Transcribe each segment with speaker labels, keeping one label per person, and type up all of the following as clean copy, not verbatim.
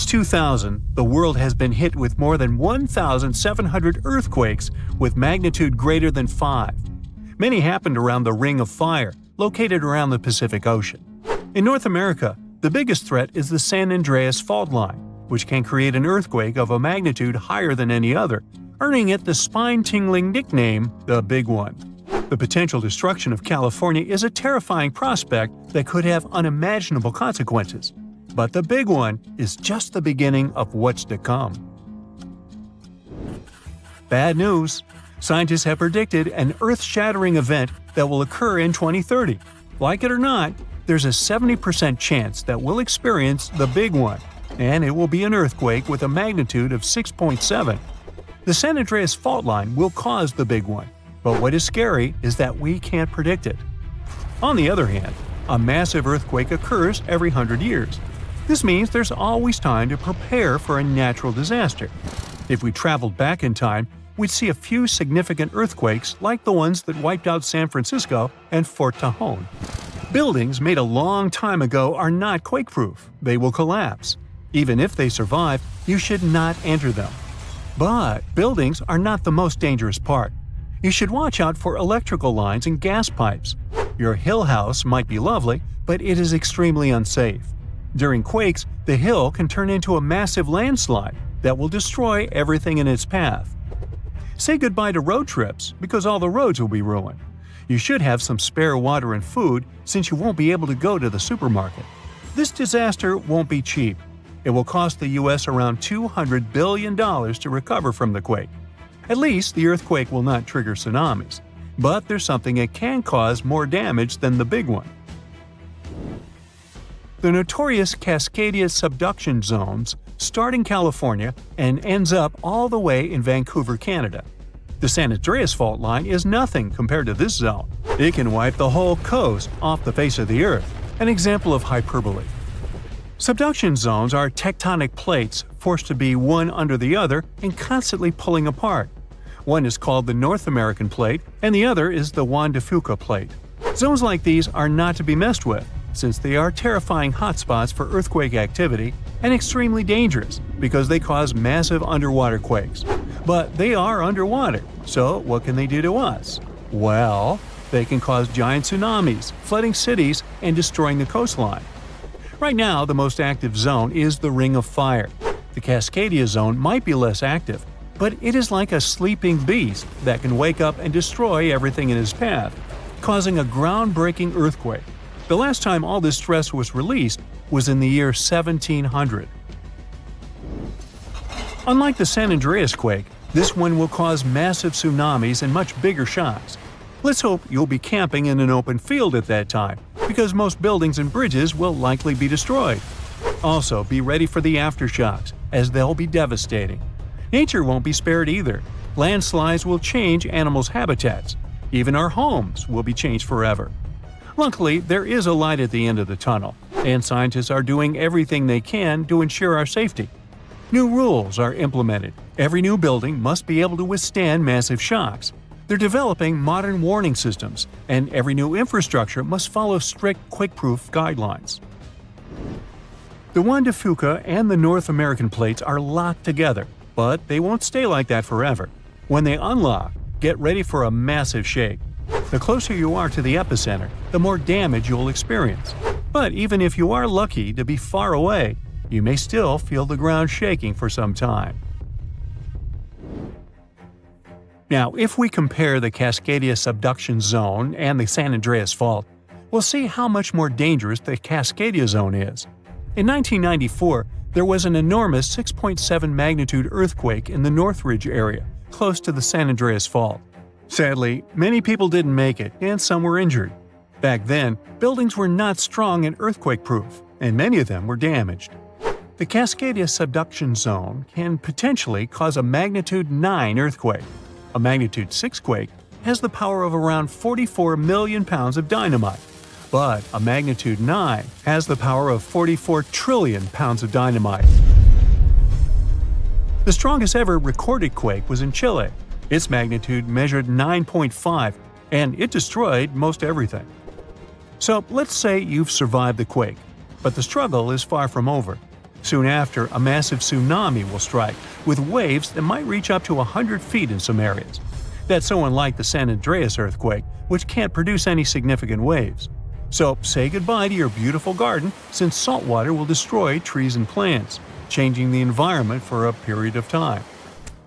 Speaker 1: 2000, the world has been hit with more than 1,700 earthquakes with magnitude greater than 5. Many happened around the Ring of Fire, located around the Pacific Ocean. In North America, the biggest threat is the San Andreas fault line, which can create an earthquake of a magnitude higher than any other, earning it the spine-tingling nickname, the Big One. The potential destruction of California is a terrifying prospect that could have unimaginable consequences. But the Big One is just the beginning of what's to come. Bad news! Scientists have predicted an earth-shattering event that will occur in 2030. Like it or not, there's a 70% chance that we'll experience the Big One, and it will be an earthquake with a magnitude of 6.7. The San Andreas fault line will cause the Big One, but what is scary is that we can't predict it. On the other hand, a massive earthquake occurs every 100 years. This means there's always time to prepare for a natural disaster. If we traveled back in time, we'd see a few significant earthquakes like the ones that wiped out San Francisco and Fort Tejon. Buildings made a long time ago are not quake-proof. They will collapse. Even if they survive, you should not enter them. But buildings are not the most dangerous part. You should watch out for electrical lines and gas pipes. Your hill house might be lovely, but it is extremely unsafe. During quakes, the hill can turn into a massive landslide that will destroy everything in its path. Say goodbye to road trips because all the roads will be ruined. You should have some spare water and food since you won't be able to go to the supermarket. This disaster won't be cheap. It will cost the U.S. around $200 billion to recover from the quake. At least the earthquake will not trigger tsunamis. But there's something it can cause more damage than the Big One. The notorious Cascadia subduction zones start in California and ends up all the way in Vancouver, Canada. The San Andreas fault line is nothing compared to this zone. It can wipe the whole coast off the face of the Earth, an example of hyperbole. Subduction zones are tectonic plates forced to be one under the other and constantly pulling apart. One is called the North American Plate and the other is the Juan de Fuca Plate. Zones like these are not to be messed with, since they are terrifying hotspots for earthquake activity and extremely dangerous because they cause massive underwater quakes. But they are underwater, so what can they do to us? Well, they can cause giant tsunamis, flooding cities, and destroying the coastline. Right now, the most active zone is the Ring of Fire. The Cascadia zone might be less active, but it is like a sleeping beast that can wake up and destroy everything in its path, causing a groundbreaking earthquake. The last time all this stress was released was in the year 1700. Unlike the San Andreas quake, this one will cause massive tsunamis and much bigger shocks. Let's hope you'll be camping in an open field at that time, because most buildings and bridges will likely be destroyed. Also, be ready for the aftershocks, as they'll be devastating. Nature won't be spared either. Landslides will change animals' habitats. Even our homes will be changed forever. Luckily, there is a light at the end of the tunnel, and scientists are doing everything they can to ensure our safety. New rules are implemented. Every new building must be able to withstand massive shocks. They're developing modern warning systems, and every new infrastructure must follow strict quake-proof guidelines. The Juan de Fuca and the North American plates are locked together, but they won't stay like that forever. When they unlock, get ready for a massive shake. The closer you are to the epicenter, the more damage you'll experience. But even if you are lucky to be far away, you may still feel the ground shaking for some time. Now, if we compare the Cascadia subduction zone and the San Andreas fault, we'll see how much more dangerous the Cascadia zone is. In 1994, there was an enormous 6.7 magnitude earthquake in the Northridge area, close to the San Andreas fault. Sadly, many people didn't make it, and some were injured. Back then, buildings were not strong and earthquake-proof, and many of them were damaged. The Cascadia subduction zone can potentially cause a magnitude 9 earthquake. A magnitude 6 quake has the power of around 44 million pounds of dynamite, but a magnitude 9 has the power of 44 trillion pounds of dynamite. The strongest ever recorded quake was in Chile. Its magnitude measured 9.5, and it destroyed most everything. So let's say you've survived the quake, but the struggle is far from over. Soon after, a massive tsunami will strike, with waves that might reach up to 100 feet in some areas. That's so unlike the San Andreas earthquake, which can't produce any significant waves. So say goodbye to your beautiful garden, since salt water will destroy trees and plants, changing the environment for a period of time.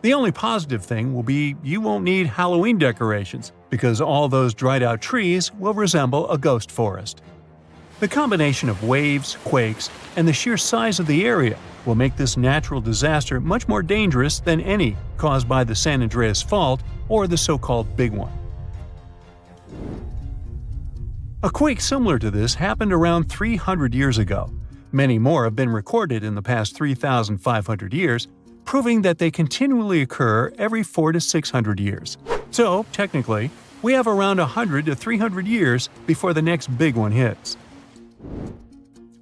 Speaker 1: The only positive thing will be you won't need Halloween decorations, because all those dried out trees will resemble a ghost forest. The combination of waves, quakes, and the sheer size of the area will make this natural disaster much more dangerous than any caused by the San Andreas Fault or the so-called Big One. A quake similar to this happened around 300 years ago. Many more have been recorded in the past 3,500 years, proving that they continually occur every 400 to 600 years. So, technically, we have around 100 to 300 years before the next big one hits.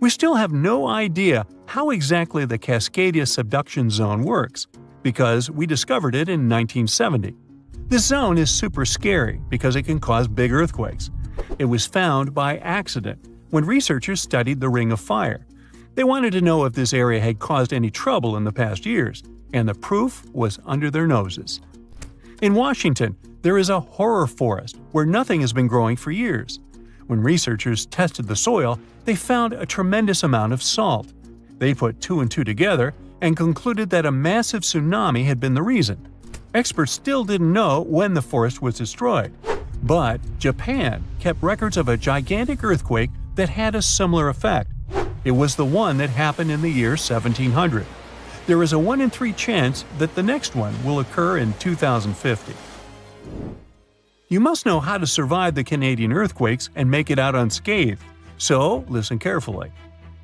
Speaker 1: We still have no idea how exactly the Cascadia subduction zone works, because we discovered it in 1970. This zone is super scary because it can cause big earthquakes. It was found by accident when researchers studied the Ring of Fire. They wanted to know if this area had caused any trouble in the past years, and the proof was under their noses. In Washington, there is a horror forest where nothing has been growing for years. When researchers tested the soil, they found a tremendous amount of salt. They put two and two together and concluded that a massive tsunami had been the reason. Experts still didn't know when the forest was destroyed. But Japan kept records of a gigantic earthquake that had a similar effect. It was the one that happened in the year 1700. There is a 1 in 3 chance that the next one will occur in 2050. You must know how to survive the Canadian earthquakes and make it out unscathed, so listen carefully.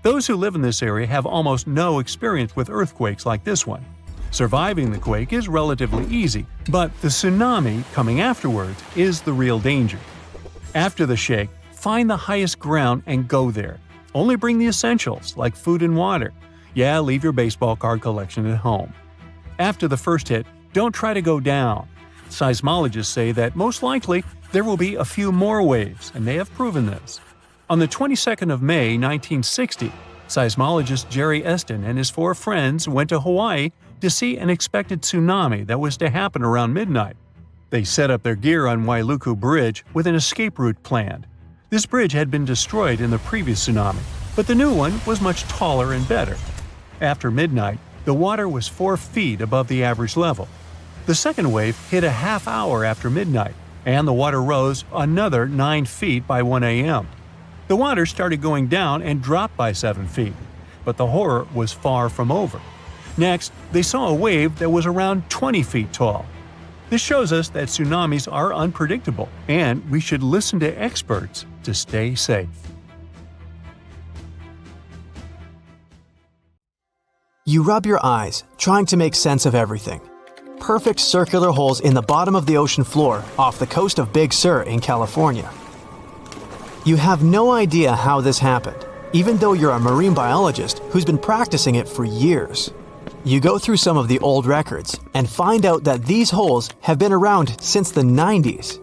Speaker 1: Those who live in this area have almost no experience with earthquakes like this one. Surviving the quake is relatively easy, but the tsunami coming afterwards is the real danger. After the shake, find the highest ground and go there. Only bring the essentials, like food and water. Yeah, leave your baseball card collection at home. After the first hit, don't try to go down. Seismologists say that most likely there will be a few more waves, and they have proven this. On the 22nd of May, 1960, seismologist Jerry Eston and his 4 friends went to Hawaii to see an expected tsunami that was to happen around midnight. They set up their gear on Wailuku Bridge with an escape route planned. This bridge had been destroyed in the previous tsunami, but the new one was much taller and better. After midnight, the water was 4 feet above the average level. The second wave hit a half hour after midnight, and the water rose another 9 feet by 1 a.m. The water started going down and dropped by 7 feet, but the horror was far from over. Next, they saw a wave that was around 20 feet tall. This shows us that tsunamis are unpredictable, and we should listen to experts to stay safe.
Speaker 2: You rub your eyes, trying to make sense of everything. Perfect circular holes in the bottom of the ocean floor off the coast of Big Sur in California. You have no idea how this happened, even though you're a marine biologist who's been practicing it for years. You go through some of the old records and find out that these holes have been around since the 90s.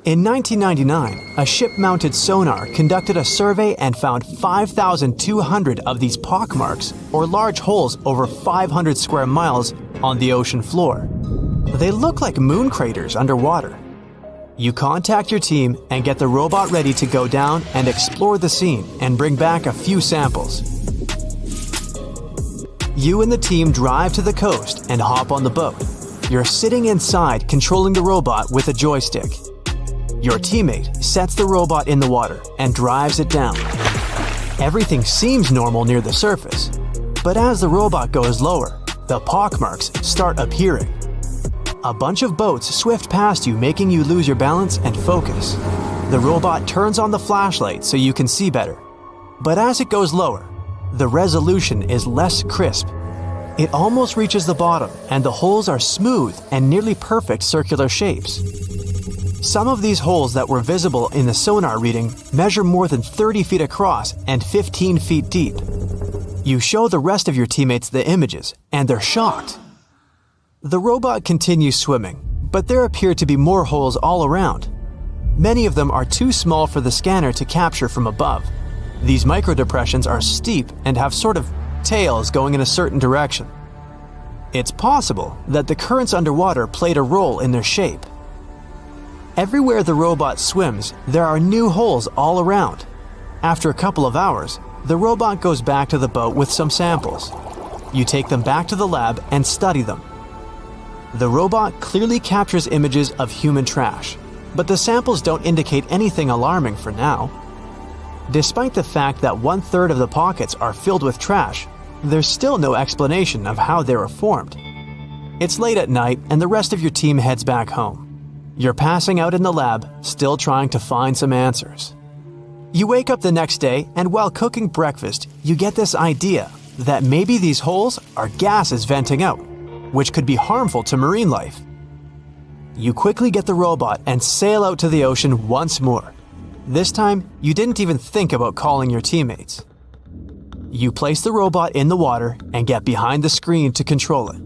Speaker 2: In 1999, a ship-mounted sonar conducted a survey and found 5,200 of these pockmarks, or large holes over 500 square miles, on the ocean floor. They look like moon craters underwater. You contact your team and get the robot ready to go down and explore the scene and bring back a few samples. You and the team drive to the coast and hop on the boat. You're sitting inside controlling the robot with a joystick. Your teammate sets the robot in the water and drives it down. Everything seems normal near the surface, but as the robot goes lower, the pockmarks start appearing. A bunch of boats swift past you, making you lose your balance and focus. The robot turns on the flashlight so you can see better. But as it goes lower, the resolution is less crisp. It almost reaches the bottom, and the holes are smooth and nearly perfect circular shapes. Some of these holes that were visible in the sonar reading measure more than 30 feet across and 15 feet deep. You show the rest of your teammates the images, and they're shocked. The robot continues swimming, but there appear to be more holes all around. Many of them are too small for the scanner to capture from above. These microdepressions are steep and have sort of tails going in a certain direction. It's possible that the currents underwater played a role in their shape. Everywhere the robot swims, there are new holes all around. After a couple of hours, the robot goes back to the boat with some samples. You take them back to the lab and study them. The robot clearly captures images of human trash, but the samples don't indicate anything alarming for now. Despite the fact that 1/3 of the pockets are filled with trash, there's still no explanation of how they were formed. It's late at night and the rest of your team heads back home. You're passing out in the lab, still trying to find some answers. You wake up the next day and while cooking breakfast, you get this idea that maybe these holes are gases venting out, which could be harmful to marine life. You quickly get the robot and sail out to the ocean once more. This time, you didn't even think about calling your teammates. You place the robot in the water and get behind the screen to control it.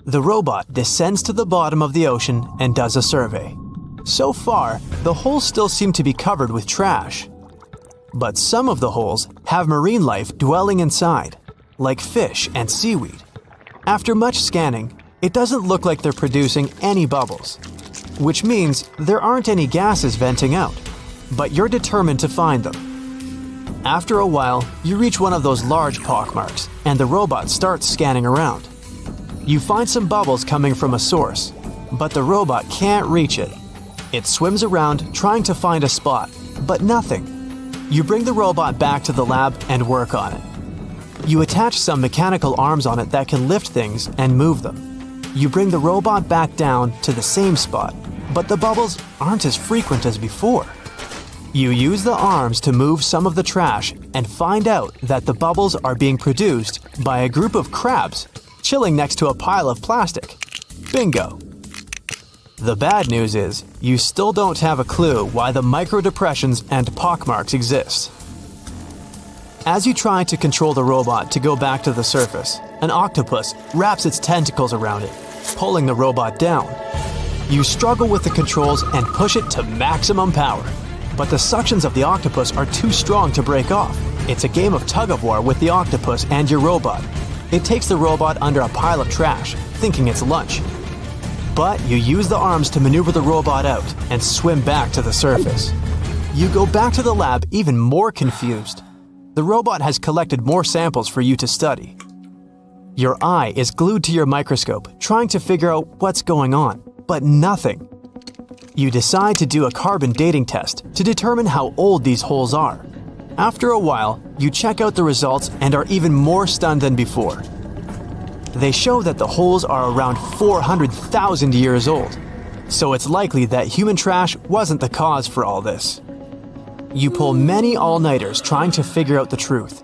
Speaker 2: The robot descends to the bottom of the ocean and does a survey. So far, the holes still seem to be covered with trash. But some of the holes have marine life dwelling inside, like fish and seaweed. After much scanning, it doesn't look like they're producing any bubbles, which means there aren't any gases venting out, but you're determined to find them. After a while, you reach one of those large pockmarks, and the robot starts scanning around. You find some bubbles coming from a source, but the robot can't reach it. It swims around trying to find a spot, but nothing. You bring the robot back to the lab and work on it. You attach some mechanical arms on it that can lift things and move them. You bring the robot back down to the same spot, but the bubbles aren't as frequent as before. You use the arms to move some of the trash and find out that the bubbles are being produced by a group of crabs chilling next to a pile of plastic. Bingo! The bad news is, you still don't have a clue why the microdepressions and pockmarks exist. As you try to control the robot to go back to the surface, an octopus wraps its tentacles around it, pulling the robot down. You struggle with the controls and push it to maximum power, but the suctions of the octopus are too strong to break off. It's a game of tug-of-war with the octopus and your robot. It takes the robot under a pile of trash, thinking it's lunch. But you use the arms to maneuver the robot out and swim back to the surface. You go back to the lab even more confused. The robot has collected more samples for you to study. Your eye is glued to your microscope, trying to figure out what's going on, but nothing. You decide to do a carbon dating test to determine how old these holes are. After a while, you check out the results and are even more stunned than before. They show that the holes are around 400,000 years old, so it's likely that human trash wasn't the cause for all this. You pull many all-nighters trying to figure out the truth.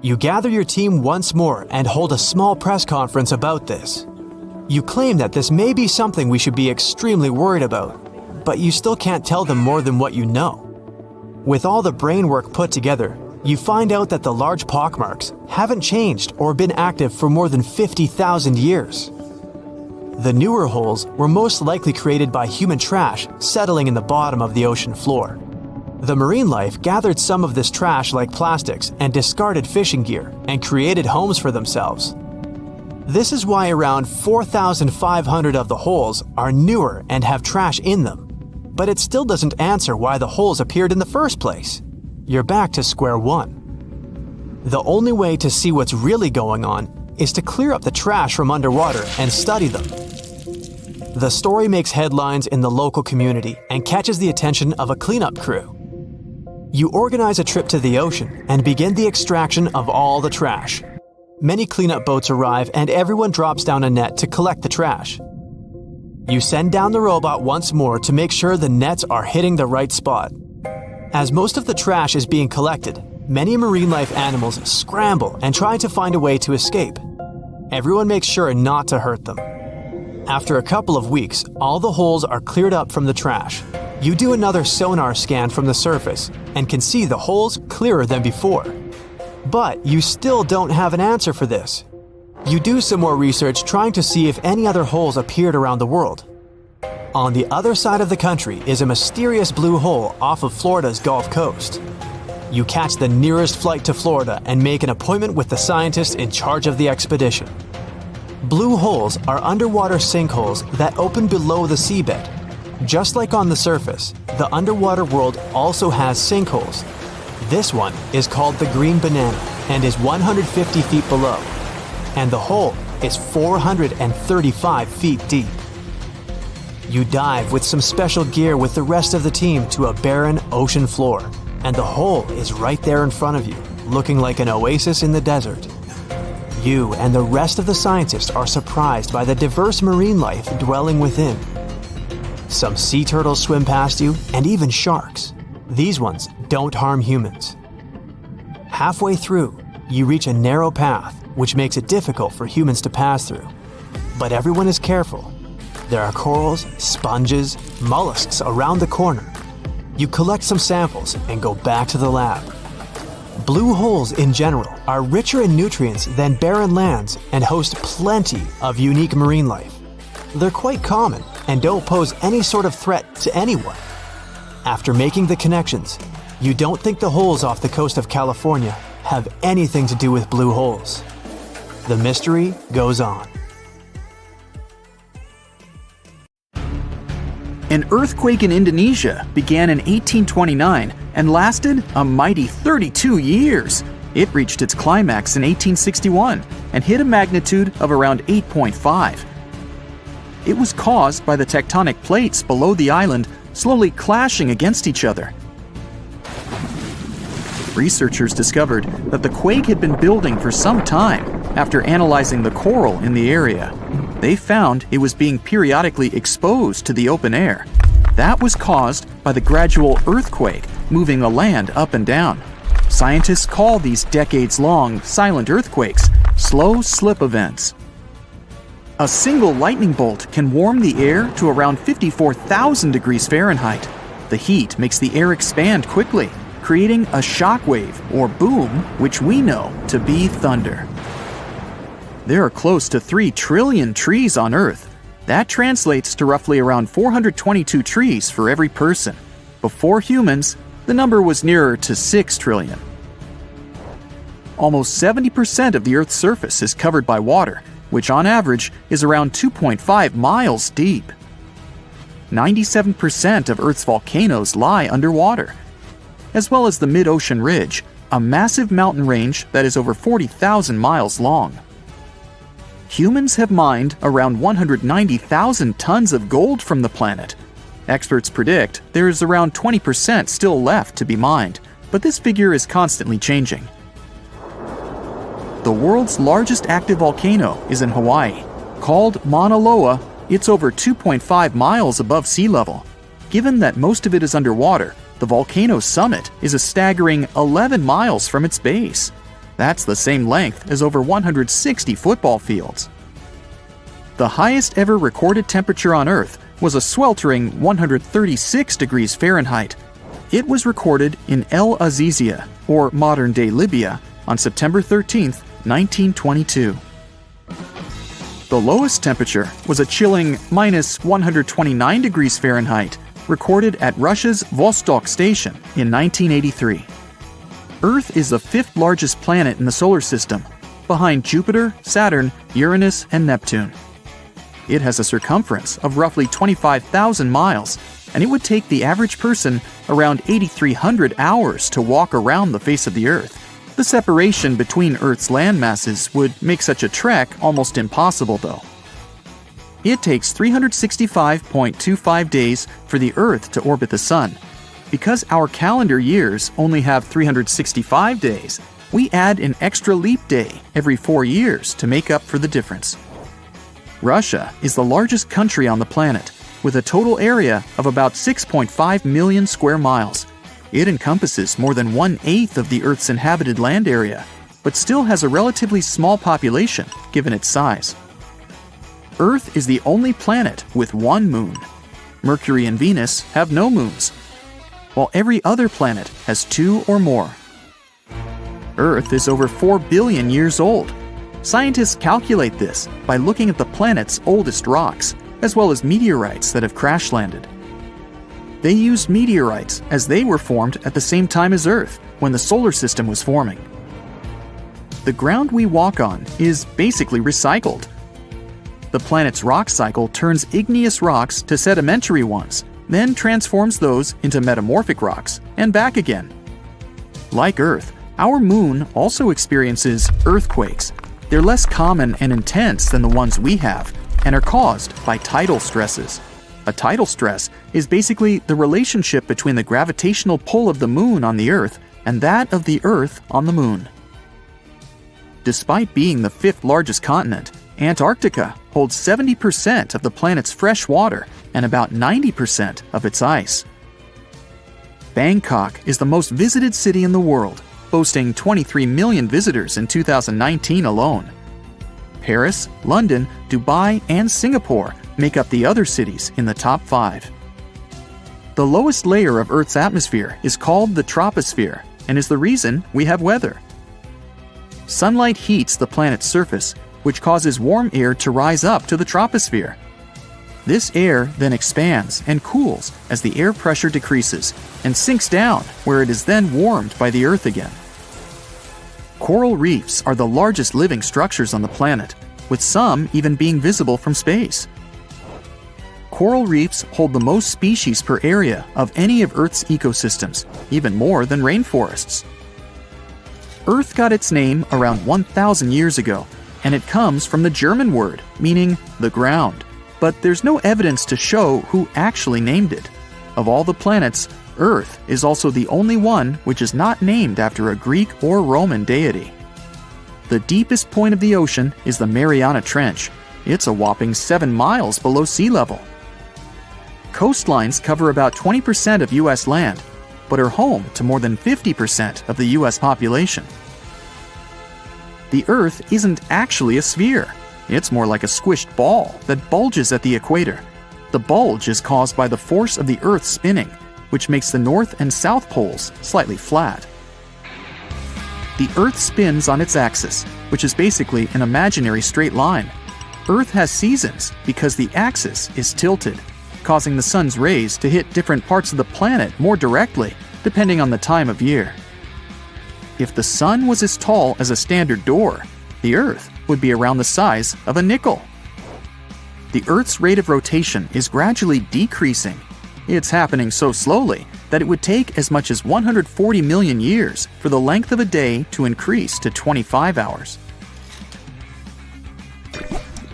Speaker 2: You gather your team once more and hold a small press conference about this. You claim that this may be something we should be extremely worried about, but you still can't tell them more than what you know. With all the brain work put together, you find out that the large pockmarks haven't changed or been active for more than 50,000 years. The newer holes were most likely created by human trash settling in the bottom of the ocean floor. The marine life gathered some of this trash like plastics and discarded fishing gear and created homes for themselves. This is why around 4,500 of the holes are newer and have trash in them. But it still doesn't answer why the holes appeared in the first place. You're back to square one. The only way to see what's really going on is to clear up the trash from underwater and study them. The story makes headlines in the local community and catches the attention of a cleanup crew. You organize a trip to the ocean and begin the extraction of all the trash. Many cleanup boats arrive and everyone drops down a net to collect the trash. You send down the robot once more to make sure the nets are hitting the right spot. As most of the trash is being collected, many marine life animals scramble and try to find a way to escape. Everyone makes sure not to hurt them. After a couple of weeks, all the holes are cleared up from the trash. You do another sonar scan from the surface and can see the holes clearer than before. But you still don't have an answer for this. You do some more research trying to see if any other holes appeared around the world. On the other side of the country is a mysterious blue hole off of Florida's Gulf Coast. You catch the nearest flight to Florida and make an appointment with the scientist in charge of the expedition. Blue holes are underwater sinkholes that open below the seabed. Just like on the surface, the underwater world also has sinkholes. This one is called the Green Banana and is 150 feet below, and the hole is 435 feet deep. You dive with some special gear with the rest of the team to a barren ocean floor, and the hole is right there in front of you, looking like an oasis in the desert. You and the rest of the scientists are surprised by the diverse marine life dwelling within. Some sea turtles swim past you, and even sharks. These ones don't harm humans. Halfway through, you reach a narrow path, which makes it difficult for humans to pass through. But everyone is careful. There are corals, sponges, mollusks around the corner. You collect some samples and go back to the lab. Blue holes in general are richer in nutrients than barren lands and host plenty of unique marine life. They're quite common and don't pose any sort of threat to anyone. After making the connections, you don't think the holes off the coast of California have anything to do with blue holes. The mystery goes on.
Speaker 3: An earthquake in Indonesia began in 1829 and lasted a mighty 32 years. It reached its climax in 1861 and hit a magnitude of around 8.5. It was caused by the tectonic plates below the island slowly clashing against each other. Researchers discovered that the quake had been building for some time after analyzing the coral in the area. They found it was being periodically exposed to the open air. That was caused by the gradual earthquake moving the land up and down. Scientists call these decades-long silent earthquakes slow slip events. A single lightning bolt can warm the air to around 54,000 degrees Fahrenheit. The heat makes the air expand quickly, creating a shock wave or boom, which we know to be thunder. There are close to 3 trillion trees on Earth. That translates to roughly around 422 trees for every person. Before humans, the number was nearer to 6 trillion. Almost 70% of the Earth's surface is covered by water, which on average is around 2.5 miles deep. 97% of Earth's volcanoes lie underwater, as well as the mid-ocean ridge, a massive mountain range that is over 40,000 miles long. Humans have mined around 190,000 tons of gold from the planet. Experts predict there is around 20% still left to be mined, but this figure is constantly changing. The world's largest active volcano is in Hawaii. Called Mauna Loa, it's over 2.5 miles above sea level. Given that most of it is underwater, the volcano's summit is a staggering 11 miles from its base. That's the same length as over 160 football fields. The highest ever recorded temperature on Earth was a sweltering 136 degrees Fahrenheit. It was recorded in El Azizia, or modern-day Libya, on September 13, 1922. The lowest temperature was a chilling minus 129 degrees Fahrenheit, recorded at Russia's Vostok station in 1983. Earth is the 5th largest planet in the solar system, behind Jupiter, Saturn, Uranus, and Neptune. It has a circumference of roughly 25,000 miles, and it would take the average person around 8,300 hours to walk around the face of the Earth. The separation between Earth's land masses would make such a trek almost impossible, though. It takes 365.25 days for the Earth to orbit the Sun. Because our calendar years only have 365 days, we add an extra leap day every 4 years to make up for the difference. Russia is the largest country on the planet, with a total area of about 6.5 million square miles. It encompasses more than 1/8 of the Earth's inhabited land area, but still has a relatively small population given its size. Earth is the only planet with one moon. Mercury and Venus have no moons, while every other planet has 2 or more. Earth is over 4 billion years old. Scientists calculate this by looking at the planet's oldest rocks, as well as meteorites that have crash-landed. They used meteorites as they were formed at the same time as Earth, when the solar system was forming. The ground we walk on is basically recycled. The planet's rock cycle turns igneous rocks to sedimentary ones, then transforms those into metamorphic rocks, and back again. Like Earth, our moon also experiences earthquakes. They're less common and intense than the ones we have, and are caused by tidal stresses. A tidal stress is basically the relationship between the gravitational pull of the moon on the Earth and that of the Earth on the moon. Despite being the 5th largest continent, Antarctica holds 70% of the planet's fresh water and about 90% of its ice. Bangkok is the most visited city in the world, boasting 23 million visitors in 2019 alone. Paris, London, Dubai, and Singapore make up the other cities in the top 5. The lowest layer of Earth's atmosphere is called the troposphere and is the reason we have weather. Sunlight heats the planet's surface, which causes warm air to rise up to the troposphere. This air then expands and cools as the air pressure decreases and sinks down, where it is then warmed by the Earth again. Coral reefs are the largest living structures on the planet, with some even being visible from space. Coral reefs hold the most species per area of any of Earth's ecosystems, even more than rainforests. Earth got its name around 1,000 years ago, and it comes from the German word meaning the ground, but there's no evidence to show who actually named it. Of all the planets, Earth is also the only one which is not named after a Greek or Roman deity. The deepest point of the ocean is the Mariana Trench. It's a whopping 7 miles below sea level. Coastlines cover about 20% of U.S. land, but are home to more than 50% of the U.S. population. The Earth isn't actually a sphere. It's more like a squished ball that bulges at the equator. The bulge is caused by the force of the Earth spinning, which makes the north and south poles slightly flat. The Earth spins on its axis, which is basically an imaginary straight line. Earth has seasons because the axis is tilted, causing the sun's rays to hit different parts of the planet more directly, depending on the time of year. If the sun was as tall as a standard door, the Earth would be around the size of a nickel. The Earth's rate of rotation is gradually decreasing. It's happening so slowly that it would take as much as 140 million years for the length of a day to increase to 25 hours.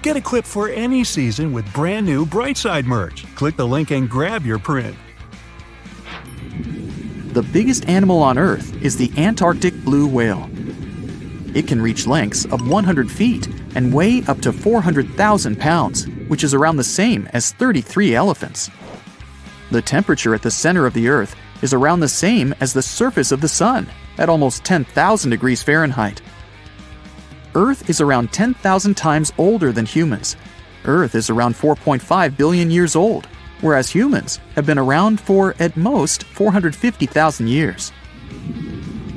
Speaker 1: Get equipped for any season with brand new Brightside merch. Click the link and grab your print.
Speaker 3: The biggest animal on Earth is the Antarctic blue whale. It can reach lengths of 100 feet and weigh up to 400,000 pounds, which is around the same as 33 elephants. The temperature at the center of the Earth is around the same as the surface of the Sun, at almost 10,000 degrees Fahrenheit. Earth is around 10,000 times older than humans. Earth is around 4.5 billion years old, whereas humans have been around for, at most, 450,000 years.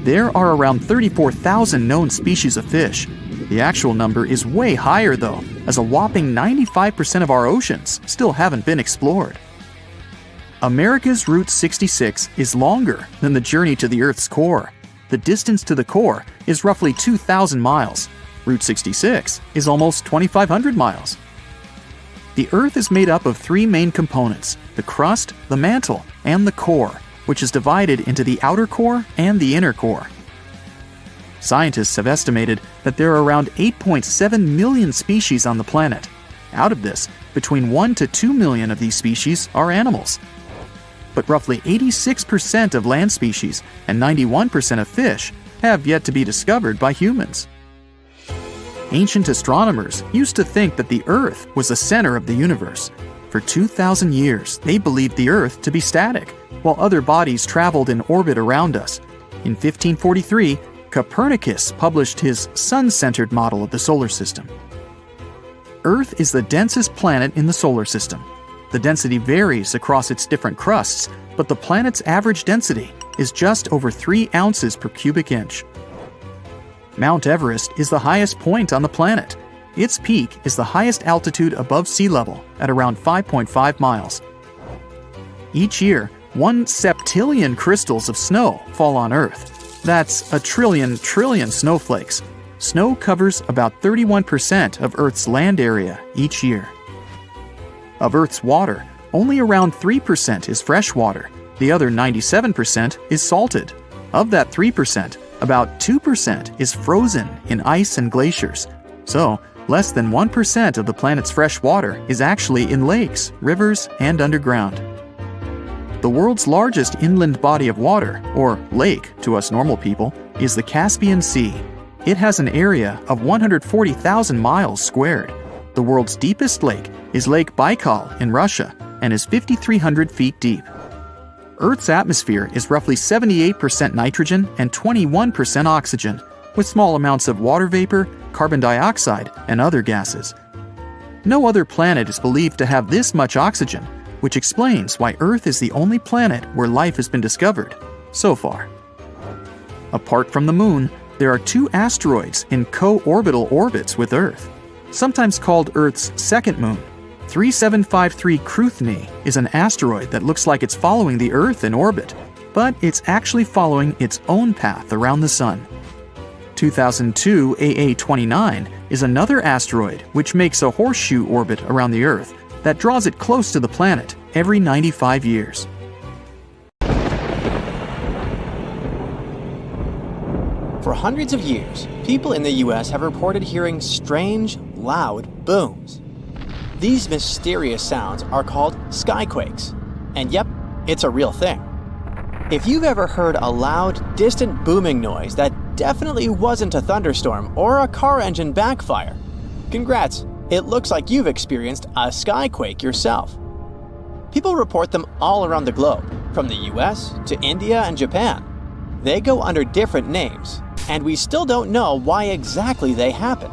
Speaker 3: There are around 34,000 known species of fish. The actual number is way higher, though, as a whopping 95% of our oceans still haven't been explored. America's Route 66 is longer than the journey to the Earth's core. The distance to the core is roughly 2,000 miles. Route 66 is almost 2,500 miles. The Earth is made up of 3 main components: the crust, the mantle, and the core, which is divided into the outer core and the inner core. Scientists have estimated that there are around 8.7 million species on the planet. Out of this, between 1 to 2 million of these species are animals. But roughly 86% of land species and 91% of fish have yet to be discovered by humans. Ancient astronomers used to think that the Earth was the center of the universe. For 2,000 years, they believed the Earth to be static, while other bodies traveled in orbit around us. In 1543, Copernicus published his sun-centered model of the solar system. Earth is the densest planet in the solar system. The density varies across its different crusts, but the planet's average density is just over 3 ounces per cubic inch. Mount Everest is the highest point on the planet. Its peak is the highest altitude above sea level at around 5.5 miles. Each year, 1 septillion crystals of snow fall on Earth. That's a trillion snowflakes. Snow covers about 31% of Earth's land area each year. Of Earth's water, only around 3% is fresh water. The other 97% is salted. Of that 3%, about 2% is frozen in ice and glaciers. So, less than 1% of the planet's fresh water is actually in lakes, rivers, and underground. The world's largest inland body of water, or lake to us normal people, is the Caspian Sea. It has an area of 140,000 miles squared. The world's deepest lake is Lake Baikal in Russia and is 5,300 feet deep. Earth's atmosphere is roughly 78% nitrogen and 21% oxygen, with small amounts of water vapor, carbon dioxide, and other gases. No other planet is believed to have this much oxygen, which explains why Earth is the only planet where life has been discovered, so far. Apart from the Moon, there are 2 asteroids in co-orbital orbits with Earth, sometimes called Earth's second moon. 3753 Cruithne is an asteroid that looks like it's following the Earth in orbit, but it's actually following its own path around the Sun. 2002 AA29 is another asteroid which makes a horseshoe orbit around the Earth that draws it close to the planet every 95 years.
Speaker 2: For hundreds of years, people in the US have reported hearing strange, loud booms. These mysterious sounds are called skyquakes. And yep, it's a real thing. If you've ever heard a loud, distant booming noise that definitely wasn't a thunderstorm or a car engine backfire, congrats, it looks like you've experienced a skyquake yourself. People report them all around the globe, from the US to India and Japan. They go under different names, and we still don't know why exactly they happen.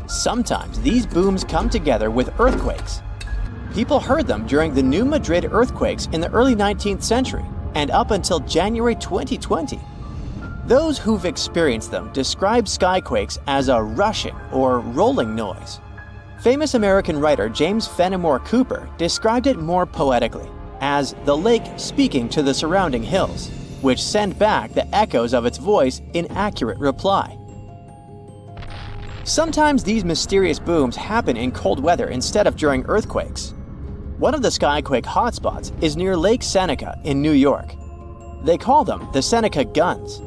Speaker 2: Sometimes these booms come together with earthquakes. People heard them during the New Madrid earthquakes in the early 19th century and up until January 2020. Those who've experienced them describe skyquakes as a rushing or rolling noise. Famous American writer James Fenimore Cooper described it more poetically as the lake speaking to the surrounding hills, which send back the echoes of its voice in accurate reply. Sometimes these mysterious booms happen in cold weather instead of during earthquakes. One of the skyquake hotspots is near Lake Seneca in New York. They call them the Seneca Guns.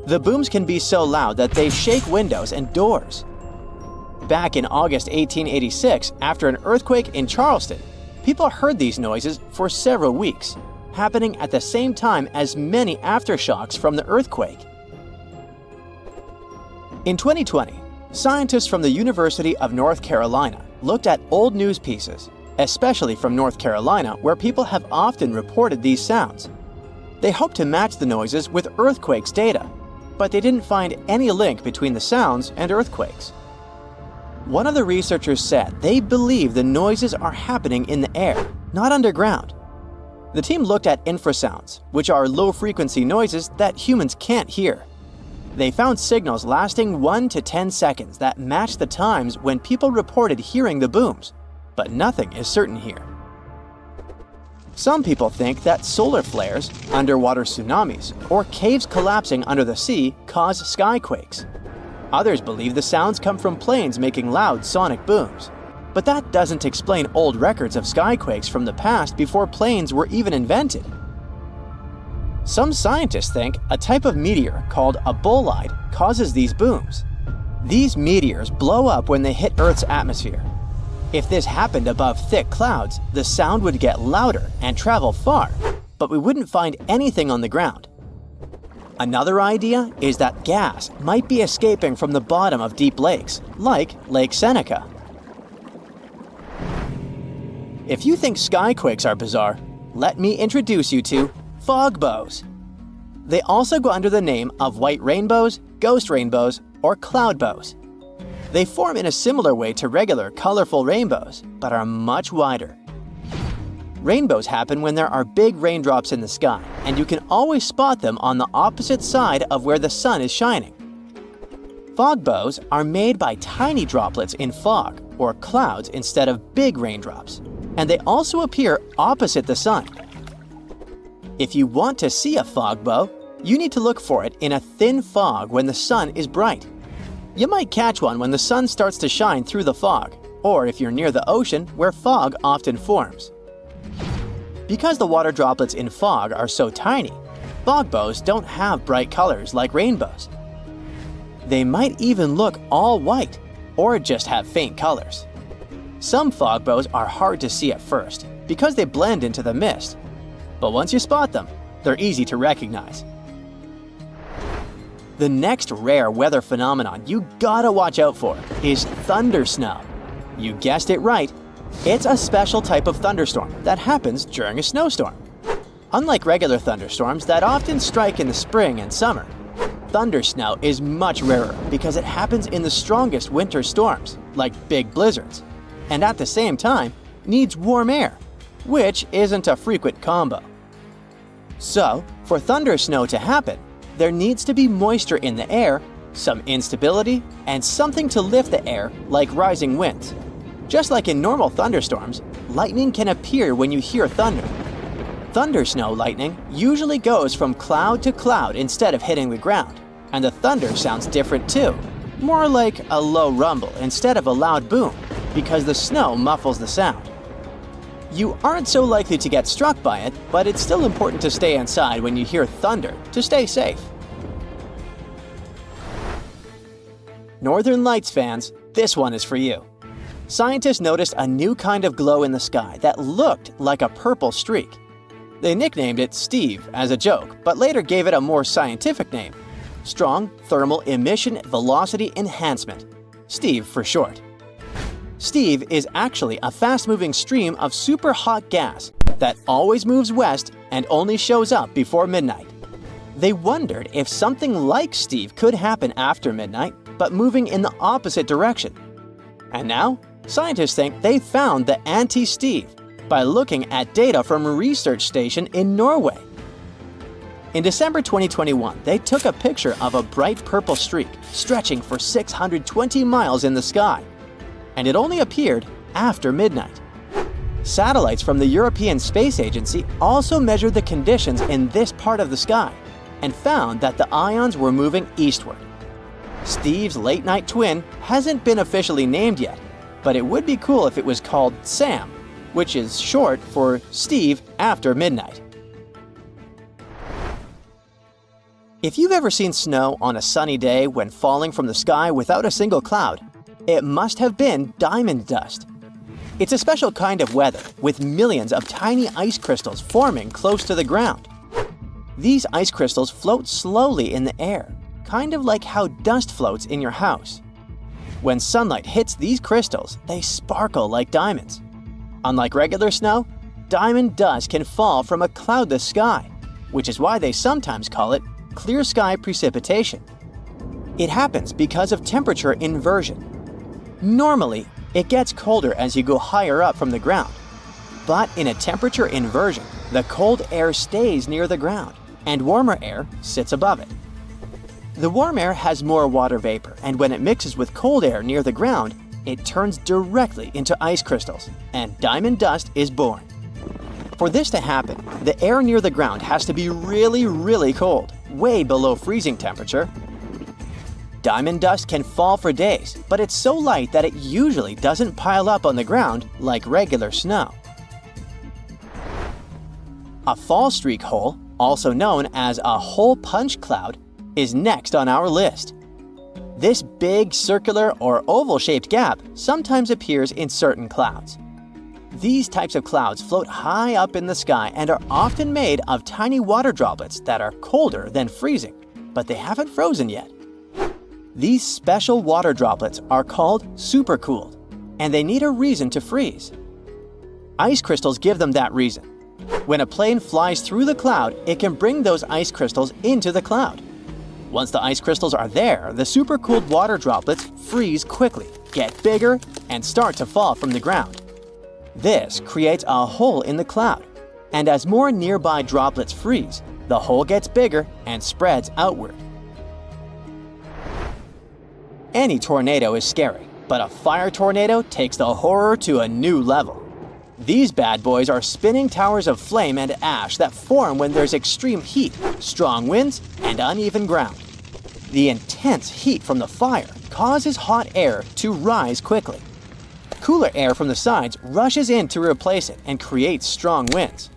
Speaker 2: The booms can be so loud that they shake windows and doors. Back in August 1886, after an earthquake in Charleston, people heard these noises for several weeks, happening at the same time as many aftershocks from the earthquake. In 2020, scientists from the University of North Carolina looked at old news pieces, especially from North Carolina, where people have often reported these sounds. They hoped to match the noises with earthquakes data, but they didn't find any link between the sounds and earthquakes. One of the researchers said they believe the noises are happening in the air, not underground. The team looked at infrasounds, which are low-frequency noises that humans can't hear. They found signals lasting 1 to 10 seconds that matched the times when people reported hearing the booms, but nothing is certain here. Some people think that solar flares, underwater tsunamis, or caves collapsing under the sea cause skyquakes. Others believe the sounds come from planes making loud sonic booms. But that doesn't explain old records of skyquakes from the past before planes were even invented. Some scientists think a type of meteor called a bolide causes these booms. These meteors blow up when they hit Earth's atmosphere. If this happened above thick clouds, the sound would get louder and travel far, but we wouldn't find anything on the ground. Another idea is that gas might be escaping from the bottom of deep lakes, like Lake Seneca. If you think skyquakes are bizarre, let me introduce you to fog bows. They also go under the name of white rainbows, ghost rainbows, or cloud bows. They form in a similar way to regular colorful rainbows, but are much wider. Rainbows happen when there are big raindrops in the sky, and you can always spot them on the opposite side of where the sun is shining. Fog bows are made by tiny droplets in fog, or clouds, instead of big raindrops, and they also appear opposite the sun. If you want to see a fog bow, You need to look for it in a thin fog when the sun is bright. You might catch one when the sun starts to shine through the fog, or if you're near the ocean where fog often forms. Because the water droplets in fog are so tiny, fog bows don't have bright colors like rainbows. They might even look all white, or just have faint colors. Some fog bows are hard to see at first because they blend into the mist, but once you spot them, they're easy to recognize. The next rare weather phenomenon you gotta watch out for is thunder snow. You guessed it right, it's a special type of thunderstorm that happens during a snowstorm. Unlike regular thunderstorms that often strike in the spring and summer, thunder snow is much rarer because it happens in the strongest winter storms, like big blizzards, and at the same time needs warm air, which isn't a frequent combo. So, for thunder snow to happen, there needs to be moisture in the air, some instability, and something to lift the air like rising winds. Just like in normal thunderstorms, lightning can appear when you hear thunder. Thunder snow lightning usually goes from cloud to cloud instead of hitting the ground, and the thunder sounds different too, more like a low rumble instead of a loud boom, because the snow muffles the sound. You aren't so likely to get struck by it, but it's still important to stay inside when you hear thunder to stay safe. Northern Lights fans, this one is for you. Scientists noticed a new kind of glow in the sky that looked like a purple streak. They nicknamed it Steve as a joke, but later gave it a more scientific name: Strong Thermal Emission Velocity Enhancement, Steve for short. Steve is actually a fast-moving stream of super hot gas that always moves west and only shows up before midnight. They wondered if something like Steve could happen after midnight, but moving in the opposite direction. And now, scientists think they found the anti-Steve by looking at data from a research station in Norway. In December 2021, they took a picture of a bright purple streak stretching for 620 miles in the sky, and it only appeared after midnight. Satellites from the European Space Agency also measured the conditions in this part of the sky and found that the ions were moving eastward. Steve's late-night twin hasn't been officially named yet, but it would be cool if it was called SAM, which is short for Steve after midnight. If you've ever seen snow on a sunny day when falling from the sky without a single cloud, it must have been diamond dust. It's a special kind of weather with millions of tiny ice crystals forming close to the ground. These ice crystals float slowly in the air, kind of like how dust floats in your house. When sunlight hits these crystals, they sparkle like diamonds. Unlike regular snow, diamond dust can fall from a cloudless sky, which is why they sometimes call it clear sky precipitation. It happens because of temperature inversion. Normally, it gets colder as you go higher up from the ground. But in a temperature inversion, the cold air stays near the ground, and warmer air sits above it. The warm air has more water vapor, and when it mixes with cold air near the ground, it turns directly into ice crystals, and diamond dust is born. For this to happen, the air near the ground has to be really, really cold, way below freezing temperature. Diamond dust can fall for days, but it's so light that it usually doesn't pile up on the ground like regular snow. A fall streak hole, also known as a hole punch cloud, is next on our list. This big circular or oval-shaped gap sometimes appears in certain clouds. These types of clouds float high up in the sky and are often made of tiny water droplets that are colder than freezing, but they haven't frozen yet. These special water droplets are called supercooled, and they need a reason to freeze. Ice crystals give them that reason. When a plane flies through the cloud, it can bring those ice crystals into the cloud. Once the ice crystals are there, the supercooled water droplets freeze quickly, get bigger, and start to fall from the ground. This creates a hole in the cloud, and as more nearby droplets freeze, the hole gets bigger and spreads outward. Any tornado is scary, but a fire tornado takes the horror to a new level. These bad boys are spinning towers of flame and ash that form when there's extreme heat, strong winds, and uneven ground. The intense heat from the fire causes hot air to rise quickly. Cooler air from the sides rushes in to replace it and creates strong winds.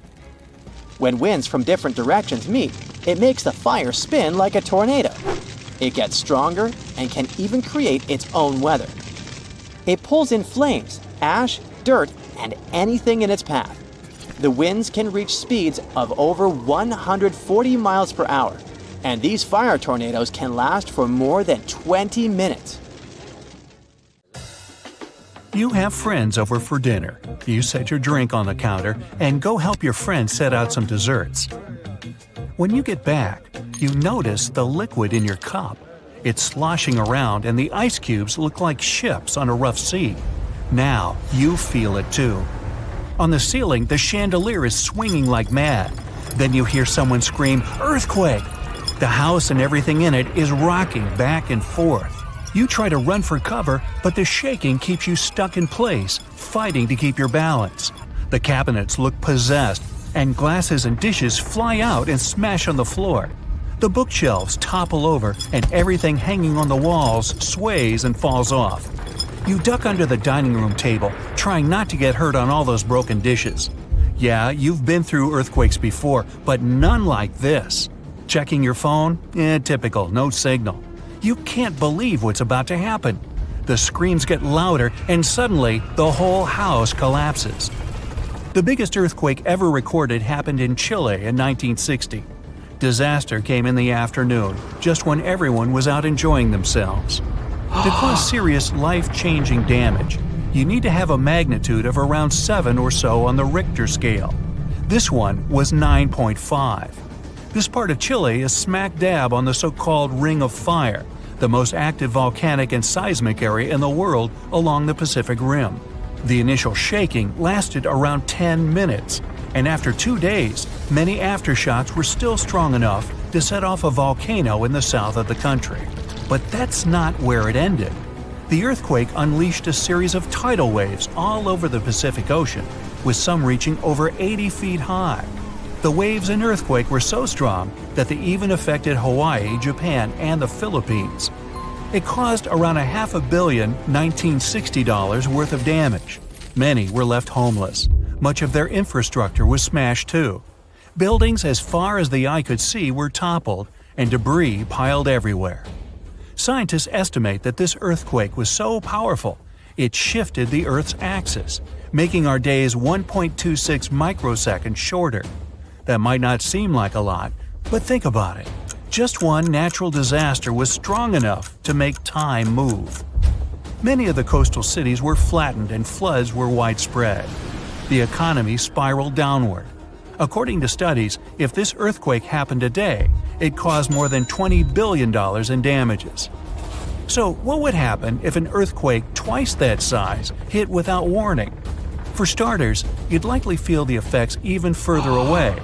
Speaker 2: When winds from different directions meet, it makes the fire spin like a tornado. It gets stronger and can even create its own weather. It pulls in flames, ash, dirt, and anything in its path. The winds can reach speeds of over 140 miles per hour, and these fire tornadoes can last for more than 20 minutes.
Speaker 1: You have friends over for dinner. You set your drink on the counter and go help your friend set out some desserts. When you get back, you notice the liquid in your cup. It's sloshing around and the ice cubes look like ships on a rough sea. Now you feel it too. On the ceiling, the chandelier is swinging like mad. Then you hear someone scream, "Earthquake!" The house and everything in it is rocking back and forth. You try to run for cover, but the shaking keeps you stuck in place, fighting to keep your balance. The cabinets look possessed, and glasses and dishes fly out and smash on the floor. The bookshelves topple over, and everything hanging on the walls sways and falls off. You duck under the dining room table, trying not to get hurt on all those broken dishes. Yeah, you've been through earthquakes before, but none like this. Checking your phone? Typical, no signal. You can't believe what's about to happen. The screams get louder, and suddenly the whole house collapses. The biggest earthquake ever recorded happened in Chile in 1960. Disaster came in the afternoon, just when everyone was out enjoying themselves. To cause serious, life-changing damage, you need to have a magnitude of around 7 or so on the Richter scale. This one was 9.5. This part of Chile is smack dab on the so-called Ring of Fire, the most active volcanic and seismic area in the world along the Pacific Rim. The initial shaking lasted around 10 minutes, and after 2 days, many aftershocks were still strong enough to set off a volcano in the south of the country. But that's not where it ended. The earthquake unleashed a series of tidal waves all over the Pacific Ocean, with some reaching over 80 feet high. The waves in earthquake were so strong that they even affected Hawaii, Japan, and the Philippines. It caused around $500 million $1960 worth of damage. Many were left homeless. Much of their infrastructure was smashed too. Buildings as far as the eye could see were toppled, and debris piled everywhere. Scientists estimate that this earthquake was so powerful, it shifted the Earth's axis, making our days 1.26 microseconds shorter. That might not seem like a lot, but think about it. Just one natural disaster was strong enough to make time move. Many of the coastal cities were flattened and floods were widespread. The economy spiraled downward. According to studies, if this earthquake happened today, it caused more than $20 billion in damages. So what would happen if an earthquake twice that size hit without warning? For starters, you'd likely feel the effects even further away.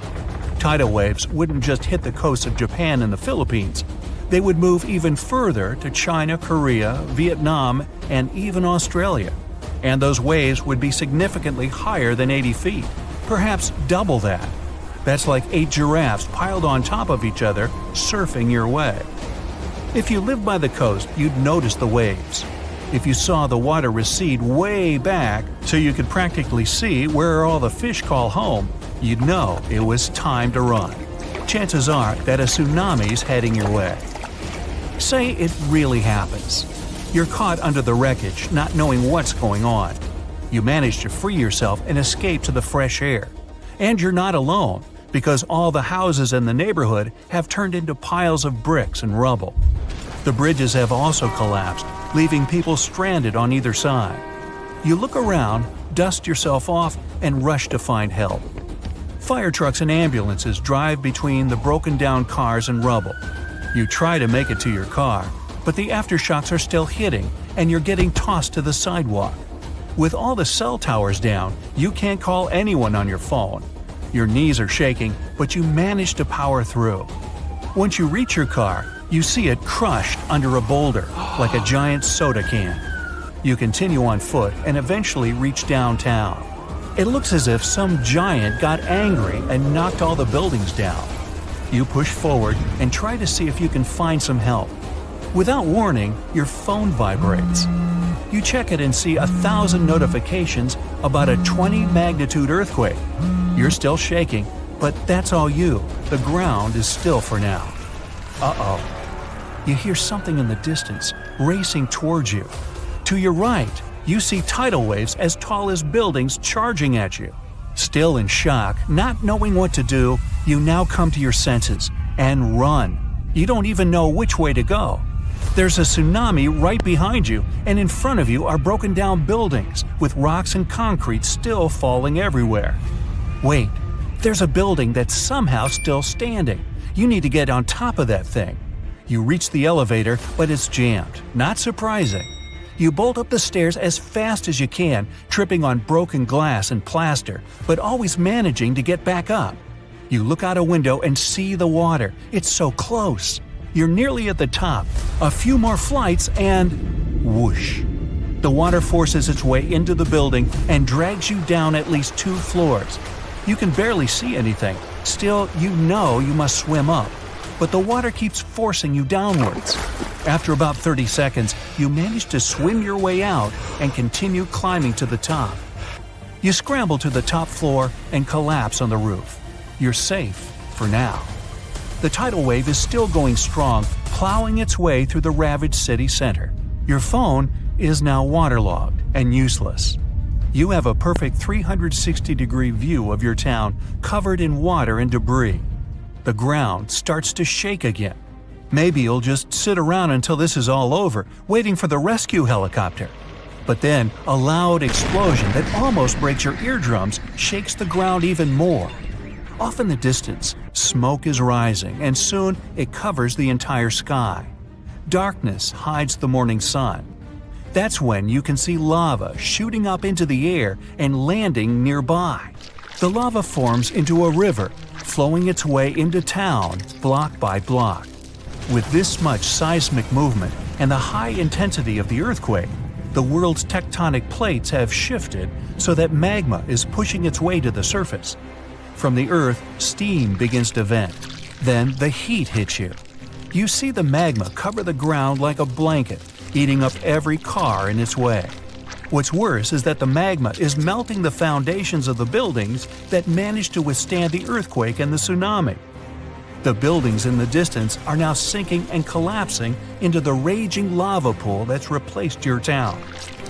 Speaker 1: Tidal waves wouldn't just hit the coasts of Japan and the Philippines. They would move even further to China, Korea, Vietnam, and even Australia. And those waves would be significantly higher than 80 feet, perhaps double that. That's like 8 giraffes piled on top of each other, surfing your way. If you lived by the coast, you'd notice the waves. If you saw the water recede way back so you could practically see where all the fish call home, you'd know it was time to run. Chances are that a tsunami's heading your way. Say it really happens. You're caught under the wreckage, not knowing what's going on. You manage to free yourself and escape to the fresh air. And you're not alone, because all the houses in the neighborhood have turned into piles of bricks and rubble. The bridges have also collapsed, leaving people stranded on either side. You look around, dust yourself off, and rush to find help. Fire trucks and ambulances drive between the broken-down cars and rubble. You try to make it to your car, but the aftershocks are still hitting, and you're getting tossed to the sidewalk. With all the cell towers down, you can't call anyone on your phone. Your knees are shaking, but you manage to power through. Once you reach your car, you see it crushed under a boulder, like a giant soda can. You continue on foot and eventually reach downtown. It looks as if some giant got angry and knocked all the buildings down. You push forward and try to see if you can find some help. Without warning, your phone vibrates. You check it and see 1,000 notifications about a 20-magnitude earthquake. You're still shaking, but that's all you. The ground is still for now. Uh-oh. You hear something in the distance, racing towards you. To your right, you see tidal waves as tall as buildings charging at you. Still in shock, not knowing what to do, you now come to your senses and run. You don't even know which way to go. There's a tsunami right behind you, and in front of you are broken down buildings with rocks and concrete still falling everywhere. Wait, there's a building that's somehow still standing. You need to get on top of that thing. You reach the elevator, but it's jammed. Not surprising. You bolt up the stairs as fast as you can, tripping on broken glass and plaster, but always managing to get back up. You look out a window and see the water. It's so close. You're nearly at the top. A few more flights and… whoosh. The water forces its way into the building and drags you down at least 2 floors. You can barely see anything. Still, you know you must swim up. But the water keeps forcing you downwards. After about 30 seconds, you manage to swim your way out and continue climbing to the top. You scramble to the top floor and collapse on the roof. You're safe for now. The tidal wave is still going strong, plowing its way through the ravaged city center. Your phone is now waterlogged and useless. You have a perfect 360-degree view of your town covered in water and debris. The ground starts to shake again. Maybe you'll just sit around until this is all over, waiting for the rescue helicopter. But then, a loud explosion that almost breaks your eardrums shakes the ground even more. Off in the distance, smoke is rising, and soon it covers the entire sky. Darkness hides the morning sun. That's when you can see lava shooting up into the air and landing nearby. The lava forms into a river, flowing its way into town, block by block. With this much seismic movement and the high intensity of the earthquake, the world's tectonic plates have shifted so that magma is pushing its way to the surface. From the earth, steam begins to vent. Then the heat hits you. You see the magma cover the ground like a blanket, eating up every car in its way. What's worse is that the magma is melting the foundations of the buildings that managed to withstand the earthquake and the tsunami. The buildings in the distance are now sinking and collapsing into the raging lava pool that's replaced your town.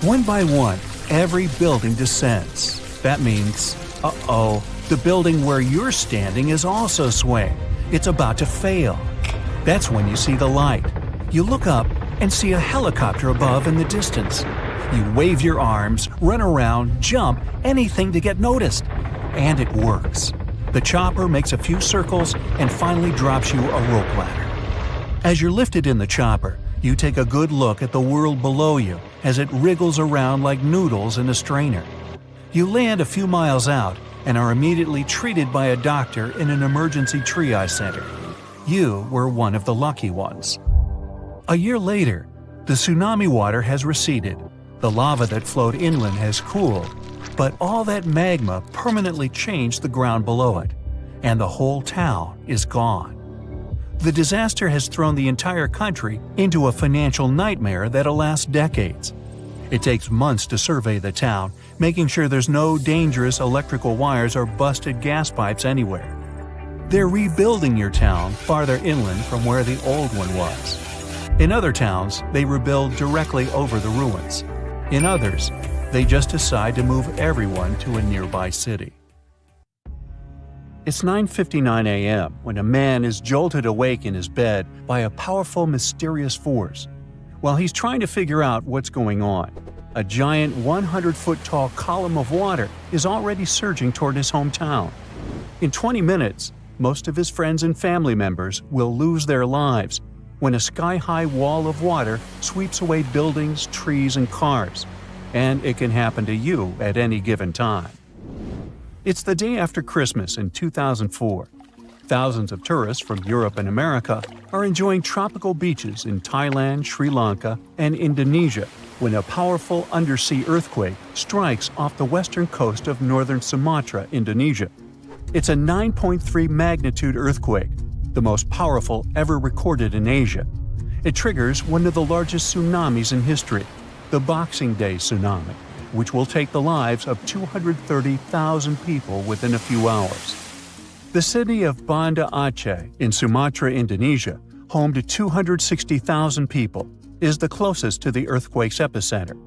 Speaker 1: One by one, every building descends. That means, uh-oh, the building where you're standing is also swaying. It's about to fail. That's when you see the light. You look up and see a helicopter above in the distance. You wave your arms, run around, jump, anything to get noticed. And it works. The chopper makes a few circles and finally drops you a rope ladder. As you're lifted in the chopper, you take a good look at the world below you as it wriggles around like noodles in a strainer. You land a few miles out and are immediately treated by a doctor in an emergency triage center. You were one of the lucky ones. A year later, the tsunami water has receded. The lava that flowed inland has cooled, but all that magma permanently changed the ground below it, and the whole town is gone. The disaster has thrown the entire country into a financial nightmare that'll last decades. It takes months to survey the town, making sure there's no dangerous electrical wires or busted gas pipes anywhere. They're rebuilding your town farther inland from where the old one was. In other towns, they rebuild directly over the ruins. In others, they just decide to move everyone to a nearby city. It's 9:59 a.m. when a man is jolted awake in his bed by a powerful, mysterious force. While he's trying to figure out what's going on, a giant 100-foot-tall column of water is already surging toward his hometown. In 20 minutes, most of his friends and family members will lose their lives when a sky-high wall of water sweeps away buildings, trees, and cars. And it can happen to you at any given time. It's the day after Christmas in 2004. Thousands of tourists from Europe and America are enjoying tropical beaches in Thailand, Sri Lanka, and Indonesia when a powerful undersea earthquake strikes off the western coast of northern Sumatra, Indonesia. It's a 9.3 magnitude earthquake, the most powerful ever recorded in Asia. It triggers one of the largest tsunamis in history, the Boxing Day tsunami, which will take the lives of 230,000 people within a few hours. The city of Banda Aceh in Sumatra, Indonesia, home to 260,000 people, is the closest to the earthquake's epicenter.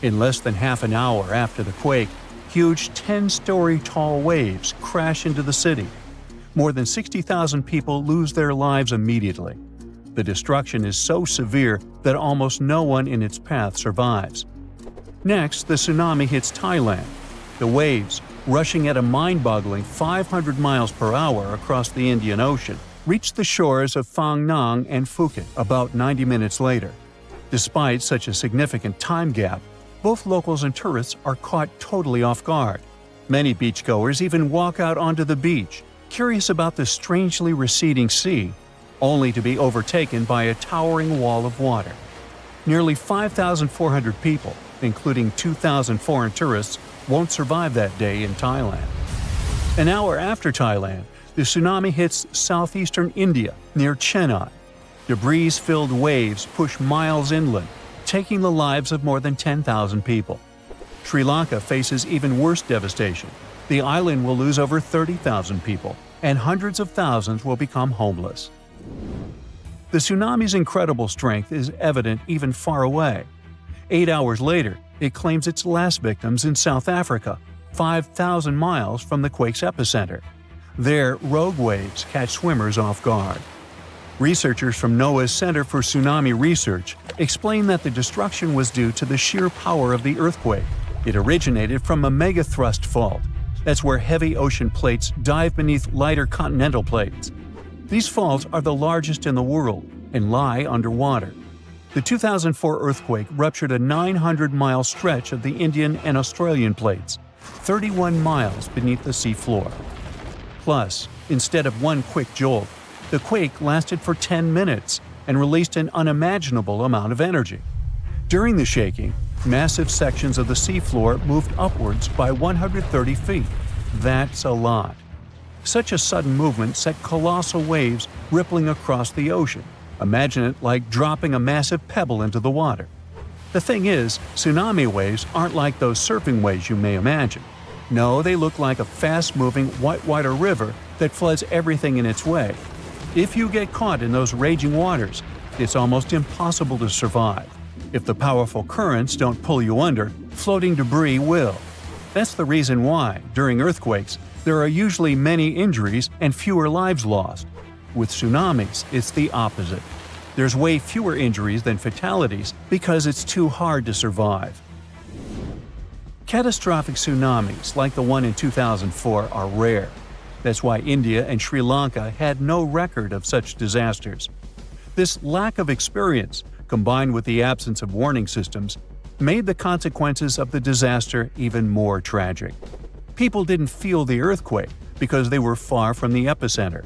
Speaker 1: In less than half an hour after the quake, huge 10-story tall waves crash into the city. More than 60,000 people lose their lives immediately. The destruction is so severe that almost no one in its path survives. Next, the tsunami hits Thailand. The waves, rushing at a mind-boggling 500 miles per hour across the Indian Ocean, reach the shores of Phang Nang and Phuket about 90 minutes later. Despite such a significant time gap, both locals and tourists are caught totally off guard. Many beachgoers even walk out onto the beach, curious about the strangely receding sea, only to be overtaken by a towering wall of water. Nearly 5,400 people, including 2,000 foreign tourists, won't survive that day in Thailand. An hour after Thailand, the tsunami hits southeastern India near Chennai. Debris-filled waves push miles inland, taking the lives of more than 10,000 people. Sri Lanka faces even worse devastation. The island will lose over 30,000 people, and hundreds of thousands will become homeless. The tsunami's incredible strength is evident even far away. 8 hours later, it claims its last victims in South Africa, 5,000 miles from the quake's epicenter. There, rogue waves catch swimmers off guard. Researchers from NOAA's Center for Tsunami Research explain that the destruction was due to the sheer power of the earthquake. It originated from a megathrust fault. That's where heavy ocean plates dive beneath lighter continental plates. These faults are the largest in the world and lie underwater. The 2004 earthquake ruptured a 900-mile stretch of the Indian and Australian plates, 31 miles beneath the seafloor. Plus, instead of one quick jolt, the quake lasted for 10 minutes and released an unimaginable amount of energy. During the shaking, massive sections of the seafloor moved upwards by 130 feet. That's a lot. Such a sudden movement set colossal waves rippling across the ocean. Imagine it like dropping a massive pebble into the water. The thing is, tsunami waves aren't like those surfing waves you may imagine. No, they look like a fast-moving whitewater river that floods everything in its way. If you get caught in those raging waters, it's almost impossible to survive. If the powerful currents don't pull you under, floating debris will. That's the reason why, during earthquakes, there are usually many injuries and fewer lives lost. With tsunamis, it's the opposite. There's way fewer injuries than fatalities because it's too hard to survive. Catastrophic tsunamis like the one in 2004 are rare. That's why India and Sri Lanka had no record of such disasters. This lack of experience, combined with the absence of warning systems, made the consequences of the disaster even more tragic. People didn't feel the earthquake because they were far from the epicenter.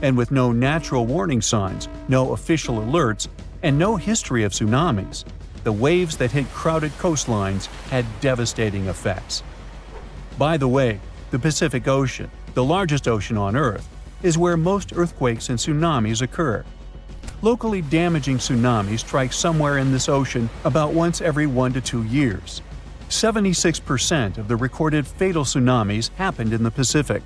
Speaker 1: And with no natural warning signs, no official alerts, and no history of tsunamis, the waves that hit crowded coastlines had devastating effects. By the way, the Pacific Ocean, the largest ocean on Earth, is where most earthquakes and tsunamis occur. Locally damaging tsunamis strike somewhere in this ocean about once every 1 to 2 years. 76% of the recorded fatal tsunamis happened in the Pacific.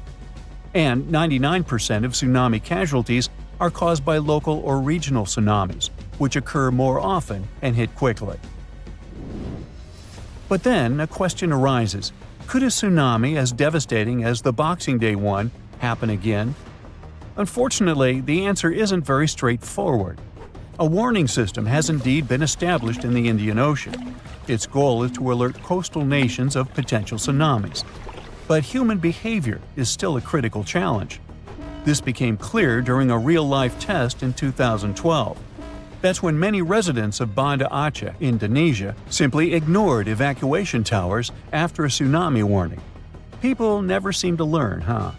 Speaker 1: And 99% of tsunami casualties are caused by local or regional tsunamis, which occur more often and hit quickly. But then a question arises: could a tsunami as devastating as the Boxing Day one happen again? Unfortunately, the answer isn't very straightforward. A warning system has indeed been established in the Indian Ocean. Its goal is to alert coastal nations of potential tsunamis. But human behavior is still a critical challenge. This became clear during a real-life test in 2012. That's when many residents of Banda Aceh, Indonesia, simply ignored evacuation towers after a tsunami warning. People never seem to learn, huh?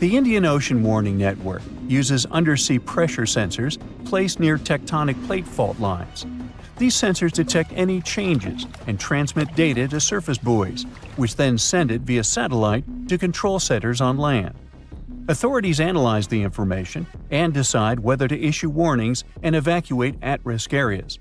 Speaker 1: The Indian Ocean Warning Network uses undersea pressure sensors placed near tectonic plate fault lines. These sensors detect any changes and transmit data to surface buoys, which then send it via satellite to control centers on land. Authorities analyze the information and decide whether to issue warnings and evacuate at-risk areas.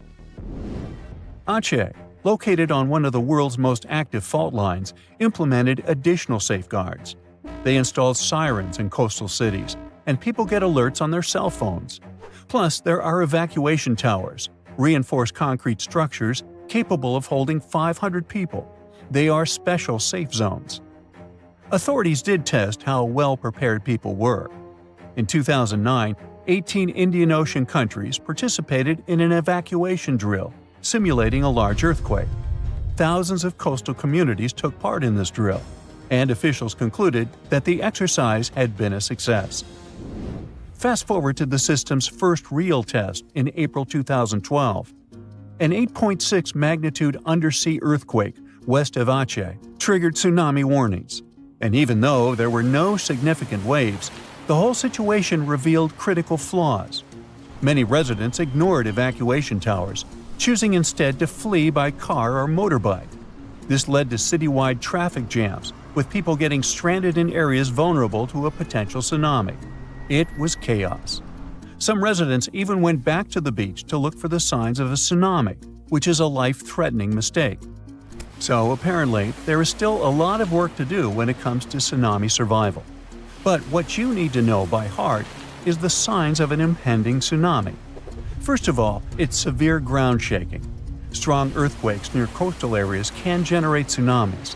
Speaker 1: Aceh, located on one of the world's most active fault lines, implemented additional safeguards. They installed sirens in coastal cities, and people get alerts on their cell phones. Plus, there are evacuation towers, reinforced concrete structures capable of holding 500 people. They are special safe zones. Authorities did test how well prepared people were. In 2009, 18 Indian Ocean countries participated in an evacuation drill, simulating a large earthquake. Thousands of coastal communities took part in this drill, and officials concluded that the exercise had been a success. Fast forward to the system's first real test in April 2012. An 8.6 magnitude undersea earthquake west of Aceh triggered tsunami warnings. And even though there were no significant waves, the whole situation revealed critical flaws. Many residents ignored evacuation towers, choosing instead to flee by car or motorbike. This led to citywide traffic jams, with people getting stranded in areas vulnerable to a potential tsunami. It was chaos. Some residents even went back to the beach to look for the signs of a tsunami, which is a life-threatening mistake. So apparently, there is still a lot of work to do when it comes to tsunami survival. But what you need to know by heart is the signs of an impending tsunami. First of all, it's severe ground shaking. Strong earthquakes near coastal areas can generate tsunamis.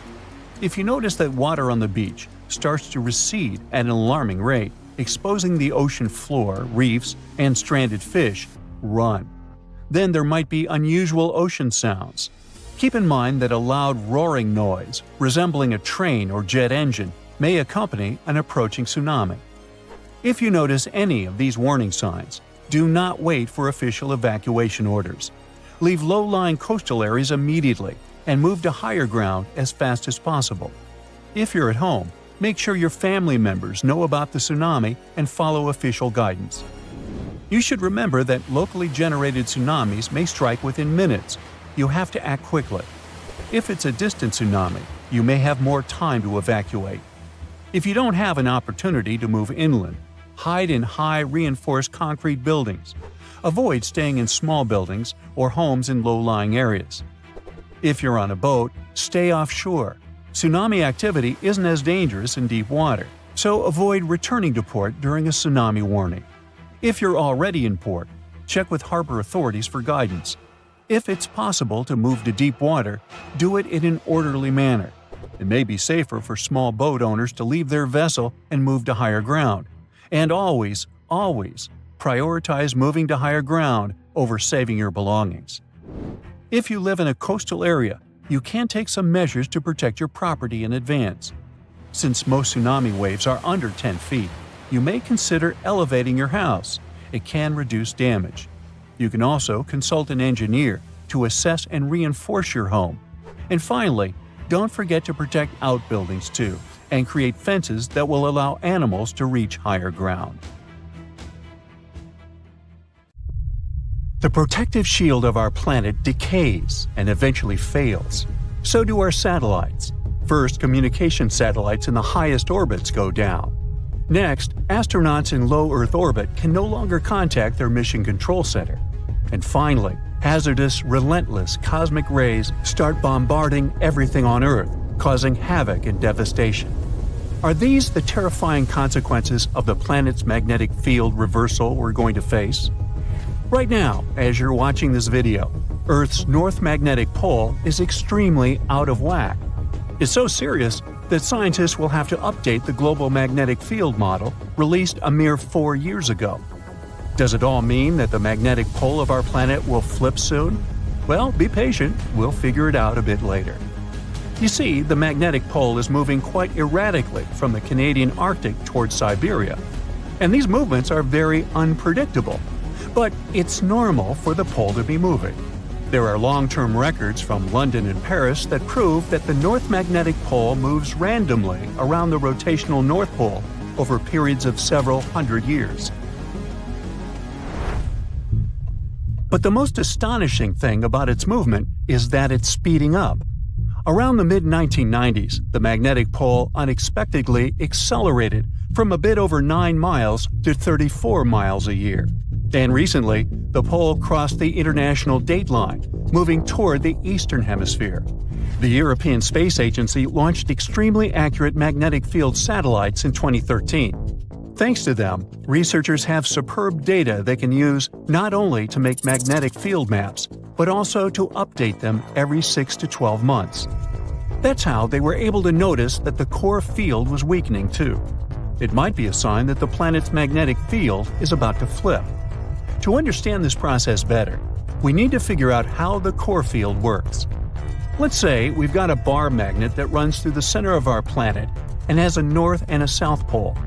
Speaker 1: If you notice that water on the beach starts to recede at an alarming rate, exposing the ocean floor, reefs, and stranded fish, run. Then there might be unusual ocean sounds. Keep in mind that a loud roaring noise, resembling a train or jet engine, may accompany an approaching tsunami. If you notice any of these warning signs, do not wait for official evacuation orders. Leave low-lying coastal areas immediately and move to higher ground as fast as possible. If you're at home, make sure your family members know about the tsunami and follow official guidance. You should remember that locally generated tsunamis may strike within minutes. You have to act quickly. If it's a distant tsunami, you may have more time to evacuate. If you don't have an opportunity to move inland, hide in high reinforced concrete buildings. Avoid staying in small buildings or homes in low-lying areas. If you're on a boat, stay offshore. Tsunami activity isn't as dangerous in deep water, so avoid returning to port during a tsunami warning. If you're already in port, check with harbor authorities for guidance. If it's possible to move to deep water, do it in an orderly manner. It may be safer for small boat owners to leave their vessel and move to higher ground. And always, prioritize moving to higher ground over saving your belongings. If you live in a coastal area, you can take some measures to protect your property in advance. Since most tsunami waves are under 10 feet, you may consider elevating your house. It can reduce damage. You can also consult an engineer to assess and reinforce your home. And finally, don't forget to protect outbuildings too, and create fences that will allow animals to reach higher ground. The protective shield of our planet decays and eventually fails. So do our satellites. First, communication satellites in the highest orbits go down. Next, astronauts in low Earth orbit can no longer contact their mission control center. And finally, hazardous, relentless cosmic rays start bombarding everything on Earth, causing havoc and devastation. Are these the terrifying consequences of the planet's magnetic field reversal we're going to face? Right now, as you're watching this video, Earth's north magnetic pole is extremely out of whack. It's so serious that scientists will have to update the global magnetic field model released a mere 4 years ago. Does it all mean that the magnetic pole of our planet will flip soon? Well, be patient, we'll figure it out a bit later. You see, the magnetic pole is moving quite erratically from the Canadian Arctic towards Siberia, and these movements are very unpredictable. But it's normal for the pole to be moving. There are long-term records from London and Paris that prove that the North Magnetic Pole moves randomly around the rotational North Pole over periods of several hundred years. But the most astonishing thing about its movement is that it's speeding up. Around the mid-1990s, the magnetic pole unexpectedly accelerated from a bit over 9 miles to 34 miles a year. And recently, the pole crossed the international date line, moving toward the eastern hemisphere. The European Space Agency launched extremely accurate magnetic field satellites in 2013. Thanks to them, researchers have superb data they can use not only to make magnetic field maps, but also to update them every 6 to 12 months. That's how they were able to notice that the core field was weakening too. It might be a sign that the planet's magnetic field is about to flip. To understand this process better, we need to figure out how the core field works. Let's say we've got a bar magnet that runs through the center of our planet and has a north and a south pole.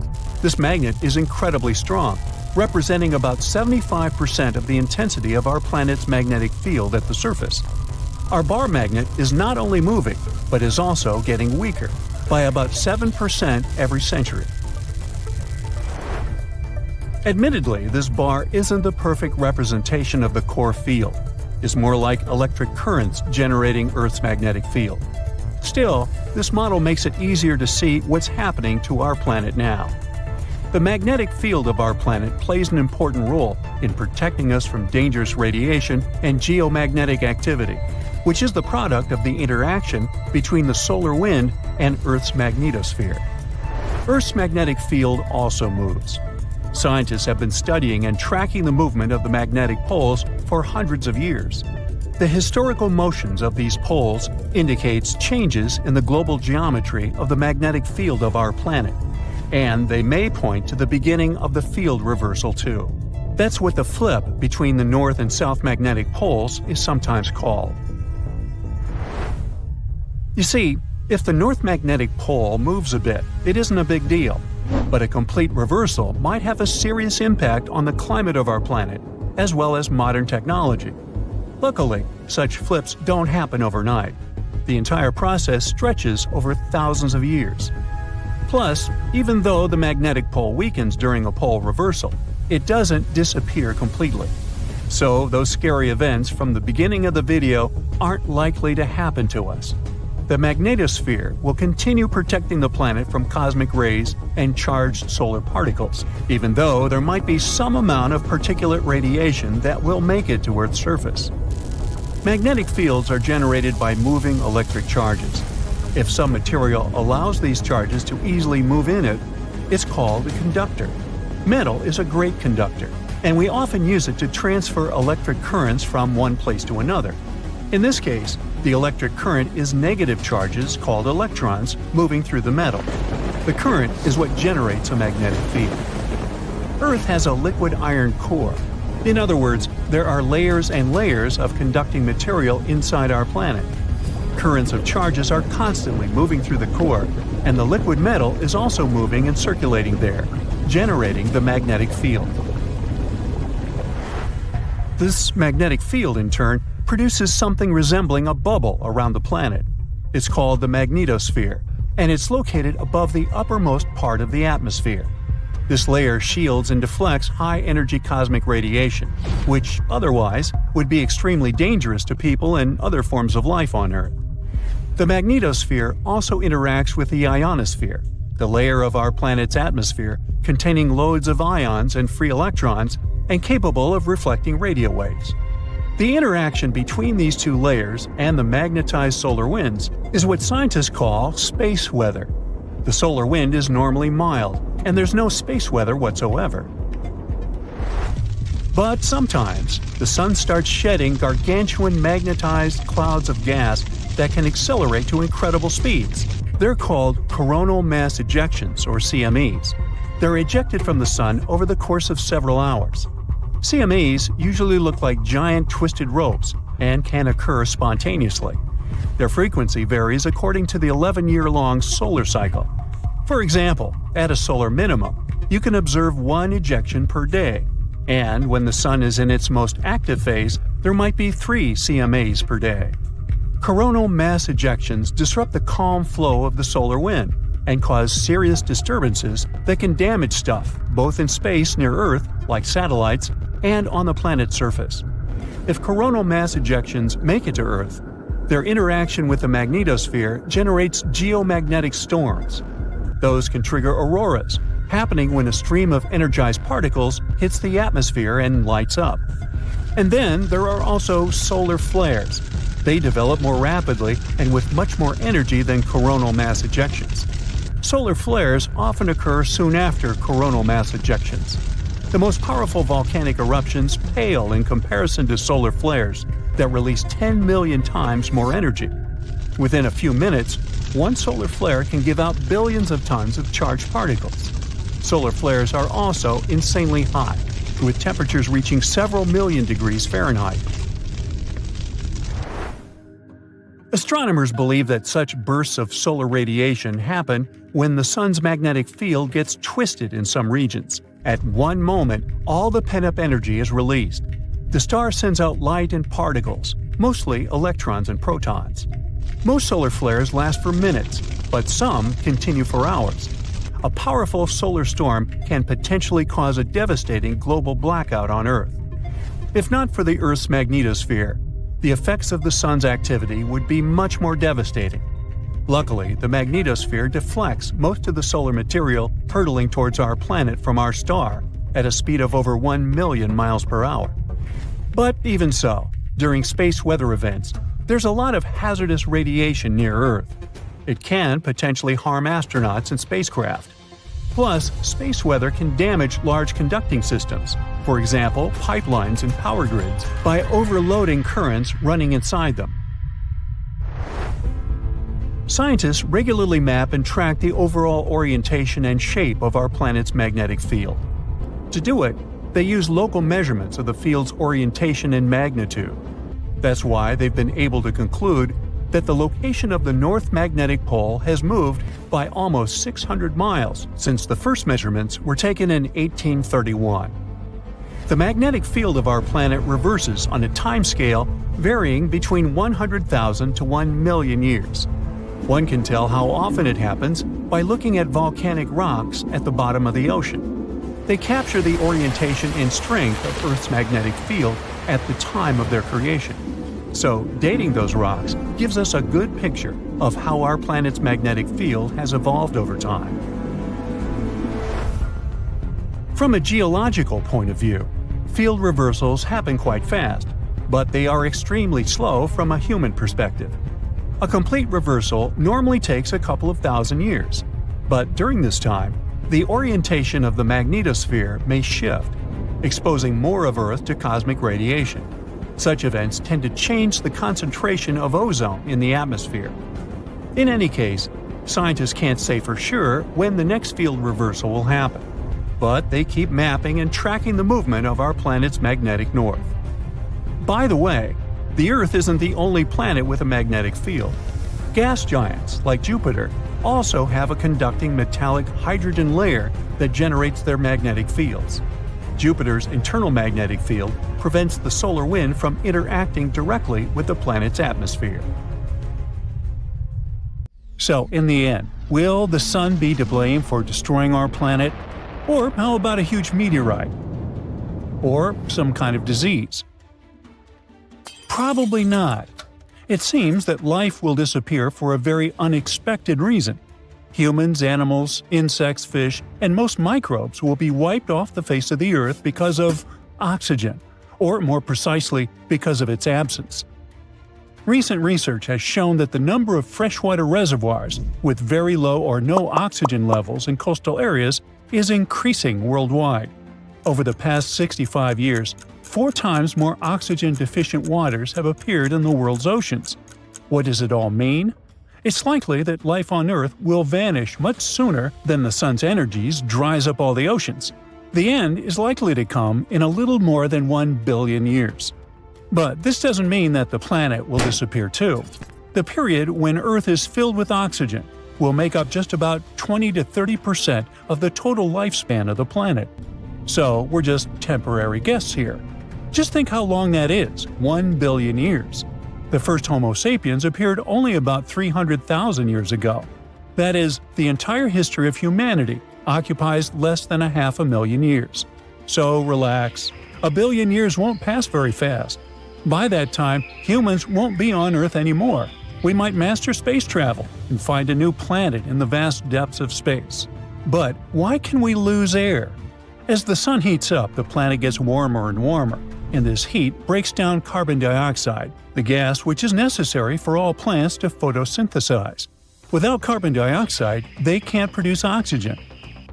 Speaker 1: This magnet is incredibly strong, representing about 75% of the intensity of our planet's magnetic field at the surface. Our bar magnet is not only moving, but is also getting weaker, by about 7% every century. Admittedly, this bar isn't the perfect representation of the core field. It's more like electric currents generating Earth's magnetic field. Still, this model makes it easier to see what's happening to our planet now. The magnetic field of our planet plays an important role in protecting us from dangerous radiation and geomagnetic activity, which is the product of the interaction between the solar wind and Earth's magnetosphere. Earth's magnetic field also moves. Scientists have been studying and tracking the movement of the magnetic poles for hundreds of years. The historical motions of these poles indicates changes in the global geometry of the magnetic field of our planet, and they may point to the beginning of the field reversal too. That's what the flip between the north and south magnetic poles is sometimes called. You see, if the north magnetic pole moves a bit, it isn't a big deal. But a complete reversal might have a serious impact on the climate of our planet, as well as modern technology. Luckily, such flips don't happen overnight. The entire process stretches over thousands of years. Plus, even though the magnetic pole weakens during a pole reversal, it doesn't disappear completely. So those scary events from the beginning of the video aren't likely to happen to us. The magnetosphere will continue protecting the planet from cosmic rays and charged solar particles, even though there might be some amount of particulate radiation that will make it to Earth's surface. Magnetic fields are generated by moving electric charges. If some material allows these charges to easily move in it, it's called a conductor. Metal is a great conductor, and we often use it to transfer electric currents from one place to another. In this case, the electric current is negative charges called electrons moving through the metal. The current is what generates a magnetic field. Earth has a liquid iron core. In other words, there are layers and layers of conducting material inside our planet. Currents of charges are constantly moving through the core, and the liquid metal is also moving and circulating there, generating the magnetic field. This magnetic field, in turn, produces something resembling a bubble around the planet. It's called the magnetosphere, and it's located above the uppermost part of the atmosphere. This layer shields and deflects high-energy cosmic radiation, which otherwise would be extremely dangerous to people and other forms of life on Earth. The magnetosphere also interacts with the ionosphere, the layer of our planet's atmosphere containing loads of ions and free electrons and capable of reflecting radio waves. The interaction between these two layers and the magnetized solar winds is what scientists call space weather. The solar wind is normally mild, and there's no space weather whatsoever. But sometimes, the sun starts shedding gargantuan magnetized clouds of gas that can accelerate to incredible speeds. They're called coronal mass ejections, or CMEs. They're ejected from the sun over the course of several hours. CMEs usually look like giant twisted ropes and can occur spontaneously. Their frequency varies according to the 11-year-long solar cycle. For example, at a solar minimum, you can observe one ejection per day, and when the sun is in its most active phase, there might be 3 CMAs per day. Coronal mass ejections disrupt the calm flow of the solar wind and cause serious disturbances that can damage stuff both in space near Earth, like satellites, and on the planet's surface. If coronal mass ejections make it to Earth, their interaction with the magnetosphere generates geomagnetic storms. Those can trigger auroras, happening when a stream of energized particles hits the atmosphere and lights up. And then there are also solar flares. They develop more rapidly and with much more energy than coronal mass ejections. Solar flares often occur soon after coronal mass ejections. The most powerful volcanic eruptions pale in comparison to solar flares that release 10 million times more energy. Within a few minutes, one solar flare can give out billions of tons of charged particles. Solar flares are also insanely hot, with temperatures reaching several million degrees Fahrenheit. Astronomers believe that such bursts of solar radiation happen when the sun's magnetic field gets twisted in some regions. At one moment, all the pent-up energy is released. The star sends out light and particles, mostly electrons and protons. Most solar flares last for minutes, but some continue for hours. A powerful solar storm can potentially cause a devastating global blackout on Earth. If not for the Earth's magnetosphere, the effects of the sun's activity would be much more devastating. Luckily, the magnetosphere deflects most of the solar material hurtling towards our planet from our star at a speed of over 1 million miles per hour. But even so, during space weather events, there's a lot of hazardous radiation near Earth. It can potentially harm astronauts and spacecraft. Plus, space weather can damage large conducting systems, for example, pipelines and power grids, by overloading currents running inside them. Scientists regularly map and track the overall orientation and shape of our planet's magnetic field. To do it, they use local measurements of the field's orientation and magnitude. That's why they've been able to conclude that the location of the North Magnetic Pole has moved by almost 600 miles since the first measurements were taken in 1831. The magnetic field of our planet reverses on a timescale varying between 100,000 to 1 million years. One can tell how often it happens by looking at volcanic rocks at the bottom of the ocean. They capture the orientation and strength of Earth's magnetic field at the time of their creation. So, dating those rocks gives us a good picture of how our planet's magnetic field has evolved over time. From a geological point of view, field reversals happen quite fast, but they are extremely slow from a human perspective. A complete reversal normally takes a couple of thousand years, but during this time, the orientation of the magnetosphere may shift, exposing more of Earth to cosmic radiation. Such events tend to change the concentration of ozone in the atmosphere. In any case, scientists can't say for sure when the next field reversal will happen, but they keep mapping and tracking the movement of our planet's magnetic north. By the way, the Earth isn't the only planet with a magnetic field. Gas giants, like Jupiter, also have a conducting metallic hydrogen layer that generates their magnetic fields. Jupiter's internal magnetic field prevents the solar wind from interacting directly with the planet's atmosphere. So, in the end, will the sun be to blame for destroying our planet? Or how about a huge meteorite? Or some kind of disease? Probably not. It seems that life will disappear for a very unexpected reason. Humans, animals, insects, fish, and most microbes will be wiped off the face of the Earth because of oxygen, or more precisely, because of its absence. Recent research has shown that the number of freshwater reservoirs with very low or no oxygen levels in coastal areas is increasing worldwide. Over the past 65 years, 4 times more oxygen-deficient waters have appeared in the world's oceans. What does it all mean? It's likely that life on Earth will vanish much sooner than the sun's energies dries up all the oceans. The end is likely to come in a little more than 1 billion years. But this doesn't mean that the planet will disappear too. The period when Earth is filled with oxygen will make up just about 20 to 30% of the total lifespan of the planet. So we're just temporary guests here. Just think how long that is, 1 billion years. The first Homo sapiens appeared only about 300,000 years ago. That is, the entire history of humanity occupies less than 500,000 years. So relax. 1 billion years won't pass very fast. By that time, humans won't be on Earth anymore. We might master space travel and find a new planet in the vast depths of space. But why can we lose air? As the sun heats up, the planet gets warmer and warmer, and this heat breaks down carbon dioxide, the gas which is necessary for all plants to photosynthesize. Without carbon dioxide, they can't produce oxygen.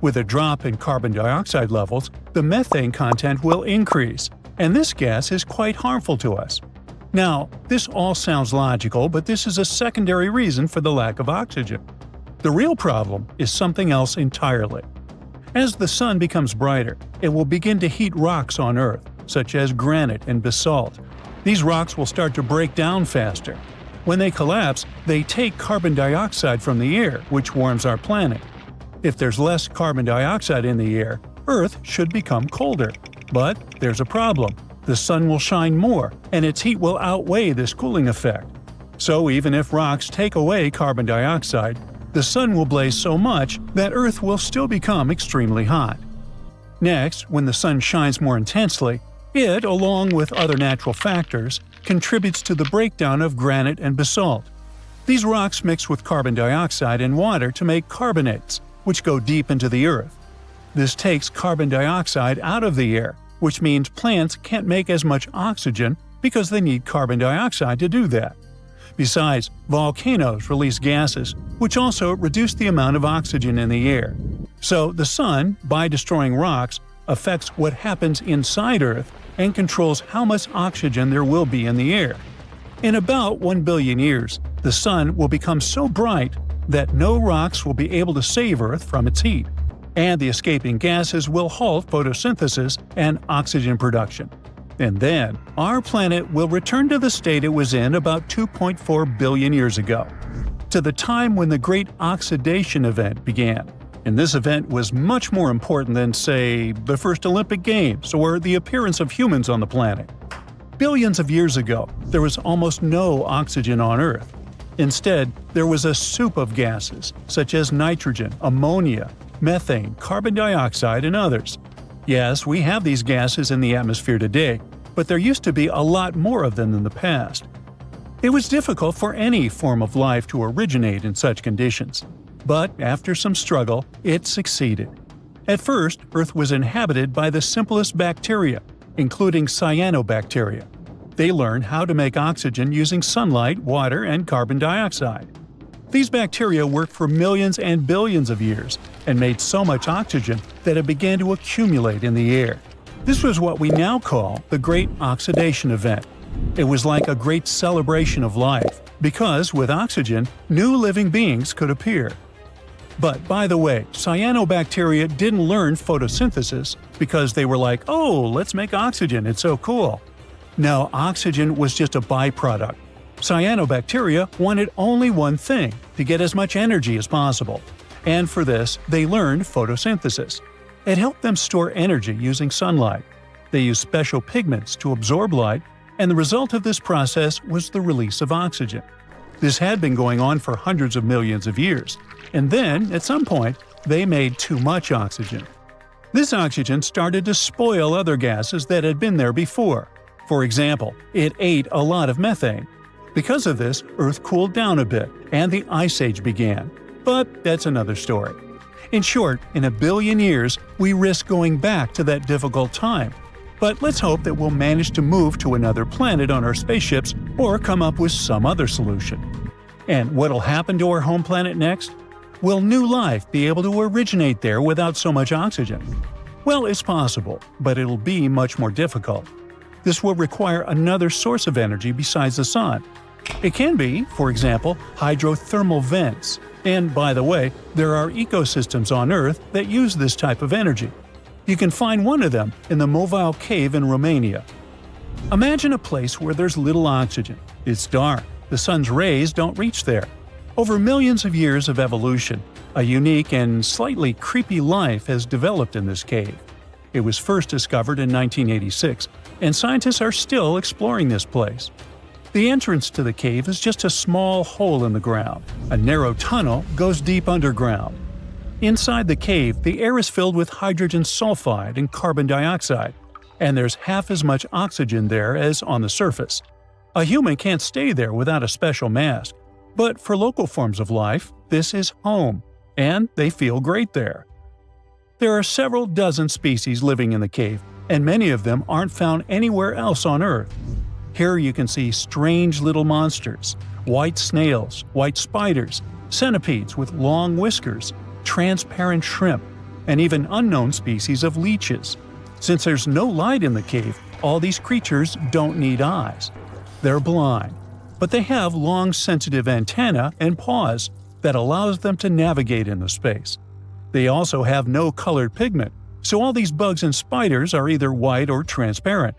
Speaker 1: With a drop in carbon dioxide levels, the methane content will increase, and this gas is quite harmful to us. Now, this all sounds logical, but this is a secondary reason for the lack of oxygen. The real problem is something else entirely. As the sun becomes brighter, it will begin to heat rocks on Earth, such as granite and basalt. These rocks will start to break down faster. When they collapse, they take carbon dioxide from the air, which warms our planet. If there's less carbon dioxide in the air, Earth should become colder. But there's a problem. The sun will shine more, and its heat will outweigh this cooling effect. So even if rocks take away carbon dioxide, the sun will blaze so much that Earth will still become extremely hot. Next, when the sun shines more intensely, it, along with other natural factors, contributes to the breakdown of granite and basalt. These rocks mix with carbon dioxide and water to make carbonates, which go deep into the Earth. This takes carbon dioxide out of the air, which means plants can't make as much oxygen because they need carbon dioxide to do that. Besides, volcanoes release gases, which also reduce the amount of oxygen in the air. So the sun, by destroying rocks, affects what happens inside Earth and controls how much oxygen there will be in the air. In about 1 billion years, the sun will become so bright that no rocks will be able to save Earth from its heat, and the escaping gases will halt photosynthesis and oxygen production. And then, our planet will return to the state it was in about 2.4 billion years ago, to the time when the Great Oxidation Event began. And this event was much more important than, say, the first Olympic Games or the appearance of humans on the planet. Billions of years ago, there was almost no oxygen on Earth. Instead, there was a soup of gases, such as nitrogen, ammonia, methane, carbon dioxide, and others. Yes, we have these gases in the atmosphere today, but there used to be a lot more of them in the past. It was difficult for any form of life to originate in such conditions. But after some struggle, it succeeded. At first, Earth was inhabited by the simplest bacteria, including cyanobacteria. They learned how to make oxygen using sunlight, water, and carbon dioxide. These bacteria worked for millions and billions of years and made so much oxygen that it began to accumulate in the air. This was what we now call the Great Oxidation Event. It was like a great celebration of life, because with oxygen, new living beings could appear. But by the way, cyanobacteria didn't learn photosynthesis because they were like, oh, let's make oxygen, it's so cool. No, oxygen was just a byproduct. Cyanobacteria wanted only one thing, to get as much energy as possible. And for this, they learned photosynthesis. It helped them store energy using sunlight. They used special pigments to absorb light, and the result of this process was the release of oxygen. This had been going on for hundreds of millions of years, and then, at some point, they made too much oxygen. This oxygen started to spoil other gases that had been there before. For example, it ate a lot of methane. Because of this, Earth cooled down a bit, and the Ice Age began. But that's another story. In short, in 1 billion years, we risk going back to that difficult time. But let's hope that we'll manage to move to another planet on our spaceships or come up with some other solution. And what'll happen to our home planet next? Will new life be able to originate there without so much oxygen? Well, it's possible, but it'll be much more difficult. This will require another source of energy besides the sun. It can be, for example, hydrothermal vents. And by the way, there are ecosystems on Earth that use this type of energy. You can find one of them in the Mobile Cave in Romania. Imagine a place where there's little oxygen. It's dark. The sun's rays don't reach there. Over millions of years of evolution, a unique and slightly creepy life has developed in this cave. It was first discovered in 1986, and scientists are still exploring this place. The entrance to the cave is just a small hole in the ground. A narrow tunnel goes deep underground. Inside the cave, the air is filled with hydrogen sulfide and carbon dioxide, and there's half as much oxygen there as on the surface. A human can't stay there without a special mask, but for local forms of life, this is home, and they feel great there. There are several dozen species living in the cave, and many of them aren't found anywhere else on Earth. Here you can see strange little monsters, white snails, white spiders, centipedes with long whiskers, transparent shrimp, and even unknown species of leeches. Since there's no light in the cave, all these creatures don't need eyes. They're blind, but they have long sensitive antennae and paws that allows them to navigate in the space. They also have no colored pigment, so all these bugs and spiders are either white or transparent.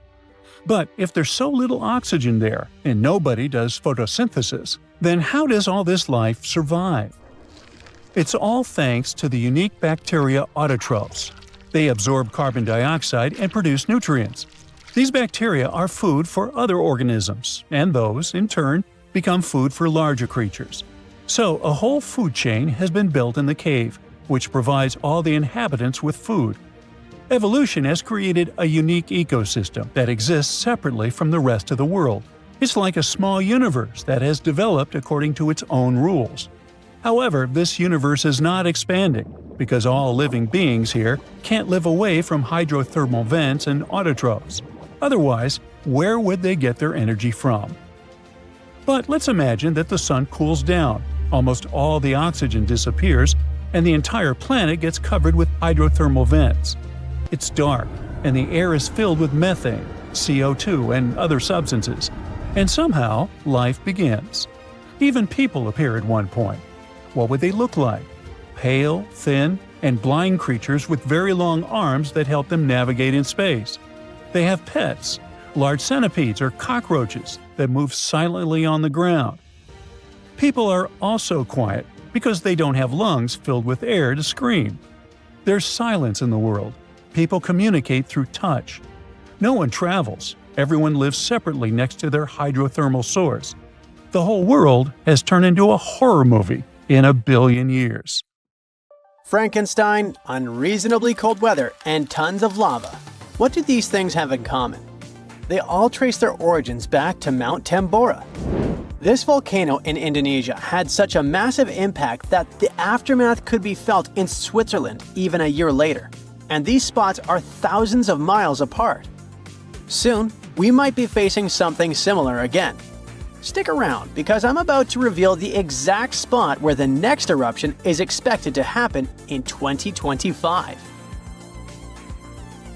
Speaker 1: But if there's so little oxygen there, and nobody does photosynthesis, then how does all this life survive? It's all thanks to the unique bacteria autotrophs. They absorb carbon dioxide and produce nutrients. These bacteria are food for other organisms, and those, in turn, become food for larger creatures. So a whole food chain has been built in the cave, which provides all the inhabitants with food. Evolution has created a unique ecosystem that exists separately from the rest of the world. It's like a small universe that has developed according to its own rules. However, this universe is not expanding, because all living beings here can't live away from hydrothermal vents and autotrophs. Otherwise, where would they get their energy from? But let's imagine that the sun cools down, almost all the oxygen disappears, and the entire planet gets covered with hydrothermal vents. It's dark, and the air is filled with methane, CO2, and other substances, and somehow life begins. Even people appear at one point. What would they look like? Pale, thin, and blind creatures with very long arms that help them navigate in space. They have pets, large centipedes or cockroaches that move silently on the ground. People are also quiet because they don't have lungs filled with air to scream. There's silence in the world. People communicate through touch. No one travels. Everyone lives separately next to their hydrothermal source. The whole world has turned into a horror movie in 1 billion years.
Speaker 2: Frankenstein, unreasonably cold weather, and tons of lava. What do these things have in common? They all trace their origins back to Mount Tambora. This volcano in Indonesia had such a massive impact that the aftermath could be felt in Switzerland even a year later. And these spots are thousands of miles apart. Soon, we might be facing something similar again. Stick around, because I'm about to reveal the exact spot where the next eruption is expected to happen in 2025.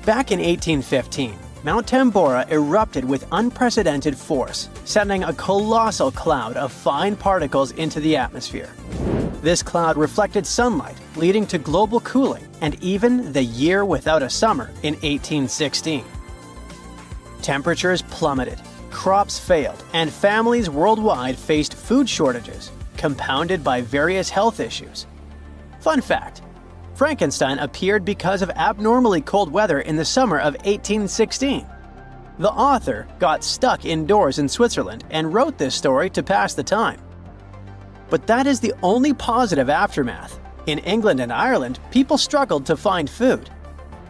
Speaker 2: Back in 1815, Mount Tambora erupted with unprecedented force, sending a colossal cloud of fine particles into the atmosphere. This cloud reflected sunlight, leading to global cooling and even the year without a summer in 1816. Temperatures plummeted, crops failed, and families worldwide faced food shortages, compounded by various health issues. Fun fact: Frankenstein appeared because of abnormally cold weather in the summer of 1816. The author got stuck indoors in Switzerland and wrote this story to pass the time. But that is the only positive aftermath. In England and Ireland, people struggled to find food.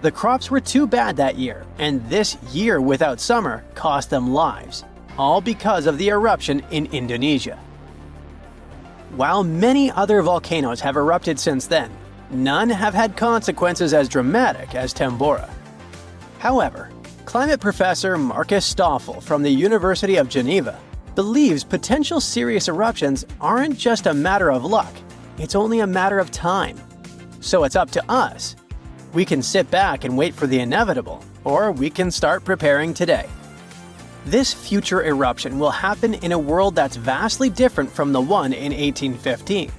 Speaker 2: The crops were too bad that year, and this year without summer cost them lives, all because of the eruption in Indonesia. While many other volcanoes have erupted since then, none have had consequences as dramatic as Tambora. However, climate professor Marcus Stoffel from the University of Geneva believes potential serious eruptions aren't just a matter of luck, it's only a matter of time. So it's up to us. We can sit back and wait for the inevitable, or we can start preparing today. This future eruption will happen in a world that's vastly different from the one in 1815.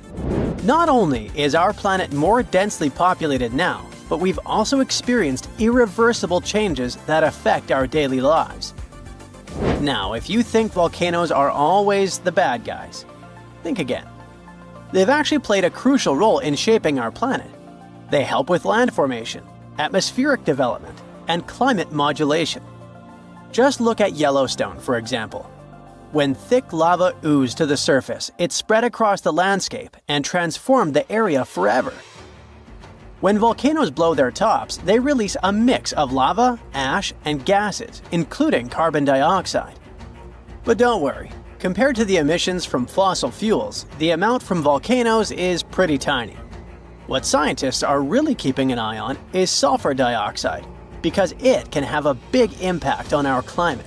Speaker 2: Not only is our planet more densely populated now, but we've also experienced irreversible changes that affect our daily lives. Now, if you think volcanoes are always the bad guys, think again. They've actually played a crucial role in shaping our planet. They help with land formation, atmospheric development, and climate modulation. Just look at Yellowstone, for example. When thick lava oozed to the surface, it spread across the landscape and transformed the area forever. When volcanoes blow their tops, they release a mix of lava, ash, and gases, including carbon dioxide. But don't worry, compared to the emissions from fossil fuels, the amount from volcanoes is pretty tiny. What scientists are really keeping an eye on is sulfur dioxide, because it can have a big impact on our climate.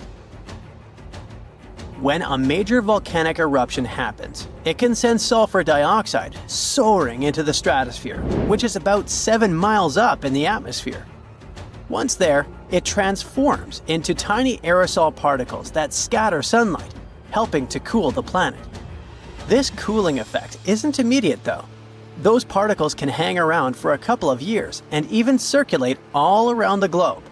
Speaker 2: When a major volcanic eruption happens, it can send sulfur dioxide soaring into the stratosphere, which is about 7 miles up in the atmosphere. Once there, it transforms into tiny aerosol particles that scatter sunlight, helping to cool the planet. This cooling effect isn't immediate though. Those particles can hang around for a couple of years and even circulate all around the globe.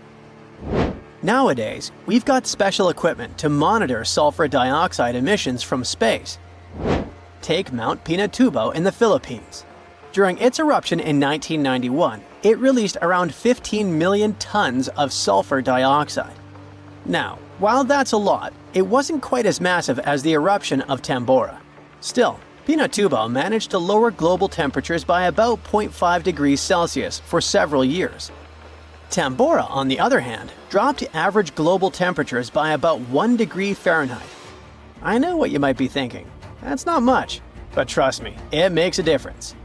Speaker 2: Nowadays, we've got special equipment to monitor sulfur dioxide emissions from space. Take Mount Pinatubo in the Philippines. During its eruption in 1991, it released around 15 million tons of sulfur dioxide. Now, while that's a lot, it wasn't quite as massive as the eruption of Tambora. Still, Pinatubo managed to lower global temperatures by about 0.5 degrees Celsius for several years. Tambora, on the other hand, dropped average global temperatures by about 1 degree Fahrenheit. I know what you might be thinking. That's not much, but trust me, it makes a difference.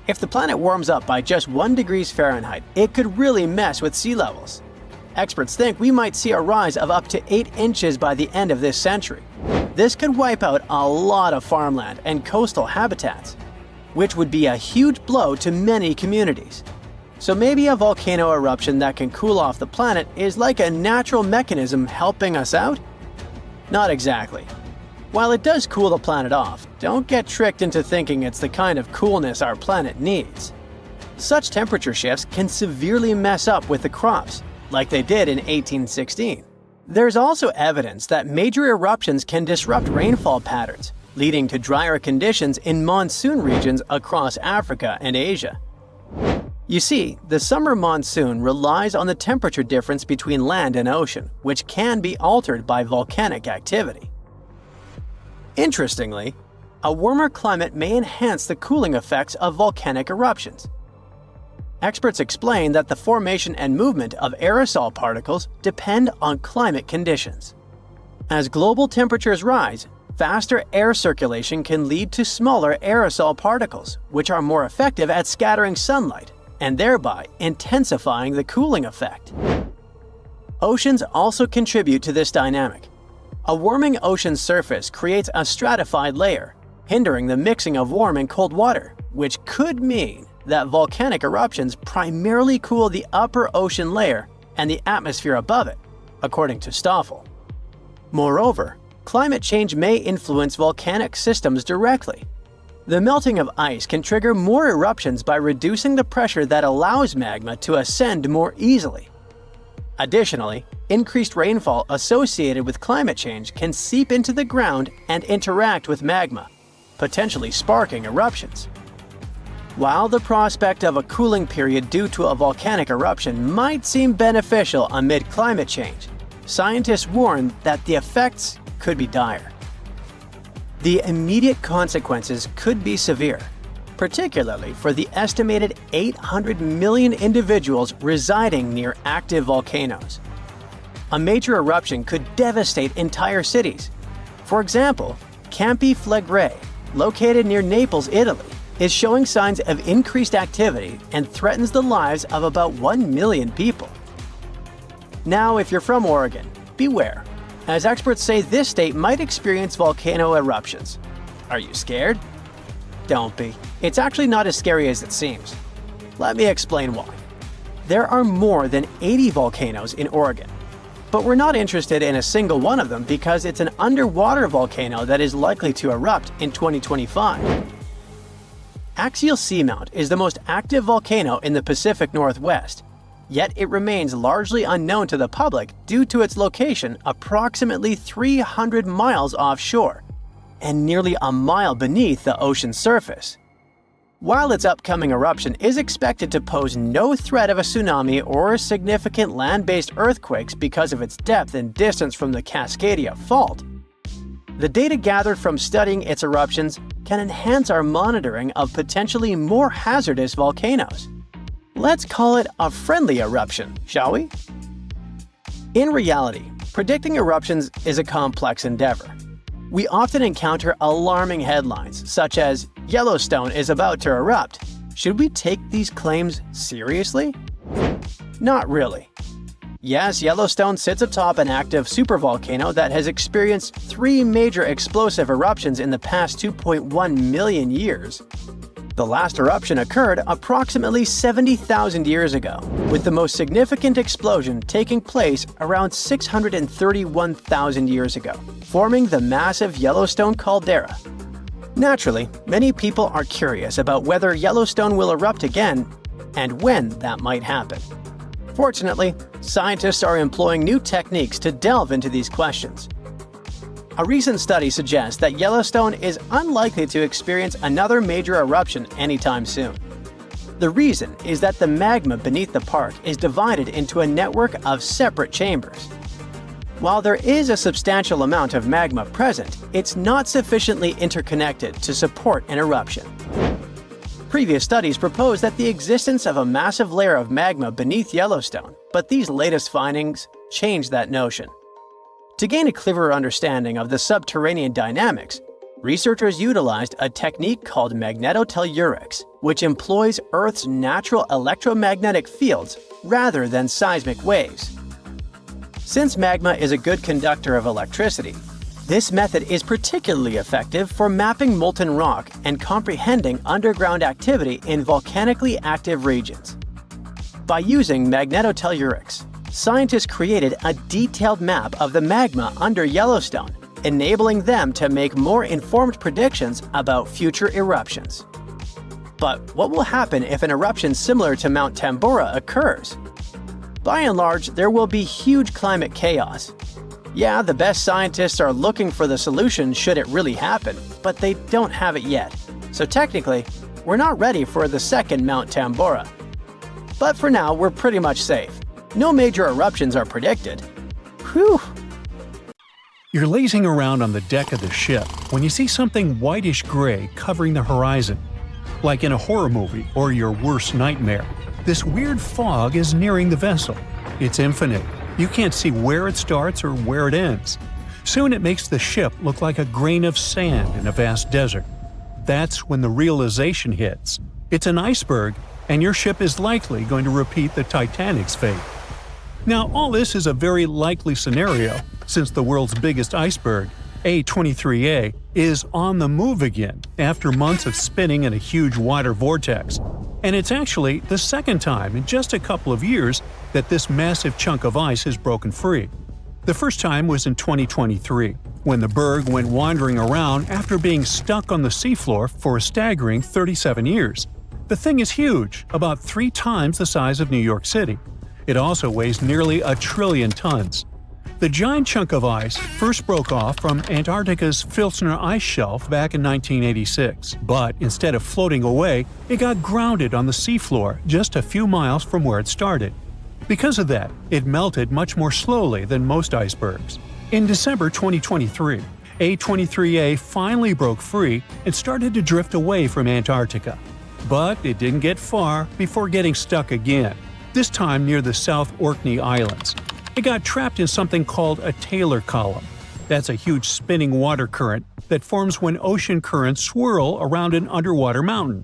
Speaker 2: If the planet warms up by just 1 degree Fahrenheit, it could really mess with sea levels. Experts think we might see a rise of up to 8 inches by the end of this century. This could wipe out a lot of farmland and coastal habitats, which would be a huge blow to many communities. So maybe a volcano eruption that can cool off the planet is like a natural mechanism helping us out? Not exactly. While it does cool the planet off, don't get tricked into thinking it's the kind of coolness our planet needs. Such temperature shifts can severely mess up with the crops, like they did in 1816. There's also evidence that major eruptions can disrupt rainfall patterns, leading to drier conditions in monsoon regions across Africa and Asia. You see, the summer monsoon relies on the temperature difference between land and ocean, which can be altered by volcanic activity. Interestingly, a warmer climate may enhance the cooling effects of volcanic eruptions. Experts explain that the formation and movement of aerosol particles depend on climate conditions. As global temperatures rise, faster air circulation can lead to smaller aerosol particles, which are more effective at scattering sunlight and thereby intensifying the cooling effect. Oceans also contribute to this dynamic. A warming ocean surface creates a stratified layer, hindering the mixing of warm and cold water, which could mean that volcanic eruptions primarily cool the upper ocean layer and the atmosphere above it, according to Stoffel. Moreover, climate change may influence volcanic systems directly. The melting of ice can trigger more eruptions by reducing the pressure that allows magma to ascend more easily. Additionally, increased rainfall associated with climate change can seep into the ground and interact with magma, potentially sparking eruptions. While the prospect of a cooling period due to a volcanic eruption might seem beneficial amid climate change, scientists warn that the effects could be dire. The immediate consequences could be severe, particularly for the estimated 800 million individuals residing near active volcanoes. A major eruption could devastate entire cities. For example, Campi Flegrei, located near Naples, Italy, is showing signs of increased activity and threatens the lives of about 1 million people. Now, if you're from Oregon, beware, as experts say this state might experience volcano eruptions. Are you scared? Don't be. It's actually not as scary as it seems. Let me explain why. There are more than 80 volcanoes in Oregon, but we're not interested in a single one of them because it's an underwater volcano that is likely to erupt in 2025. Axial Seamount is the most active volcano in the Pacific Northwest, yet it remains largely unknown to the public due to its location approximately 300 miles offshore and nearly a mile beneath the ocean's surface. While its upcoming eruption is expected to pose no threat of a tsunami or significant land-based earthquakes because of its depth and distance from the Cascadia fault, the data gathered from studying its eruptions can enhance our monitoring of potentially more hazardous volcanoes. Let's call it a friendly eruption, shall we? In reality, Predicting eruptions is a complex endeavor. We often encounter alarming headlines, such as, "Yellowstone is about to erupt." Should we take these claims seriously? Not really. Yes, Yellowstone sits atop an active supervolcano that has experienced 3 major explosive eruptions in the past 2.1 million years. The last eruption occurred approximately 70,000 years ago, with the most significant explosion taking place around 631,000 years ago, forming the massive Yellowstone caldera. Naturally, many people are curious about whether Yellowstone will erupt again and when that might happen. Fortunately, scientists are employing new techniques to delve into these questions. A recent study suggests that Yellowstone is unlikely to experience another major eruption anytime soon. The reason is that the magma beneath the park is divided into a network of separate chambers. While there is a substantial amount of magma present, it's not sufficiently interconnected to support an eruption. Previous studies proposed that the existence of a massive layer of magma beneath Yellowstone, but these latest findings change that notion. To gain a clearer understanding of the subterranean dynamics, researchers utilized a technique called magnetotellurics, which employs Earth's natural electromagnetic fields rather than seismic waves. Since magma is a good conductor of electricity, this method is particularly effective for mapping molten rock and comprehending underground activity in volcanically active regions. By using magnetotellurics, scientists created a detailed map of the magma under Yellowstone, enabling them to make more informed predictions about future eruptions. But what will happen if an eruption similar to Mount Tambora occurs? By and large, there will be huge climate chaos. Yeah, the best scientists are looking for the solution should it really happen, but they don't have it yet. So technically, we're not ready for the second Mount Tambora. But for now, we're pretty much safe. No major eruptions are predicted. Whew!
Speaker 1: You're lazing around on the deck of the ship when you see something whitish-gray covering the horizon. Like in a horror movie or your worst nightmare, this weird fog is nearing the vessel. It's infinite. You can't see where it starts or where it ends. Soon it makes the ship look like a grain of sand in a vast desert. That's when the realization hits. It's an iceberg, and your ship is likely going to repeat the Titanic's fate. Now, all this is a very likely scenario, since the world's biggest iceberg, A23A, is on the move again after months of spinning in a huge water vortex. And it's actually the second time in just a couple of years that this massive chunk of ice has broken free. The first time was in 2023, when the berg went wandering around after being stuck on the seafloor for a staggering 37 years. The thing is huge, about 3 times the size of New York City. It also weighs nearly 1 trillion tons. The giant chunk of ice first broke off from Antarctica's Filsner ice shelf back in 1986, but instead of floating away, it got grounded on the seafloor just a few miles from where it started. Because of that, it melted much more slowly than most icebergs. In December 2023, A23A finally broke free and started to drift away from Antarctica. But it didn't get far before getting stuck again, this time near the South Orkney Islands. It got trapped in something called a Taylor column. That's a huge spinning water current that forms when ocean currents swirl around an underwater mountain.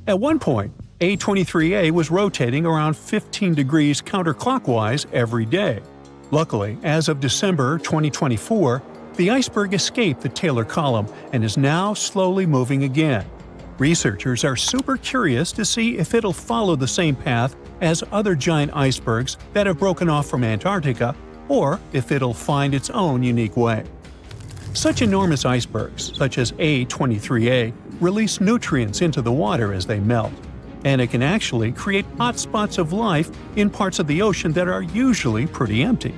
Speaker 1: At one point, A23A was rotating around 15 degrees counterclockwise every day. Luckily, as of December 2024, the iceberg escaped the Taylor column and is now slowly moving again. Researchers are super curious to see if it'll follow the same path as other giant icebergs that have broken off from Antarctica, or if it'll find its own unique way. Such enormous icebergs, such as A23A, release nutrients into the water as they melt, and it can actually create hotspots of life in parts of the ocean that are usually pretty empty.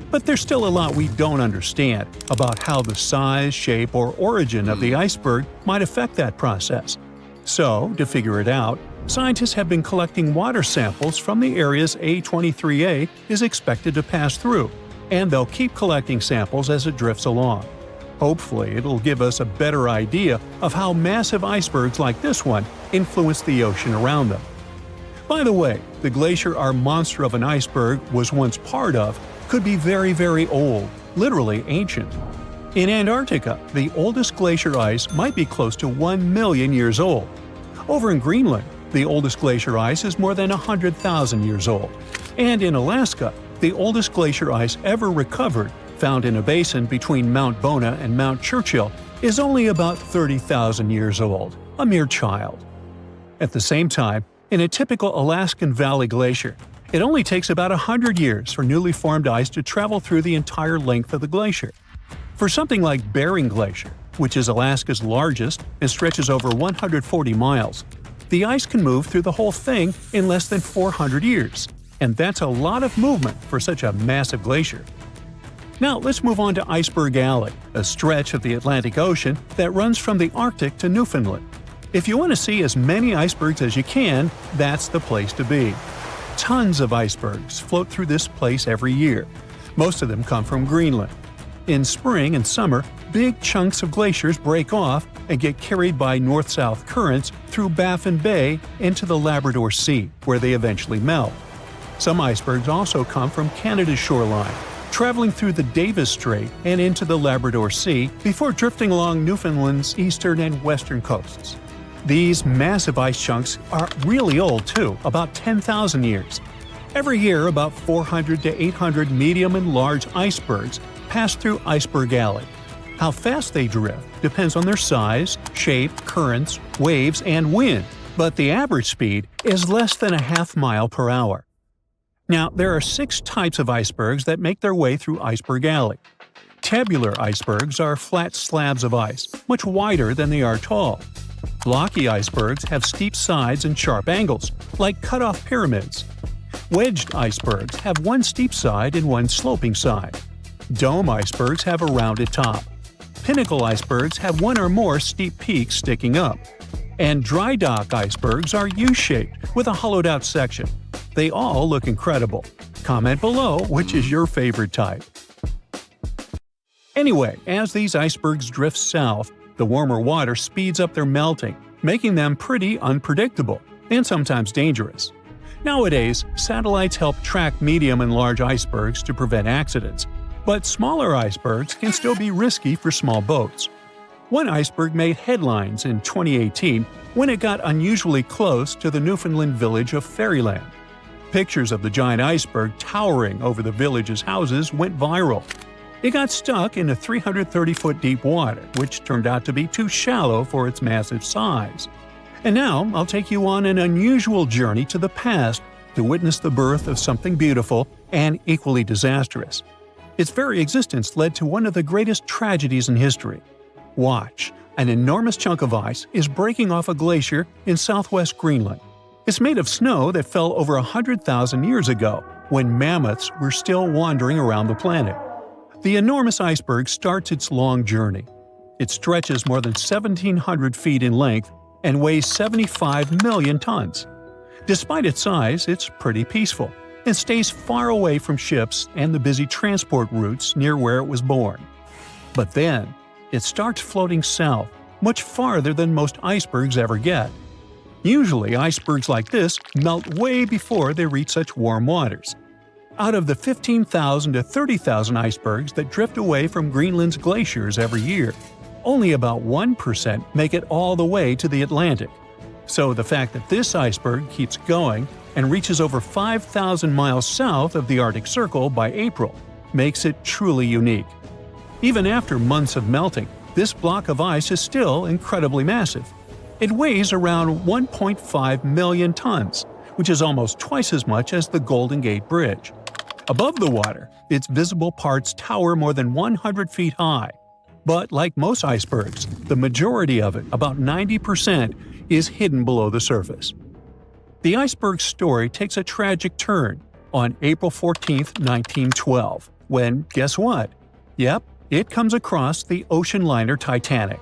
Speaker 1: But there's still a lot we don't understand about how the size, shape, or origin of the iceberg might affect that process. So, to figure it out, scientists have been collecting water samples from the areas A23A is expected to pass through, and they'll keep collecting samples as it drifts along. Hopefully, it'll give us a better idea of how massive icebergs like this one influence the ocean around them. By the way, the glacier our monster of an iceberg was once part of could be very, very old, literally ancient. In Antarctica, the oldest glacier ice might be close to 1 million years old. Over in Greenland, the oldest glacier ice is more than 100,000 years old. And in Alaska, the oldest glacier ice ever recovered, found in a basin between Mount Bona and Mount Churchill, is only about 30,000 years old, a mere child. At the same time, in a typical Alaskan Valley glacier, it only takes about 100 years for newly formed ice to travel through the entire length of the glacier. For something like Bering Glacier, which is Alaska's largest and stretches over 140 miles, the ice can move through the whole thing in less than 400 years, and that's a lot of movement for such a massive glacier. Now let's move on to Iceberg Alley, a stretch of the Atlantic Ocean that runs from the Arctic to Newfoundland. If you want to see as many icebergs as you can, that's the place to be. Tons of icebergs float through this place every year. Most of them come from Greenland. In spring and summer, big chunks of glaciers break off and get carried by north-south currents through Baffin Bay into the Labrador Sea, where they eventually melt. Some icebergs also come from Canada's shoreline, traveling through the Davis Strait and into the Labrador Sea before drifting along Newfoundland's eastern and western coasts. These massive ice chunks are really old too, about 10,000 years. Every year, about 400 to 800 medium and large icebergs pass through Iceberg Alley. How fast they drift depends on their size, shape, currents, waves, and wind, but the average speed is less than a half mile per hour. Now, there are 6 types of icebergs that make their way through Iceberg Alley. Tabular icebergs are flat slabs of ice, much wider than they are tall. Blocky icebergs have steep sides and sharp angles, like cut-off pyramids. Wedged icebergs have one steep side and one sloping side. Dome icebergs have a rounded top. Pinnacle icebergs have one or more steep peaks sticking up. And dry dock icebergs are U-shaped with a hollowed-out section. They all look incredible. Comment below which is your favorite type. Anyway, as these icebergs drift south, the warmer water speeds up their melting, making them pretty unpredictable and sometimes dangerous. Nowadays, satellites help track medium and large icebergs to prevent accidents, but smaller icebergs can still be risky for small boats. One iceberg made headlines in 2018 when it got unusually close to the Newfoundland village of Fairyland. Pictures of the giant iceberg towering over the village's houses went viral. It got stuck in a 330-foot deep water, which turned out to be too shallow for its massive size. And now I'll take you on an unusual journey to the past to witness the birth of something beautiful and equally disastrous. Its very existence led to one of the greatest tragedies in history. Watch, an enormous chunk of ice is breaking off a glacier in southwest Greenland. It's made of snow that fell over 100,000 years ago, when mammoths were still wandering around the planet. The enormous iceberg starts its long journey. It stretches more than 1,700 feet in length and weighs 75 million tons. Despite its size, it's pretty peaceful and stays far away from ships and the busy transport routes near where it was born. But then, it starts floating south, much farther than most icebergs ever get. Usually, icebergs like this melt way before they reach such warm waters. Out of the 15,000 to 30,000 icebergs that drift away from Greenland's glaciers every year, only about 1% make it all the way to the Atlantic. So the fact that this iceberg keeps going and reaches over 5,000 miles south of the Arctic Circle by April makes it truly unique. Even after months of melting, this block of ice is still incredibly massive. It weighs around 1.5 million tons, which is almost twice as much as the Golden Gate Bridge. Above the water, its visible parts tower more than 100 feet high. But like most icebergs, the majority of it, about 90%, is hidden below the surface. The iceberg's story takes a tragic turn on April 14, 1912, when, guess what? Yep, it comes across the ocean liner Titanic.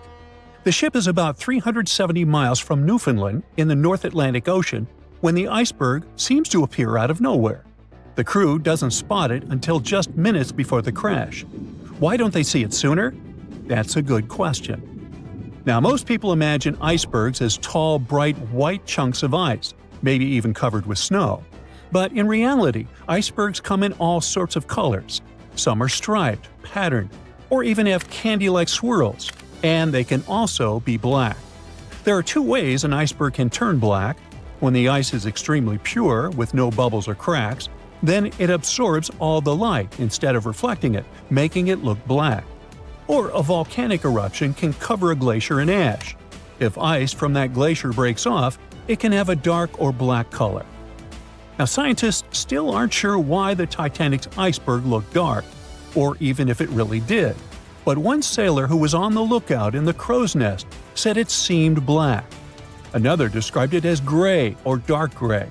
Speaker 1: The ship is about 370 miles from Newfoundland in the North Atlantic Ocean when the iceberg seems to appear out of nowhere. The crew doesn't spot it until just minutes before the crash. Why don't they see it sooner? That's a good question. Now, most people imagine icebergs as tall, bright, white chunks of ice, maybe even covered with snow. But in reality, icebergs come in all sorts of colors. Some are striped, patterned, or even have candy-like swirls, and they can also be black. There are two ways an iceberg can turn black. When the ice is extremely pure, with no bubbles or cracks, then it absorbs all the light instead of reflecting it, making it look black. Or a volcanic eruption can cover a glacier in ash. If ice from that glacier breaks off, it can have a dark or black color. Now, scientists still aren't sure why the Titanic's iceberg looked dark, or even if it really did. But one sailor who was on the lookout in the crow's nest said it seemed black. Another described it as gray or dark gray.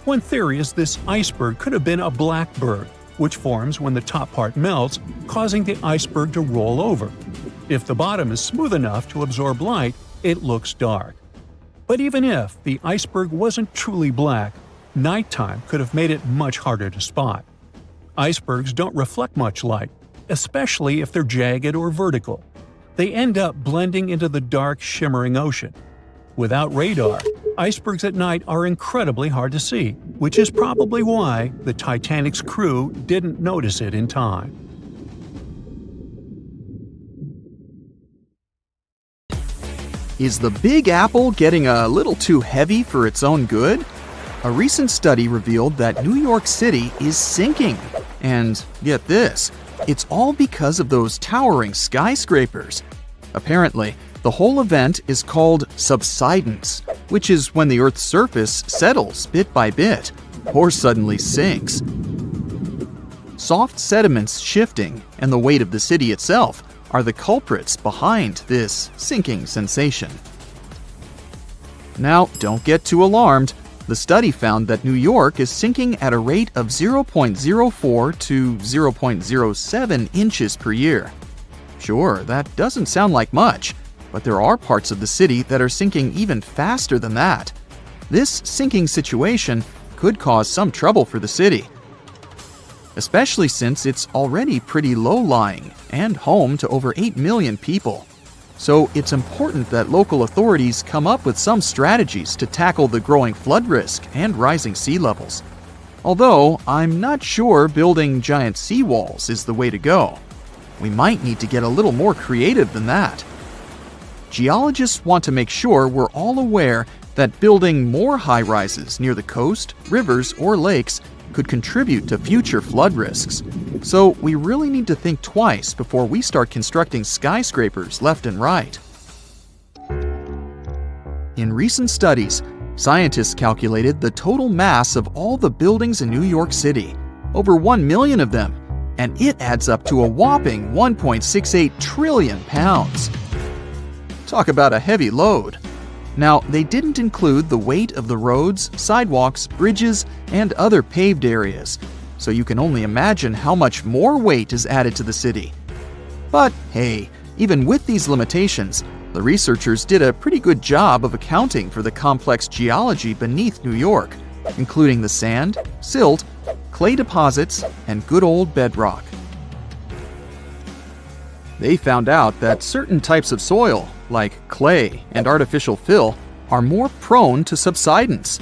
Speaker 1: One theory is this iceberg could have been a blackberg, which forms when the top part melts, causing the iceberg to roll over. If the bottom is smooth enough to absorb light, it looks dark. But even if the iceberg wasn't truly black, nighttime could have made it much harder to spot. Icebergs don't reflect much light, especially if they're jagged or vertical. They end up blending into the dark, shimmering ocean. Without radar, icebergs at night are incredibly hard to see, which is probably why the Titanic's crew didn't notice it in time.
Speaker 3: Is the Big Apple getting a little too heavy for its own good? A recent study revealed that New York City is sinking. And get this, it's all because of those towering skyscrapers. Apparently, the whole event is called subsidence, which is when the Earth's surface settles bit by bit, or suddenly sinks. Soft sediments shifting and the weight of the city itself are the culprits behind this sinking sensation. Now, don't get too alarmed. The study found that New York is sinking at a rate of 0.04 to 0.07 inches per year. Sure, that doesn't sound like much, but there are parts of the city that are sinking even faster than that. This sinking situation could cause some trouble for the city, especially since it's already pretty low-lying and home to over 8 million people. So it's important that local authorities come up with some strategies to tackle the growing flood risk and rising sea levels. Although, I'm not sure building giant seawalls is the way to go. We might need to get a little more creative than that. Geologists want to make sure we're all aware that building more high-rises near the coast, rivers, or lakes could contribute to future flood risks. So we really need to think twice before we start constructing skyscrapers left and right. In recent studies, scientists calculated the total mass of all the buildings in New York City, over 1 million of them, and it adds up to a whopping 1.68 trillion pounds. Talk about a heavy load. Now, they didn't include the weight of the roads, sidewalks, bridges, and other paved areas, so you can only imagine how much more weight is added to the city. But hey, even with these limitations, the researchers did a pretty good job of accounting for the complex geology beneath New York, including the sand, silt, clay deposits, and good old bedrock. They found out that certain types of soil, like clay and artificial fill, are more prone to subsidence.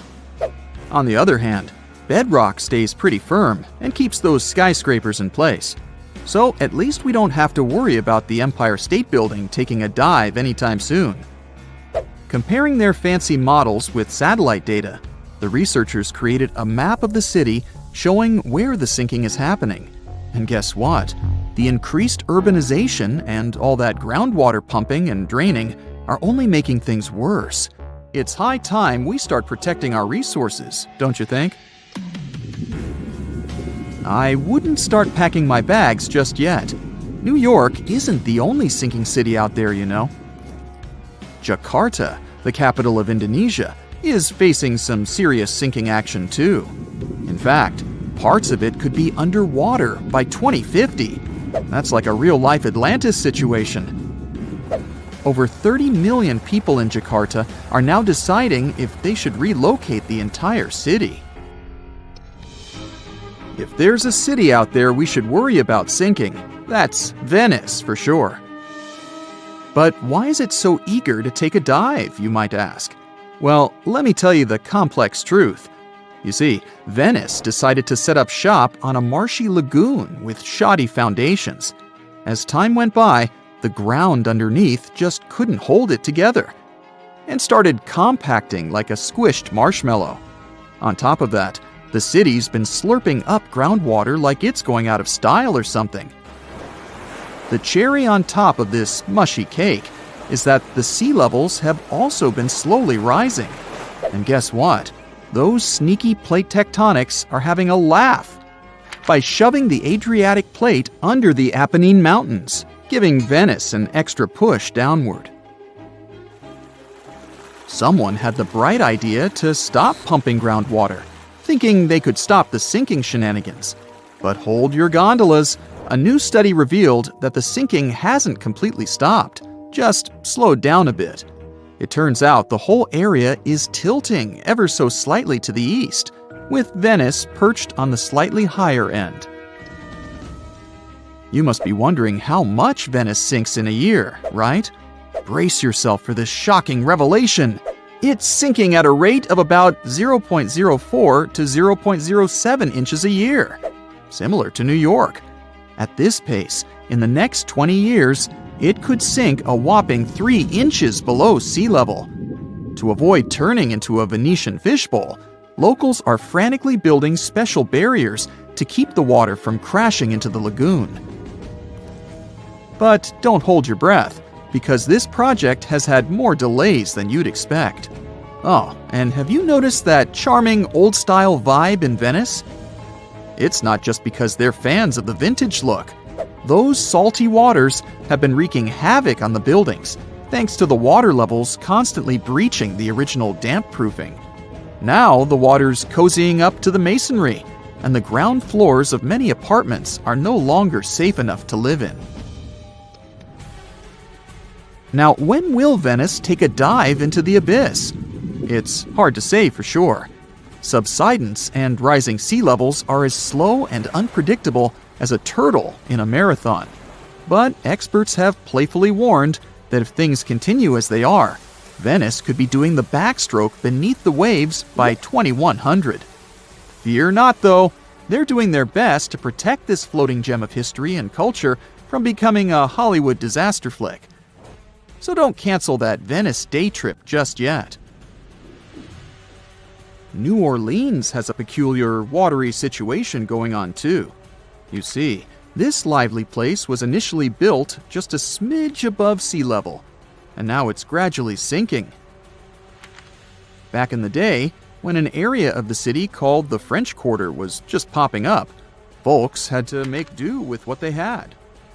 Speaker 3: On the other hand, bedrock stays pretty firm and keeps those skyscrapers in place. So at least we don't have to worry about the Empire State Building taking a dive anytime soon. Comparing their fancy models with satellite data, the researchers created a map of the city showing where the sinking is happening. And guess what? The increased urbanization and all that groundwater pumping and draining are only making things worse. It's high time we start protecting our resources, don't you think? I wouldn't start packing my bags just yet. New York isn't the only sinking city out there, you know. Jakarta, the capital of Indonesia, is facing some serious sinking action too. In fact, parts of it could be underwater by 2050. That's like a real-life Atlantis situation. Over 30 million people in Jakarta are now deciding if they should relocate the entire city. If there's a city out there we should worry about sinking, that's Venice for sure. But why is it so eager to take a dive, you might ask? Well, let me tell you the complex truth. You see, Venice decided to set up shop on a marshy lagoon with shoddy foundations. As time went by, the ground underneath just couldn't hold it together and started compacting like a squished marshmallow. On top of that, the city's been slurping up groundwater like it's going out of style or something. The cherry on top of this mushy cake is that the sea levels have also been slowly rising. And guess what? Those sneaky plate tectonics are having a laugh by shoving the Adriatic plate under the Apennine Mountains, giving Venice an extra push downward. Someone had the bright idea to stop pumping groundwater, thinking they could stop the sinking shenanigans. But hold your gondolas. A new study revealed that the sinking hasn't completely stopped, just slowed down a bit. It turns out the whole area is tilting ever so slightly to the east, with Venice perched on the slightly higher end. You must be wondering how much Venice sinks in a year, right? Brace yourself for this shocking revelation. It's sinking at a rate of about 0.04 to 0.07 inches a year, similar to New York. At this pace, in the next 20 years, it could sink a whopping 3 inches below sea level. To avoid turning into a Venetian fishbowl, locals are frantically building special barriers to keep the water from crashing into the lagoon. But don't hold your breath, because this project has had more delays than you'd expect. Oh, and have you noticed that charming old-style vibe in Venice? It's not just because they're fans of the vintage look. Those salty waters have been wreaking havoc on the buildings, thanks to the water levels constantly breaching the original damp-proofing. Now the water's cozying up to the masonry, and the ground floors of many apartments are no longer safe enough to live in. Now, when will Venice take a dive into the abyss? It's hard to say for sure. Subsidence and rising sea levels are as slow and unpredictable as a turtle in a marathon. But experts have playfully warned that if things continue as they are, Venice could be doing the backstroke beneath the waves by 2100. Fear not, though. They're doing their best to protect this floating gem of history and culture from becoming a Hollywood disaster flick. So don't cancel that Venice day trip just yet. New Orleans has a peculiar watery situation going on too. You see, this lively place was initially built just a smidge above sea level, and now it's gradually sinking. Back in the day, when an area of the city called the French Quarter was just popping up, folks had to make do with what they had.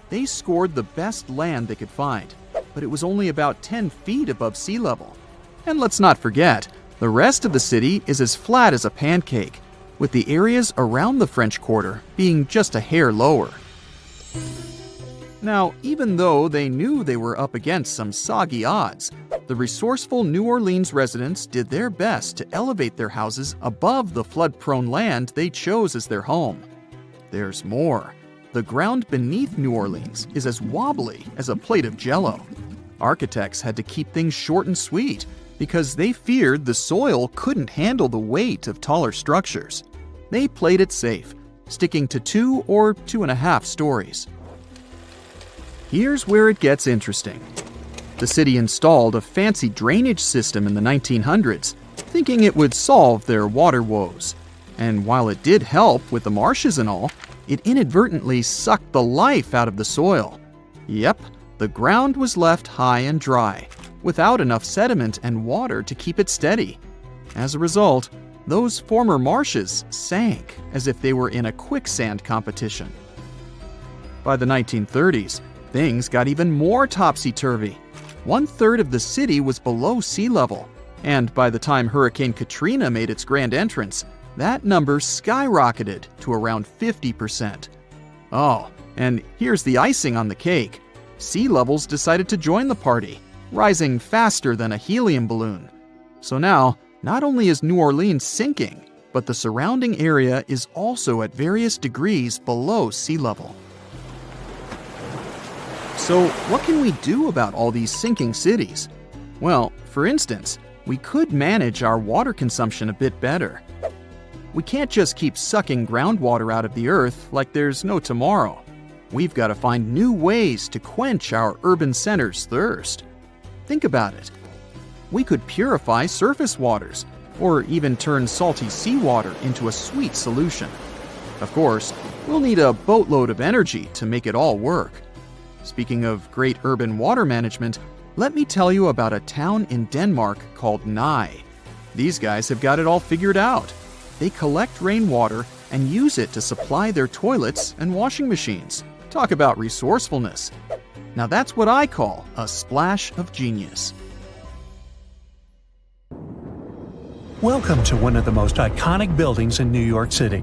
Speaker 3: They scored the best land they could find, but it was only about 10 feet above sea level. And let's not forget, the rest of the city is as flat as a pancake, with the areas around the French Quarter being just a hair lower. Now, even though they knew they were up against some soggy odds, the resourceful New Orleans residents did their best to elevate their houses above the flood-prone land they chose as their home. There's more. The ground beneath New Orleans is as wobbly as a plate of Jell-O. Architects had to keep things short and sweet because they feared the soil couldn't handle the weight of taller structures. They played it safe, sticking to 2 or 2.5 stories. Here's where it gets interesting. The city installed a fancy drainage system in the 1900s, thinking it would solve their water woes. And while it did help with the marshes and all, it inadvertently sucked the life out of the soil. Yep, the ground was left high and dry, without enough sediment and water to keep it steady. As a result, those former marshes sank as if they were in a quicksand competition. By the 1930s, things got even more topsy-turvy. 1/3 of the city was below sea level, and by the time Hurricane Katrina made its grand entrance, that number skyrocketed to around 50%. Oh, and here's the icing on the cake. Sea levels decided to join the party, rising faster than a helium balloon. So now, not only is New Orleans sinking, but the surrounding area is also at various degrees below sea level. So what can we do about all these sinking cities? Well, for instance, we could manage our water consumption a bit better. We can't just keep sucking groundwater out of the earth like there's no tomorrow. We've got to find new ways to quench our urban centers' thirst. Think about it. We could purify surface waters, or even turn salty seawater into a sweet solution. Of course, we'll need a boatload of energy to make it all work. Speaking of great urban water management, let me tell you about a town in Denmark called Nye. These guys have got it all figured out. They collect rainwater and use it to supply their toilets and washing machines. Talk about resourcefulness. Now that's what I call a splash of genius.
Speaker 1: Welcome to one of the most iconic buildings in New York City.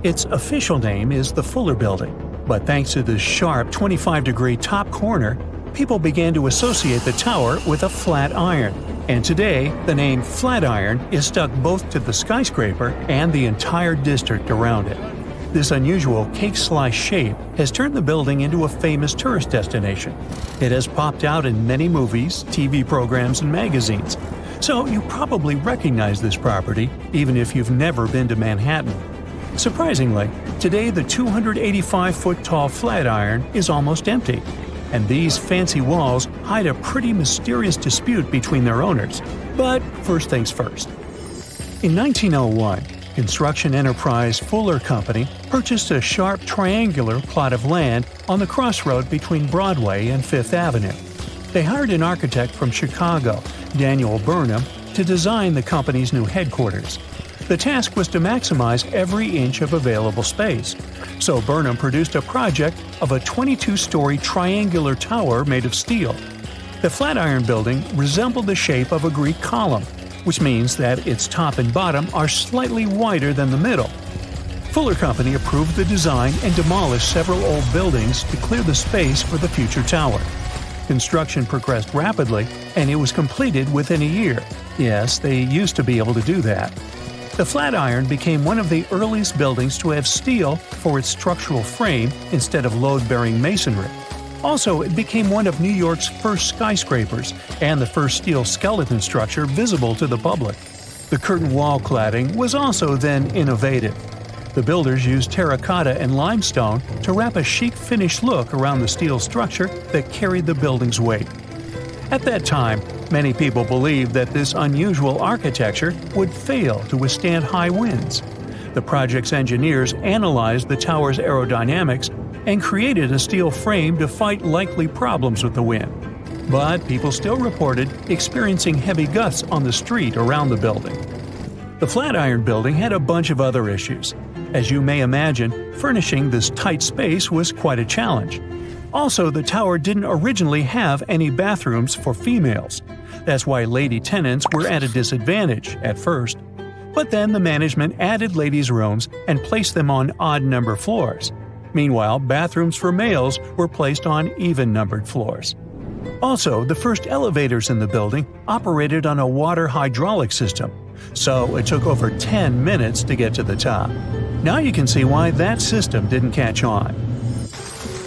Speaker 1: Its official name is the Fuller Building, but thanks to the sharp 25-degree top corner, people began to associate the tower with a flat iron. And today, the name Flatiron is stuck both to the skyscraper and the entire district around it. This unusual cake-slice shape has turned the building into a famous tourist destination. It has popped out in many movies, TV programs, and magazines. So you probably recognize this property, even if you've never been to Manhattan. Surprisingly, today the 285-foot-tall Flatiron is almost empty. And these fancy walls hide a pretty mysterious dispute between their owners. But first things first. In 1901, construction enterprise Fuller Company purchased a sharp triangular plot of land on the crossroad between Broadway and Fifth Avenue. They hired an architect from Chicago, Daniel Burnham, to design the company's new headquarters. The task was to maximize every inch of available space. So Burnham produced a project of a 22-story triangular tower made of steel. The Flatiron building resembled the shape of a Greek column, which means that its top and bottom are slightly wider than the middle. Fuller Company approved the design and demolished several old buildings to clear the space for the future tower. Construction progressed rapidly, and it was completed within a year. Yes, they used to be able to do that. The Flatiron became one of the earliest buildings to have steel for its structural frame instead of load-bearing masonry. Also, it became one of New York's first skyscrapers and the first steel skeleton structure visible to the public. The curtain wall cladding was also then innovative. The builders used terracotta and limestone to wrap a chic finish look around the steel structure that carried the building's weight. At that time, many people believed that this unusual architecture would fail to withstand high winds. The project's engineers analyzed the tower's aerodynamics and created a steel frame to fight likely problems with the wind. But people still reported experiencing heavy gusts on the street around the building. The Flatiron building had a bunch of other issues. As you may imagine, furnishing this tight space was quite a challenge. Also, the tower didn't originally have any bathrooms for females. That's why lady tenants were at a disadvantage at first. But then the management added ladies' rooms and placed them on odd-number floors. Meanwhile, bathrooms for males were placed on even-numbered floors. Also, the first elevators in the building operated on a water hydraulic system, so it took over 10 minutes to get to the top. Now you can see why that system didn't catch on.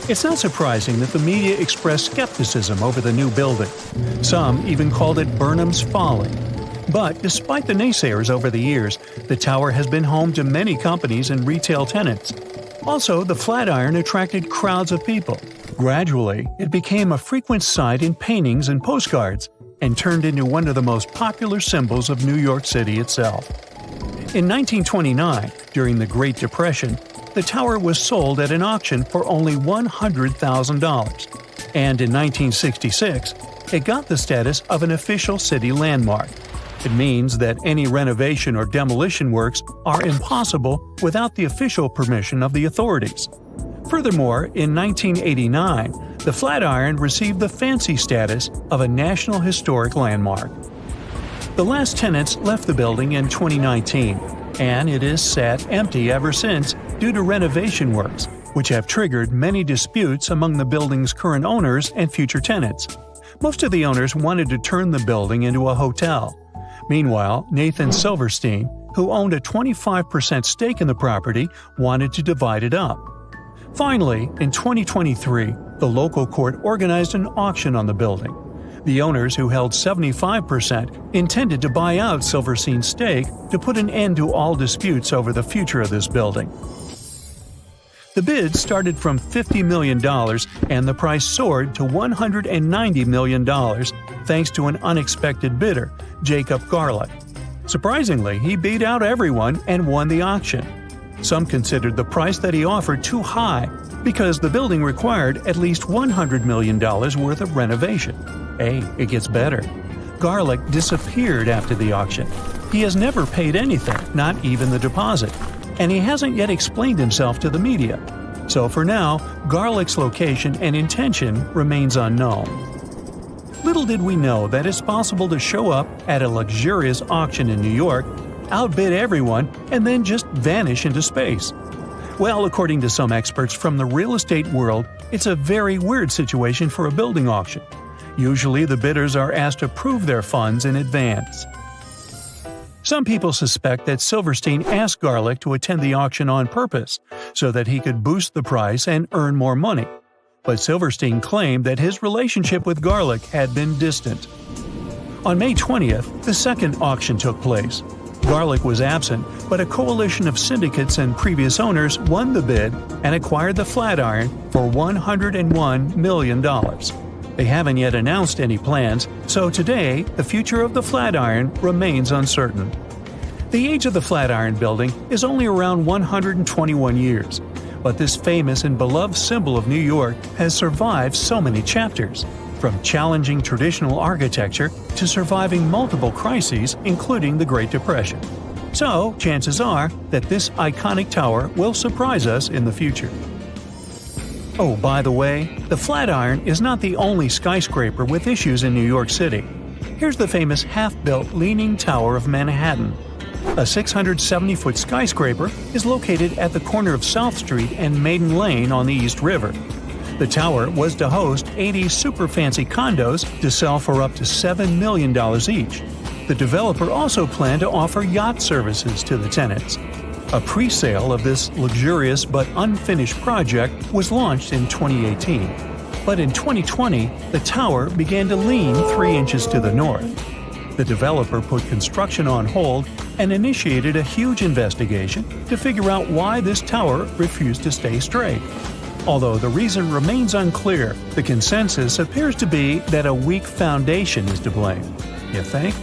Speaker 1: It's not surprising that the media expressed skepticism over the new building. Some even called it Burnham's folly. But despite the naysayers over the years, the tower has been home to many companies and retail tenants. Also, the Flatiron attracted crowds of people. Gradually, it became a frequent sight in paintings and postcards, and turned into one of the most popular symbols of New York City itself. In 1929, during the Great Depression, the tower was sold at an auction for only $100,000. And in 1966, it got the status of an official city landmark. It means that any renovation or demolition works are impossible without the official permission of the authorities. Furthermore, in 1989, the Flatiron received the fancy status of a National Historic Landmark. The last tenants left the building in 2019, and it is sat empty ever since due to renovation works, which have triggered many disputes among the building's current owners and future tenants. Most of the owners wanted to turn the building into a hotel. Meanwhile, Nathan Silverstein, who owned a 25% stake in the property, wanted to divide it up. Finally, in 2023, the local court organized an auction on the building. The owners, who held 75%, intended to buy out Silverstein's stake to put an end to all disputes over the future of this building. The bid started from $50 million and the price soared to $190 million thanks to an unexpected bidder, Jacob Garlick. Surprisingly, he beat out everyone and won the auction. Some considered the price that he offered too high because the building required at least $100 million worth of renovation. Hey, it gets better. Garlick disappeared after the auction. He has never paid anything, not even the deposit, and he hasn't yet explained himself to the media. So for now, Garlick's location and intention remains unknown. Little did we know that it's possible to show up at a luxurious auction in New York, outbid everyone, and then just vanish into space. Well, according to some experts from the real estate world, it's a very weird situation for a building auction. Usually the bidders are asked to prove their funds in advance. Some people suspect that Silverstein asked Garlick to attend the auction on purpose, so that he could boost the price and earn more money. But Silverstein claimed that his relationship with Garlick had been distant. On May 20th, the second auction took place. Garlick was absent, but a coalition of syndicates and previous owners won the bid and acquired the Flatiron for $101 million. They haven't yet announced any plans, so today the future of the Flatiron remains uncertain. The age of the Flatiron building is only around 121 years, but this famous and beloved symbol of New York has survived so many chapters, from challenging traditional architecture to surviving multiple crises, including the Great Depression. So, chances are that this iconic tower will surprise us in the future. Oh, by the way, the Flatiron is not the only skyscraper with issues in New York City. Here's the famous half-built Leaning Tower of Manhattan. A 670-foot skyscraper is located at the corner of South Street and Maiden Lane on the East River. The tower was to host 80 super fancy condos to sell for up to $7 million each. The developer also planned to offer yacht services to the tenants. A pre-sale of this luxurious but unfinished project was launched in 2018. But in 2020, the tower began to lean 3 inches to the north. The developer put construction on hold and initiated a huge investigation to figure out why this tower refused to stay straight. Although the reason remains unclear, the consensus appears to be that a weak foundation is to blame. You think?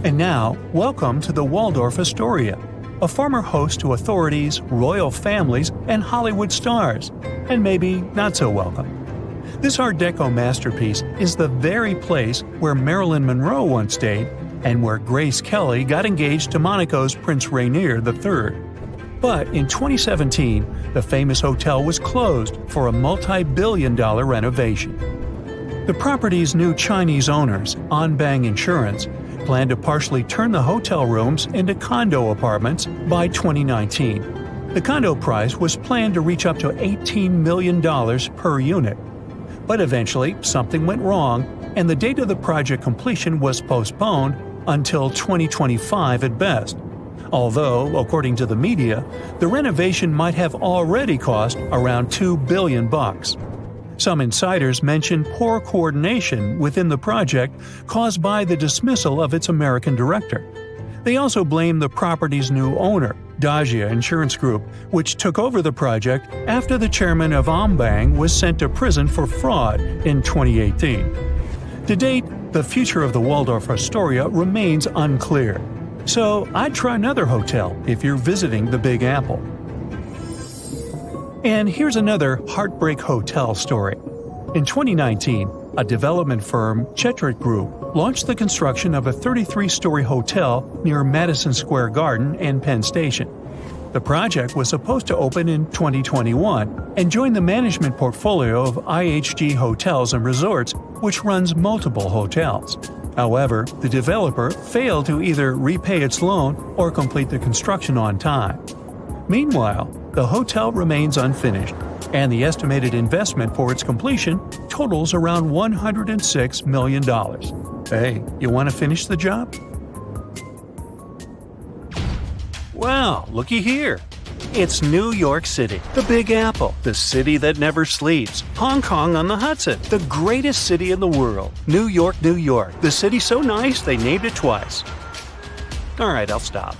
Speaker 1: And now, welcome to the Waldorf Astoria, a former host to authorities, royal families, and Hollywood stars, and maybe not so welcome. This Art Deco masterpiece is the very place where Marilyn Monroe once stayed and where Grace Kelly got engaged to Monaco's Prince Rainier III. But in 2017, the famous hotel was closed for a multi-billion-dollar renovation. The property's new Chinese owners, Anbang Insurance, plan to partially turn the hotel rooms into condo apartments by 2019. The condo price was planned to reach up to $18 million per unit. But eventually, something went wrong, and the date of the project completion was postponed until 2025 at best. Although, according to the media, the renovation might have already cost around $2 billion. Some insiders mention poor coordination within the project caused by the dismissal of its American director. They also blame the property's new owner, Dagia Insurance Group, which took over the project after the chairman of Anbang was sent to prison for fraud in 2018. To date, the future of the Waldorf Astoria remains unclear. So I'd try another hotel if you're visiting the Big Apple. And here's another heartbreak hotel story. In 2019, a development firm, Chetrit Group, launched the construction of a 33-story hotel near Madison Square Garden and Penn Station. The project was supposed to open in 2021 and join the management portfolio of IHG Hotels and Resorts, which runs multiple hotels. However, the developer failed to either repay its loan or complete the construction on time. Meanwhile, the hotel remains unfinished, and the estimated investment for its completion totals around $106 million. Hey, you want to finish the job? Well, looky here. It's New York City, the Big Apple, the city that never sleeps, Hong Kong on the Hudson, the greatest city in the world. New York, New York, the city so nice they named it twice. Alright, I'll stop.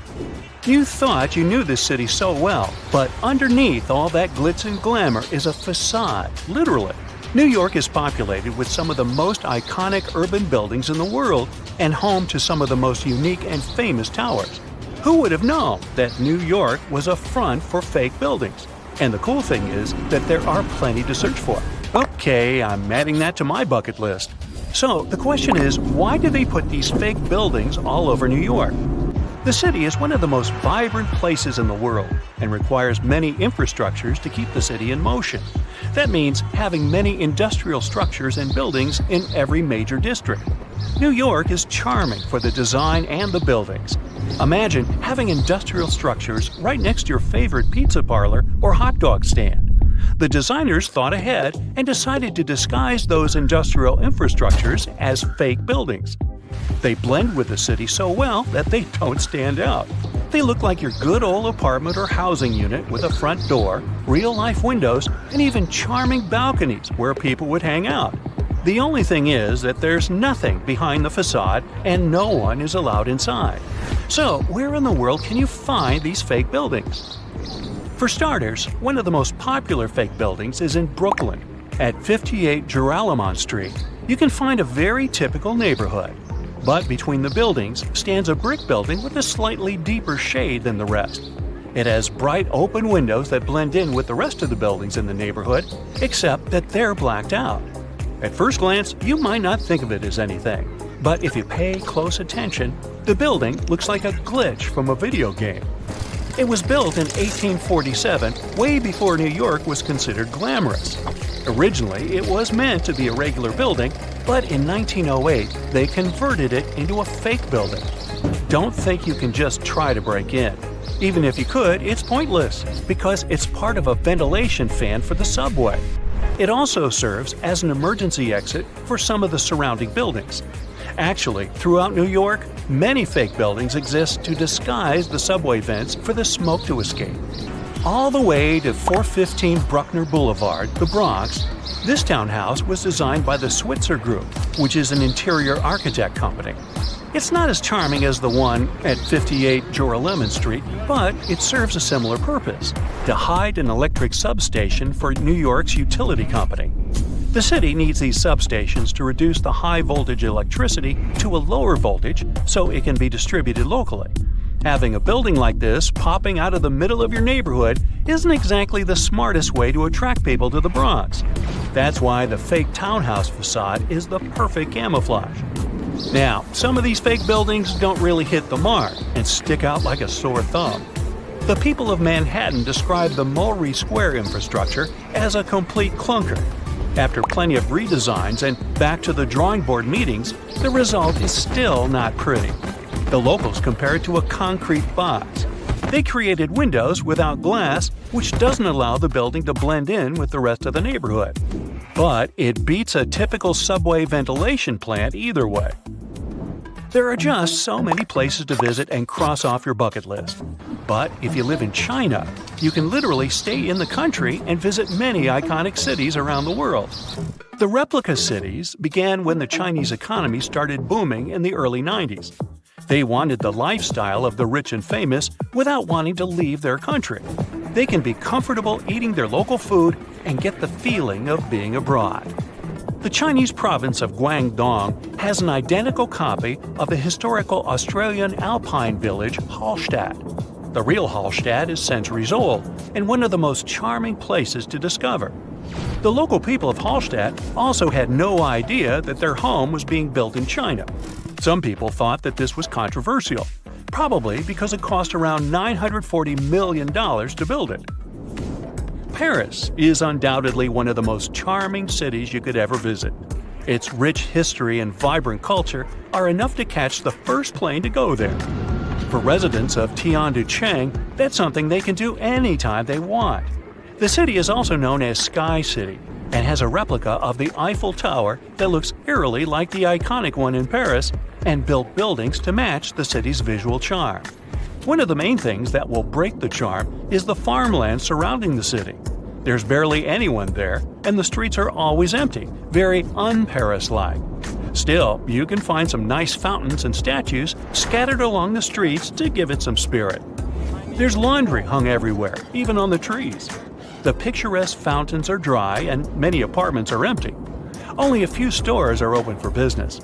Speaker 1: You thought you knew this city so well, but underneath all that glitz and glamour is a facade, literally. New York is populated with some of the most iconic urban buildings in the world and home to some of the most unique and famous towers. Who would have known that New York was a front for fake buildings? And the cool thing is that there are plenty to search for. Okay, I'm adding that to my bucket list. So the question is, why do they put these fake buildings all over New York? The city is one of the most vibrant places in the world and requires many infrastructures to keep the city in motion. That means having many industrial structures and buildings in every major district. New York is charming for the design and the buildings. Imagine having industrial structures right next to your favorite pizza parlor or hot dog stand. The designers thought ahead and decided to disguise those industrial infrastructures as fake buildings. They blend with the city so well that they don't stand out. They look like your good old apartment or housing unit with a front door, real-life windows, and even charming balconies where people would hang out. The only thing is that there's nothing behind the facade and no one is allowed inside. So, where in the world can you find these fake buildings? For starters, one of the most popular fake buildings is in Brooklyn. At 58 Joralemon Street, you can find a very typical neighborhood. But between the buildings stands a brick building with a slightly deeper shade than the rest. It has bright open windows that blend in with the rest of the buildings in the neighborhood, except that they're blacked out. At first glance, you might not think of it as anything, but if you pay close attention, the building looks like a glitch from a video game. It was built in 1847, way before New York was considered glamorous. Originally, it was meant to be a regular building, but in 1908, they converted it into a fake building. Don't think you can just try to break in. Even if you could, it's pointless, because it's part of a ventilation fan for the subway. It also serves as an emergency exit for some of the surrounding buildings. Actually, throughout New York, many fake buildings exist to disguise the subway vents for the smoke to escape. All the way to 415 Bruckner Boulevard, the Bronx, this townhouse was designed by the Switzer Group, which is an interior architect company. It's not as charming as the one at 58 Joralemon Street, but it serves a similar purpose: to hide an electric substation for New York's utility company. The city needs these substations to reduce the high-voltage electricity to a lower voltage so it can be distributed locally. Having a building like this popping out of the middle of your neighborhood isn't exactly the smartest way to attract people to the Bronx. That's why the fake townhouse facade is the perfect camouflage. Now, some of these fake buildings don't really hit the mark and stick out like a sore thumb. The people of Manhattan describe the Mulberry Square infrastructure as a complete clunker. After plenty of redesigns and back to the drawing board meetings, the result is still not pretty. The locals compare it to a concrete box. They created windows without glass, which doesn't allow the building to blend in with the rest of the neighborhood. But it beats a typical subway ventilation plant either way. There are just so many places to visit and cross off your bucket list. But if you live in China, you can literally stay in the country and visit many iconic cities around the world. The replica cities began when the Chinese economy started booming in the early 90s. They wanted the lifestyle of the rich and famous without wanting to leave their country. They can be comfortable eating their local food and get the feeling of being abroad. The Chinese province of Guangdong has an identical copy of the historical Australian alpine village Hallstatt. The real Hallstatt is centuries old and one of the most charming places to discover. The local people of Hallstatt also had no idea that their home was being built in China. Some people thought that this was controversial, probably because it cost around $940 million to build it. Paris is undoubtedly one of the most charming cities you could ever visit. Its rich history and vibrant culture are enough to catch the first plane to go there. For residents of Tianducheng, that's something they can do anytime they want. The city is also known as Sky City and has a replica of the Eiffel Tower that looks eerily like the iconic one in Paris and built buildings to match the city's visual charm. One of the main things that will break the charm is the farmland surrounding the city. There's barely anyone there, and the streets are always empty, very un-Paris-like. Still, you can find some nice fountains and statues scattered along the streets to give it some spirit. There's laundry hung everywhere, even on the trees. The picturesque fountains are dry and many apartments are empty. Only a few stores are open for business.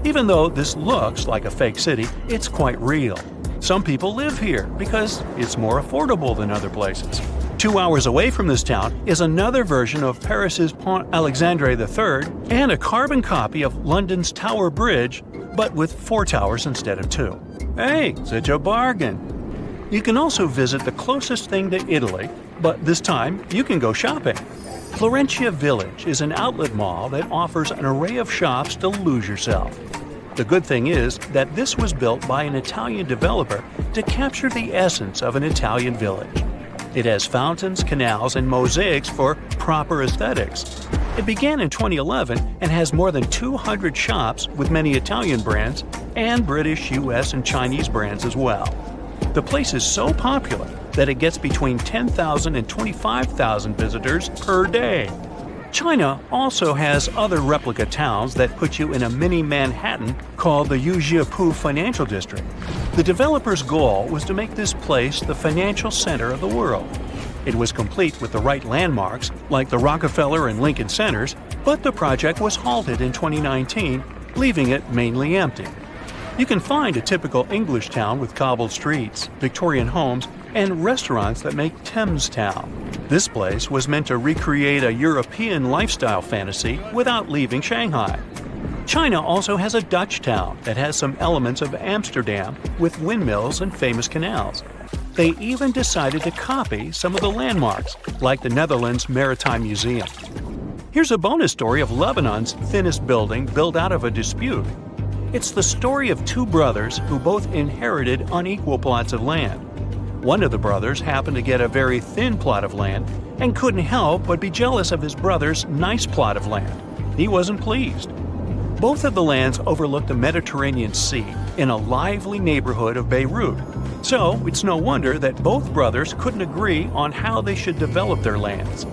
Speaker 1: Even though this looks like a fake city, it's quite real. Some people live here because it's more affordable than other places. 2 hours away from this town is another version of Paris's Pont Alexandre III and a carbon copy of London's Tower Bridge, but with 4 towers instead of 2. Hey, such a bargain! You can also visit the closest thing to Italy, but this time you can go shopping. Florentia Village is an outlet mall that offers an array of shops to lose yourself. The good thing is that this was built by an Italian developer to capture the essence of an Italian village. It has fountains, canals, and mosaics for proper aesthetics. It began in 2011 and has more than 200 shops with many Italian brands and British, US, and Chinese brands as well. The place is so popular that it gets between 10,000 and 25,000 visitors per day. China also has other replica towns that put you in a mini Manhattan called the Yujiapu Financial District. The developer's goal was to make this place the financial center of the world. It was complete with the right landmarks, like the Rockefeller and Lincoln Centers, but the project was halted in 2019, leaving it mainly empty. You can find a typical English town with cobbled streets, Victorian homes, and restaurants that make Thames Town. This place was meant to recreate a European lifestyle fantasy without leaving Shanghai. China also has a Dutch town that has some elements of Amsterdam with windmills and famous canals. They even decided to copy some of the landmarks, like the Netherlands Maritime Museum. Here's a bonus story of Lebanon's thinnest building built out of a dispute. It's the story of 2 brothers who both inherited unequal plots of land. One of the brothers happened to get a very thin plot of land and couldn't help but be jealous of his brother's nice plot of land. He wasn't pleased. Both of the lands overlooked the Mediterranean Sea in a lively neighborhood of Beirut. So it's no wonder that both brothers couldn't agree on how they should develop their lands.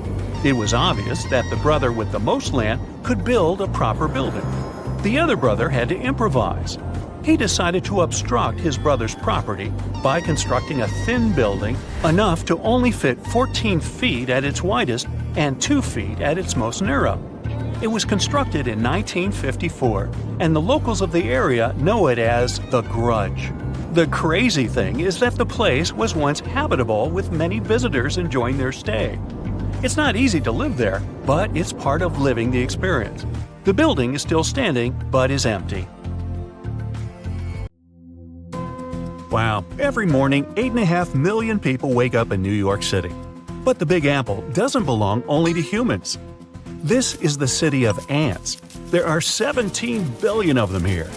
Speaker 1: It was obvious that the brother with the most land could build a proper building. The other brother had to improvise. He decided to obstruct his brother's property by constructing a thin building enough to only fit 14 feet at its widest and 2 feet at its most narrow. It was constructed in 1954, and the locals of the area know it as the Grudge. The crazy thing is that the place was once habitable with many visitors enjoying their stay. It's not easy to live there, but it's part of living the experience. The building is still standing, but is empty. Wow, every morning 8.5 million people wake up in New York City. But the Big Apple doesn't belong only to humans. This is the city of ants. There are 17 billion of them here.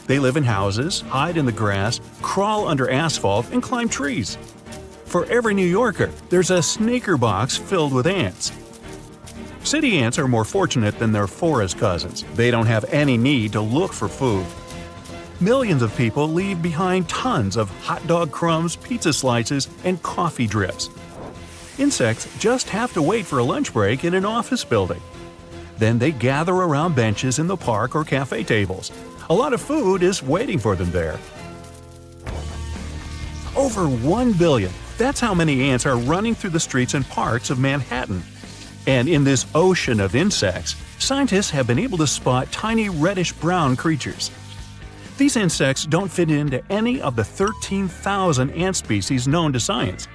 Speaker 1: They live in houses, hide in the grass, crawl under asphalt, and climb trees. For every New Yorker, there's a sneaker box filled with ants. City ants are more fortunate than their forest cousins. They don't have any need to look for food. Millions of people leave behind tons of hot dog crumbs, pizza slices, and coffee drips. Insects just have to wait for a lunch break in an office building. Then they gather around benches in the park or cafe tables. A lot of food is waiting for them there. Over 1 billion. That's how many ants are running through the streets and parks of Manhattan. And in this ocean of insects, scientists have been able to spot tiny reddish-brown creatures. These insects don't fit into any of the 13,000 ant species known to science.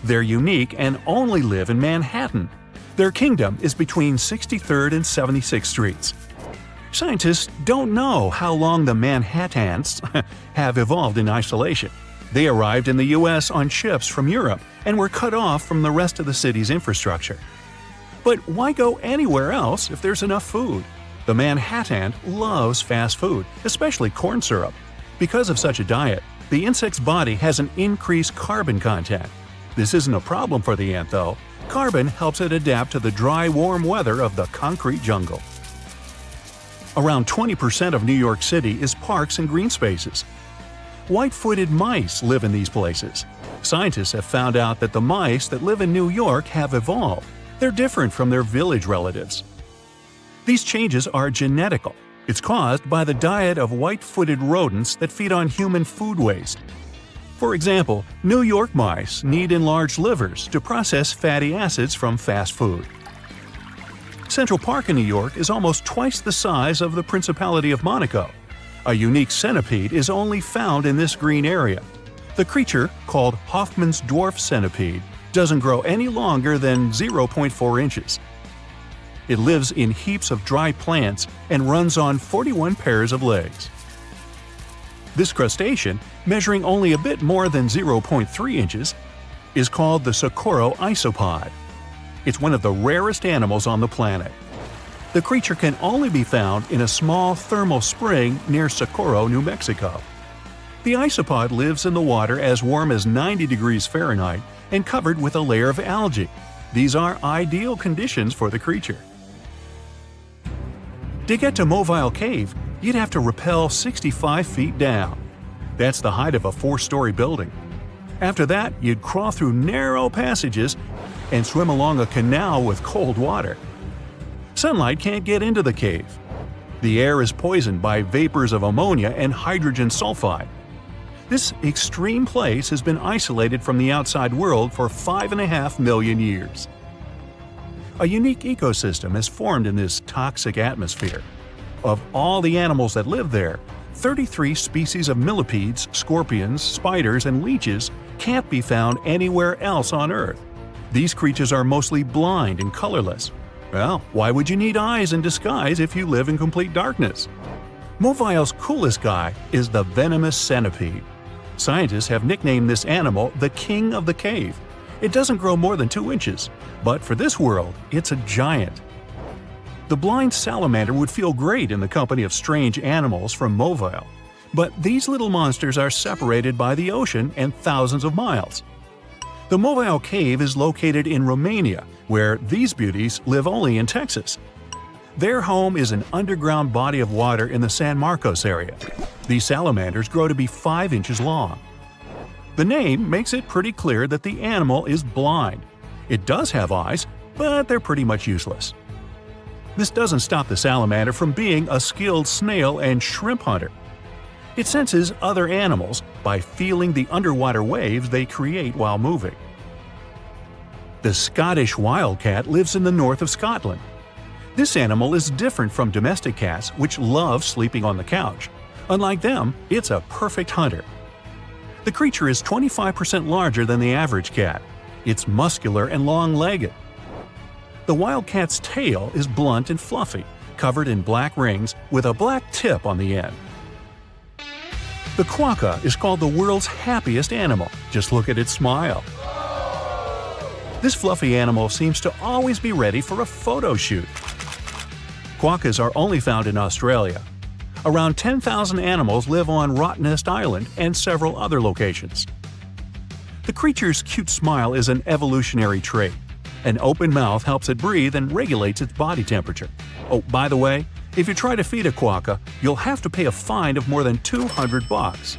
Speaker 1: They're unique and only live in Manhattan. Their kingdom is between 63rd and 76th Streets. Scientists don't know how long the Manhattans have evolved in isolation. They arrived in the U.S. on ships from Europe and were cut off from the rest of the city's infrastructure. But why go anywhere else if there's enough food? The Manhattan loves fast food, especially corn syrup. Because of such a diet, the insect's body has an increased carbon content. This isn't a problem for the ant, though. Carbon helps it adapt to the dry, warm weather of the concrete jungle. Around 20% of New York City is parks and green spaces. White-footed mice live in these places. Scientists have found out that the mice that live in New York have evolved. They're different from their village relatives. These changes are genetical. It's caused by the diet of white-footed rodents that feed on human food waste. For example, New York mice need enlarged livers to process fatty acids from fast food. Central Park in New York is almost twice the size of the Principality of Monaco. A unique centipede is only found in this green area. The creature, called Hoffman's dwarf centipede, doesn't grow any longer than 0.4 inches. It lives in heaps of dry plants and runs on 41 pairs of legs. This crustacean, measuring only a bit more than 0.3 inches, is called the Socorro isopod. It's one of the rarest animals on the planet. The creature can only be found in a small thermal spring near Socorro, New Mexico. The isopod lives in the water as warm as 90 degrees Fahrenheit and covered with a layer of algae. These are ideal conditions for the creature. To get to Mobile Cave, you'd have to rappel 65 feet down. That's the height of a 4-story building. After that, you'd crawl through narrow passages and swim along a canal with cold water. Sunlight can't get into the cave. The air is poisoned by vapors of ammonia and hydrogen sulfide. This extreme place has been isolated from the outside world for 5.5 million years. A unique ecosystem has formed in this toxic atmosphere. Of all the animals that live there, 33 species of millipedes, scorpions, spiders, and leeches can't be found anywhere else on Earth. These creatures are mostly blind and colorless. Well, why would you need eyes in disguise if you live in complete darkness? Mobile's coolest guy is the venomous centipede. Scientists have nicknamed this animal the king of the cave. It doesn't grow more than 2 inches, but for this world, it's a giant. The blind salamander would feel great in the company of strange animals from Mobile, but these little monsters are separated by the ocean and thousands of miles. The Mobile Cave is located in Romania, where these beauties live only in Texas. Their home is an underground body of water in the San Marcos area. These salamanders grow to be 5 inches long. The name makes it pretty clear that the animal is blind. It does have eyes, but they're pretty much useless. This doesn't stop the salamander from being a skilled snail and shrimp hunter. It senses other animals by feeling the underwater waves they create while moving. The Scottish wildcat lives in the north of Scotland. This animal is different from domestic cats, which love sleeping on the couch. Unlike them, it's a perfect hunter. The creature is 25% larger than the average cat. It's muscular and long-legged. The wildcat's tail is blunt and fluffy, covered in black rings with a black tip on the end. The quokka is called the world's happiest animal. Just look at its smile. This fluffy animal seems to always be ready for a photo shoot. Quokkas are only found in Australia. Around 10,000 animals live on Rottnest Island and several other locations. The creature's cute smile is an evolutionary trait. An open mouth helps it breathe and regulates its body temperature. Oh, by the way, if you try to feed a quokka, you'll have to pay a fine of more than $200.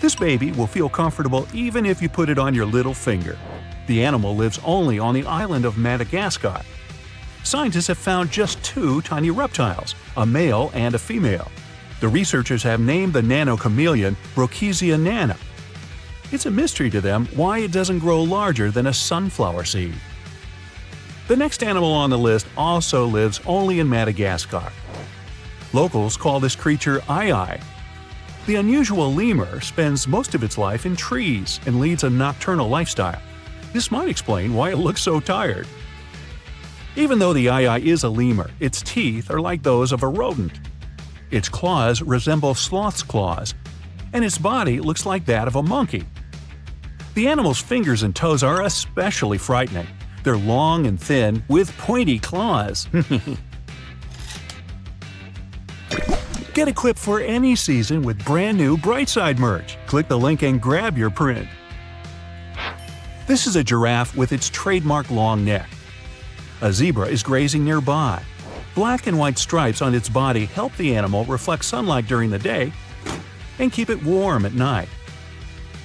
Speaker 1: This baby will feel comfortable even if you put it on your little finger. The animal lives only on the island of Madagascar. Scientists have found just 2 tiny reptiles, a male and a female. The researchers have named the nano-chameleon Brookesia nana. It's a mystery to them why it doesn't grow larger than a sunflower seed. The next animal on the list also lives only in Madagascar. Locals call this creature Ai. The unusual lemur spends most of its life in trees and leads a nocturnal lifestyle. This might explain why it looks so tired. Even though the Ai is a lemur, its teeth are like those of a rodent. Its claws resemble sloth's claws, and its body looks like that of a monkey. The animal's fingers and toes are especially frightening. They're long and thin, with pointy claws. Get equipped for any season with brand new Brightside merch. Click the link and grab your print. This is a giraffe with its trademark long neck. A zebra is grazing nearby. Black and white stripes on its body help the animal reflect sunlight during the day. and keep it warm at night.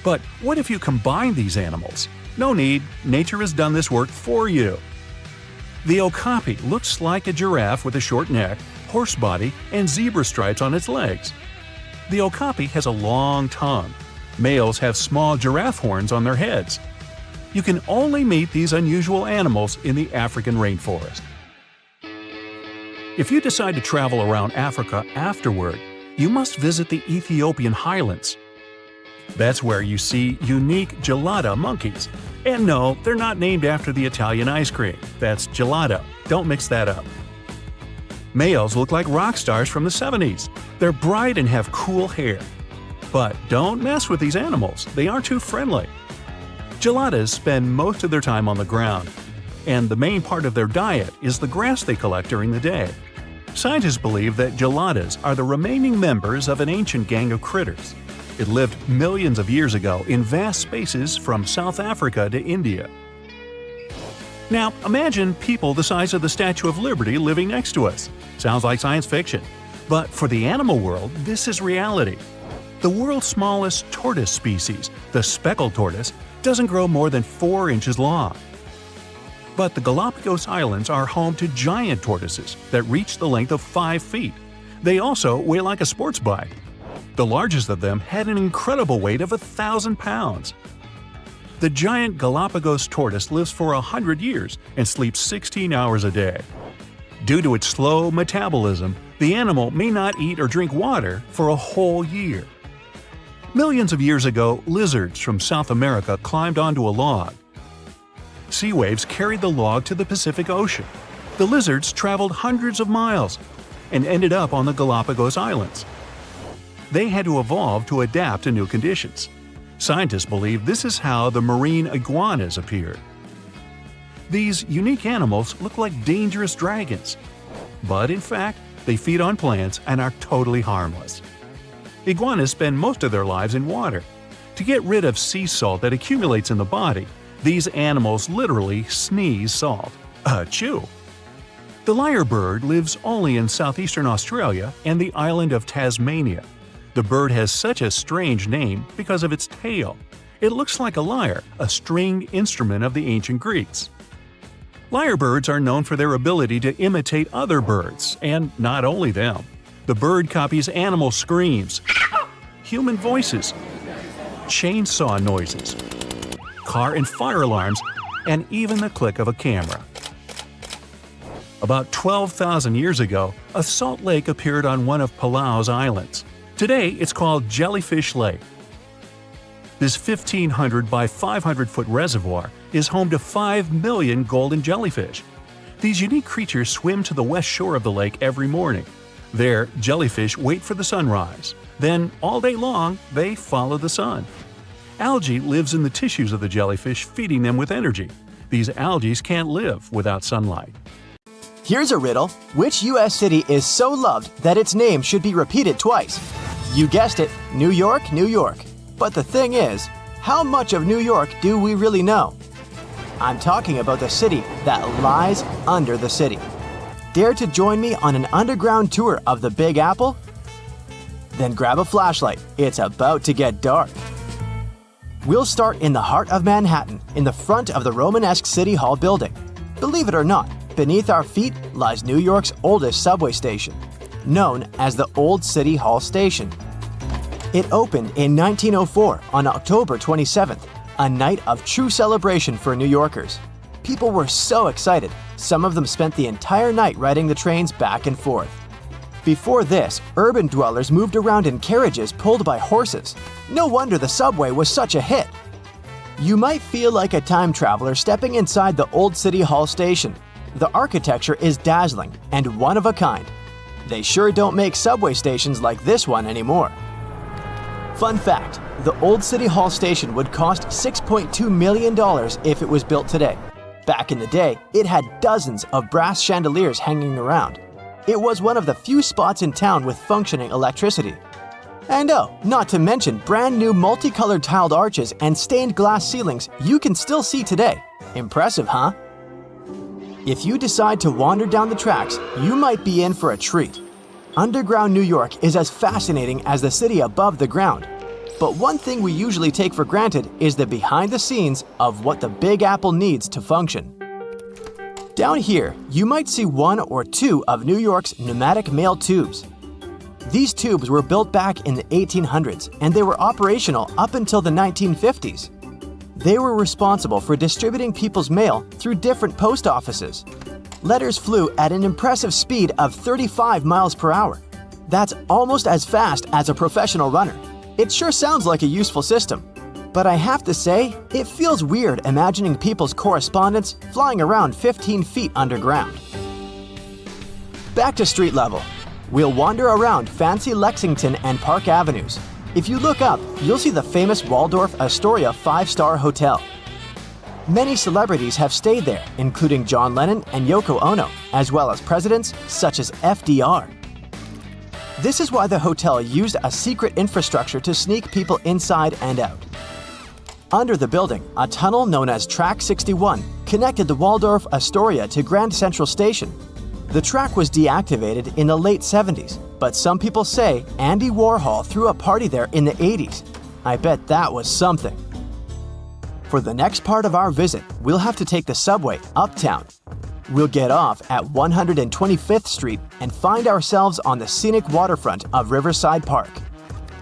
Speaker 1: But what if you combine these animals? No need, nature has done this work for you. The okapi looks like a giraffe with a short neck, horse body, and zebra stripes on its legs. The okapi has a long tongue. Males have small giraffe horns on their heads. You can only meet these unusual animals in the African rainforest. If you decide to travel around Africa afterward, you must visit the Ethiopian highlands. That's where you see unique gelada monkeys. And no, they're not named after the Italian ice cream. That's gelato. Don't mix that up. Males look like rock stars from the 70s. They're bright and have cool hair. But don't mess with these animals. They aren't too friendly. Geladas spend most of their time on the ground, and the main part of their diet is the grass they collect during the day. Scientists believe that geladas are the remaining members of an ancient gang of critters. It lived millions of years ago in vast spaces from South Africa to India. Now, imagine people the size of the Statue of Liberty living next to us. Sounds like science fiction. But for the animal world, this is reality. The world's smallest tortoise species, the speckled tortoise, doesn't grow more than 4 inches long. But the Galapagos Islands are home to giant tortoises that reach the length of 5 feet. They also weigh like a sports bike. The largest of them had an incredible weight of 1,000 pounds. The giant Galapagos tortoise lives for 100 years and sleeps 16 hours a day. Due to its slow metabolism, the animal may not eat or drink water for a whole year. Millions of years ago, lizards from South America climbed onto a log. Sea waves carried the log to the Pacific Ocean. The lizards traveled hundreds of miles and ended up on the Galapagos Islands. They had to evolve to adapt to new conditions. Scientists believe this is how the marine iguanas appeared. These unique animals look like dangerous dragons, but in fact, they feed on plants and are totally harmless. Iguanas spend most of their lives in water. To get rid of sea salt that accumulates in the body, these animals literally sneeze salt. Achoo! The lyrebird lives only in southeastern Australia and the island of Tasmania. The bird has such a strange name because of its tail. It looks like a lyre, a stringed instrument of the ancient Greeks. Lyrebirds are known for their ability to imitate other birds, and not only them. The bird copies animal screams, human voices, chainsaw noises, car and fire alarms, and even the click of a camera. About 12,000 years ago, a salt lake appeared on one of Palau's islands. Today, it's called Jellyfish Lake. This 1,500 by 500-foot reservoir is home to 5 million golden jellyfish. These unique creatures swim to the west shore of the lake every morning. There, jellyfish wait for the sunrise. Then, all day long, they follow the sun. Algae lives in the tissues of the jellyfish, feeding them with energy. These algae can't live without sunlight.
Speaker 2: Here's a riddle. Which U.S. city is so loved that its name should be repeated twice? You guessed it, New York, New York. But the thing is, how much of New York do we really know? I'm talking about the city that lies under the city. Dare to join me on an underground tour of the Big Apple? Then grab a flashlight, it's about to get dark. We'll start in the heart of Manhattan, in the front of the Romanesque City Hall building. Believe it or not, beneath our feet lies New York's oldest subway station, known as the Old City Hall Station. It opened in 1904 on October 27th, a night of true celebration for New Yorkers. People were so excited, some of them spent the entire night riding the trains back and forth. Before this, urban dwellers moved around in carriages pulled by horses. No wonder the subway was such a hit. You might feel like a time traveler stepping inside the Old City Hall Station. The architecture is dazzling and one of a kind. They sure don't make subway stations like this one anymore. Fun fact, the Old City Hall Station would cost $6.2 million if it was built today. Back in the day, it had dozens of brass chandeliers hanging around. It was one of the few spots in town with functioning electricity. And oh, not to mention brand new multicolored tiled arches and stained glass ceilings you can still see today. Impressive, huh? If you decide to wander down the tracks, you might be in for a treat. Underground New York is as fascinating as the city above the ground. But one thing we usually take for granted is the behind the scenes of what the Big Apple needs to function. Down here, you might see one or two of New York's pneumatic mail tubes. These tubes were built back in the 1800s and they were operational up until the 1950s. They were responsible for distributing people's mail through different post offices. Letters flew at an impressive speed of 35 miles per hour. That's almost as fast as a professional runner. It sure sounds like a useful system. But I have to say, it feels weird imagining people's correspondence flying around 15 feet underground. Back to street level. We'll wander around fancy Lexington and Park Avenues. If you look up, you'll see the famous Waldorf Astoria 5-star hotel. Many celebrities have stayed there, including John Lennon and Yoko Ono, as well as presidents such as FDR. This is why the hotel used a secret infrastructure to sneak people inside and out. Under the building, a tunnel known as Track 61 connected the Waldorf Astoria to Grand Central Station. The track was deactivated in the late 70s, but some people say Andy Warhol threw a party there in the 80s. I bet that was something. For the next part of our visit, we'll have to take the subway uptown. We'll get off at 125th Street and find ourselves on the scenic waterfront of Riverside Park.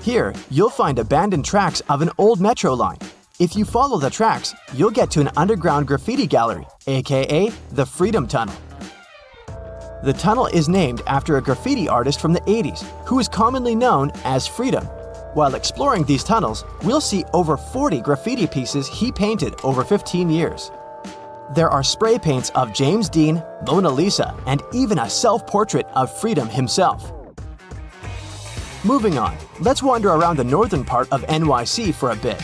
Speaker 2: Here, you'll find abandoned tracks of an old metro line. If you follow the tracks, you'll get to an underground graffiti gallery, aka the Freedom Tunnel. The tunnel is named after a graffiti artist from the 80s who is commonly known as Freedom. While exploring these tunnels, we'll see over 40 graffiti pieces he painted over 15 years. There are spray paints of James Dean, Mona Lisa, and even a self-portrait of Freedom himself. Moving on, let's wander around the northern part of NYC for a bit.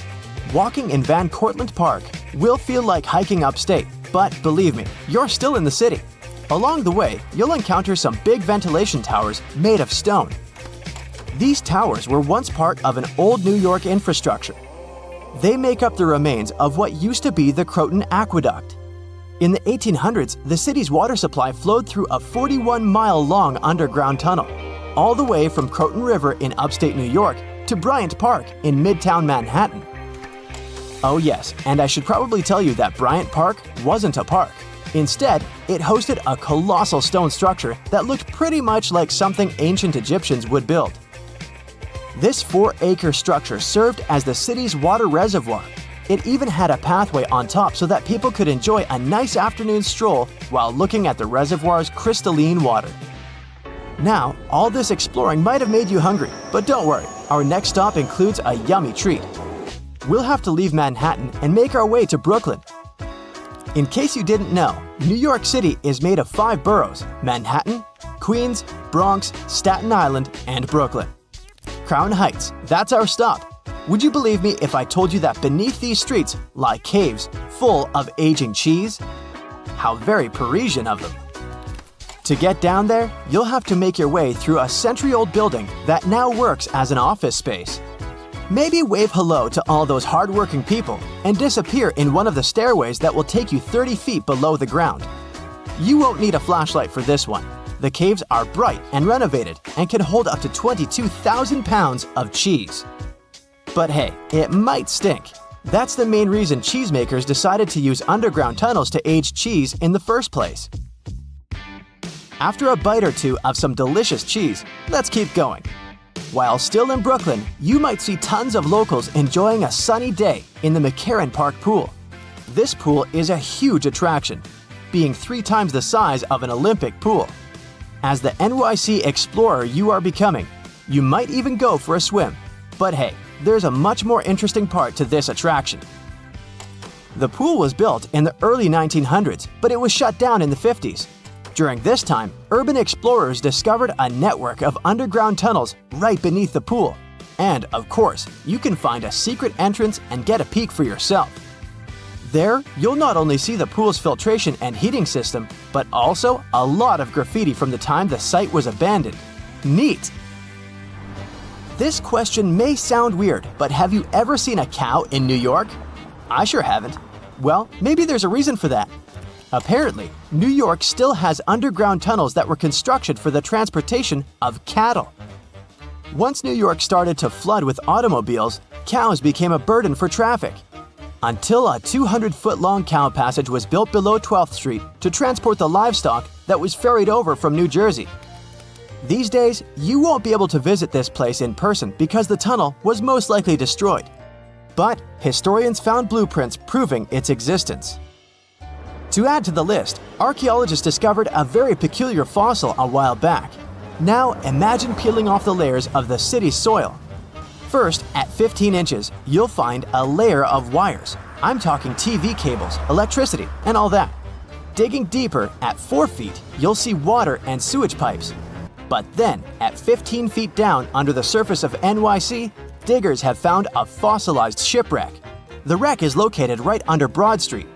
Speaker 2: Walking in Van Cortlandt Park will feel like hiking upstate, but believe me, you're still in the city. Along the way, you'll encounter some big ventilation towers made of stone. These towers were once part of an old New York infrastructure. They make up the remains of what used to be the Croton Aqueduct. In the 1800s, the city's water supply flowed through a 41-mile-long underground tunnel, all the way from Croton River in upstate New York to Bryant Park in Midtown Manhattan. Oh yes, and I should probably tell you that Bryant Park wasn't a park. Instead, it hosted a colossal stone structure that looked pretty much like something ancient Egyptians would build. This 4-acre structure served as the city's water reservoir. It even had a pathway on top so that people could enjoy a nice afternoon stroll while looking at the reservoir's crystalline water. Now, all this exploring might have made you hungry, but don't worry, our next stop includes a yummy treat. We'll have to leave Manhattan and make our way to Brooklyn. In case you didn't know, New York City is made of 5 boroughs: Manhattan, Queens, Bronx, Staten Island, and Brooklyn. Crown Heights, that's our stop. Would you believe me if I told you that beneath these streets lie caves full of aging cheese? How very Parisian of them. To get down there, you'll have to make your way through a century-old building that now works as an office space. Maybe wave hello to all those hard-working people and disappear in one of the stairways that will take you 30 feet below the ground. You won't need a flashlight for this one. The caves are bright and renovated and can hold up to 22,000 pounds of cheese. But hey, it might stink. That's the main reason cheesemakers decided to use underground tunnels to age cheese in the first place. After a bite or two of some delicious cheese, let's keep going. While still in Brooklyn, you might see tons of locals enjoying a sunny day in the McCarran Park pool. This pool is a huge attraction, being 3 times the size of an Olympic pool. As the NYC explorer you are becoming, you might even go for a swim. But hey, there's a much more interesting part to this attraction. The pool was built in the early 1900s, but it was shut down in the 50s. During this time, urban explorers discovered a network of underground tunnels right beneath the pool. And, of course, you can find a secret entrance and get a peek for yourself. There, you'll not only see the pool's filtration and heating system, but also a lot of graffiti from the time the site was abandoned. Neat! This question may sound weird, but have you ever seen a cow in New York? I sure haven't. Well, maybe there's a reason for that. Apparently, New York still has underground tunnels that were constructed for the transportation of cattle. Once New York started to flood with automobiles, cows became a burden for traffic. Until a 200-foot-long cow passage was built below 12th Street to transport the livestock that was ferried over from New Jersey. These days, you won't be able to visit this place in person because the tunnel was most likely destroyed. But historians found blueprints proving its existence. To add to the list, archaeologists discovered a very peculiar fossil a while back. Now imagine peeling off the layers of the city's soil. First, at 15 inches, you'll find a layer of wires. I'm talking TV cables, electricity, and all that. Digging deeper, at 4 feet, you'll see water and sewage pipes. But then, at 15 feet down under the surface of NYC, diggers have found a fossilized shipwreck. The wreck is located right under Broad Street,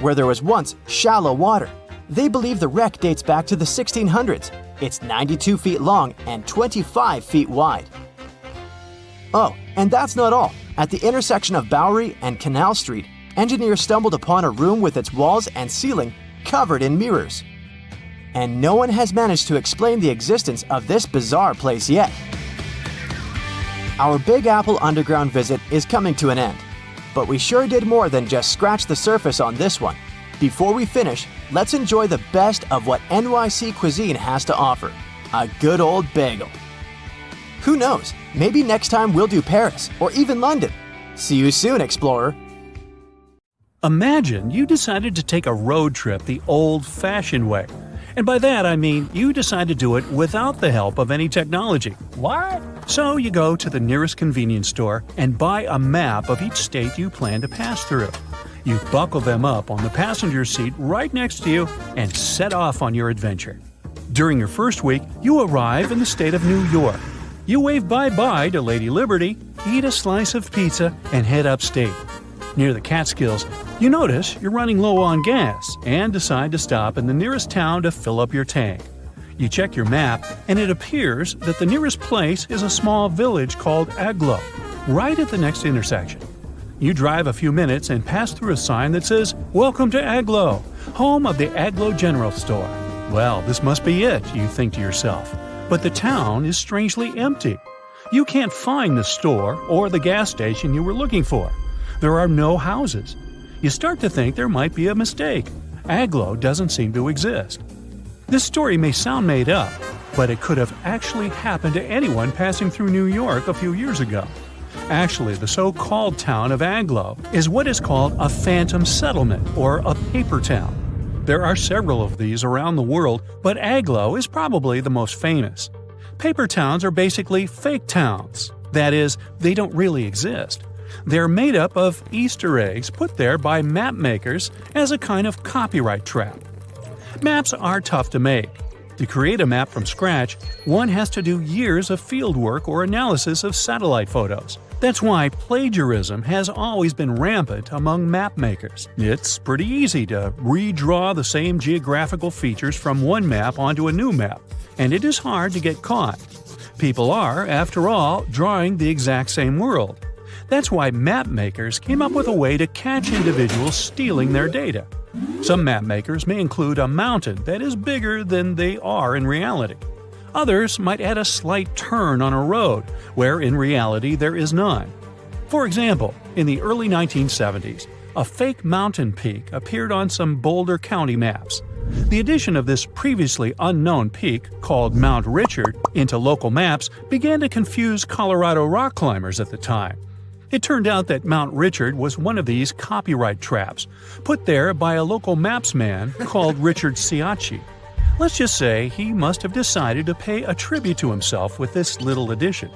Speaker 2: where there was once shallow water. They believe the wreck dates back to the 1600s. It's 92 feet long and 25 feet wide. Oh, and that's not all. At the intersection of Bowery and Canal Street, engineers stumbled upon a room with its walls and ceiling covered in mirrors. And no one has managed to explain the existence of this bizarre place yet. Our Big Apple underground visit is coming to an end, but we sure did more than just scratch the surface on this one. Before we finish, let's enjoy the best of what NYC cuisine has to offer, a good old bagel. Who knows, maybe next time we'll do Paris or even London. See you soon, explorer.
Speaker 1: Imagine you decided to take a road trip the old-fashioned way. And by that I mean you decide to do it without the help of any technology. What? So you go to the nearest convenience store and buy a map of each state you plan to pass through. You buckle them up on the passenger seat right next to you and set off on your adventure. During your first week, you arrive in the state of New York. You wave bye-bye to Lady Liberty, eat a slice of pizza, and head upstate. Near the Catskills, you notice you're running low on gas and decide to stop in the nearest town to fill up your tank. You check your map, and it appears that the nearest place is a small village called Aglo, right at the next intersection. You drive a few minutes and pass through a sign that says, "Welcome to Aglo, home of the Aglo General Store." Well, this must be it, you think to yourself. But the town is strangely empty. You can't find the store or the gas station you were looking for. There are no houses. You start to think there might be a mistake. Aglo doesn't seem to exist. This story may sound made up, but it could have actually happened to anyone passing through New York a few years ago. Actually, the so-called town of Aglo is what is called a phantom settlement or a paper town. There are several of these around the world, but Aglo is probably the most famous. Paper towns are basically fake towns. That is, they don't really exist. They're made up of Easter eggs put there by map makers as a kind of copyright trap. Maps are tough to make. To create a map from scratch, one has to do years of fieldwork or analysis of satellite photos. That's why plagiarism has always been rampant among map makers. It's pretty easy to redraw the same geographical features from one map onto a new map, and it is hard to get caught. People are, after all, drawing the exact same world. That's why map makers came up with a way to catch individuals stealing their data. Some map makers may include a mountain that is bigger than they are in reality. Others might add a slight turn on a road, where in reality there is none. For example, in the early 1970s, a fake mountain peak appeared on some Boulder County maps. The addition of this previously unknown peak, called Mount Richard, into local maps began to confuse Colorado rock climbers at the time. It turned out that Mount Richard was one of these copyright traps, put there by a local mapsman called Richard Ciacci. Let's just say he must have decided to pay a tribute to himself with this little addition.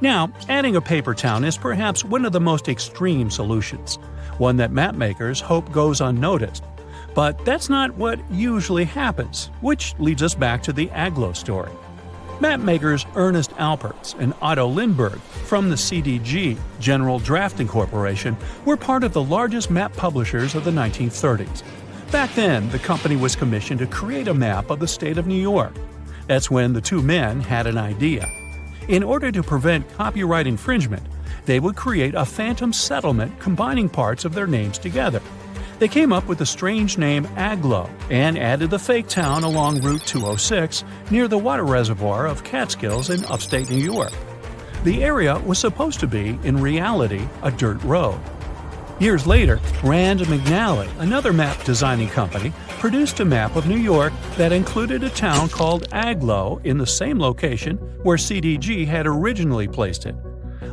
Speaker 1: Now, adding a paper town is perhaps one of the most extreme solutions, one that mapmakers hope goes unnoticed. But that's not what usually happens, which leads us back to the Aglo story. Mapmakers Ernest Alpertz and Otto Lindbergh from the CDG, General Drafting Corporation, were part of the largest map publishers of the 1930s. Back then, the company was commissioned to create a map of the state of New York. That's when the two men had an idea. In order to prevent copyright infringement, they would create a phantom settlement combining parts of their names together. They came up with the strange name Aglo and added the fake town along Route 206 near the water reservoir of Catskills in upstate New York. The area was supposed to be, in reality, a dirt road. Years later, Rand McNally, another map designing company, produced a map of New York that included a town called Aglo in the same location where CDG had originally placed it.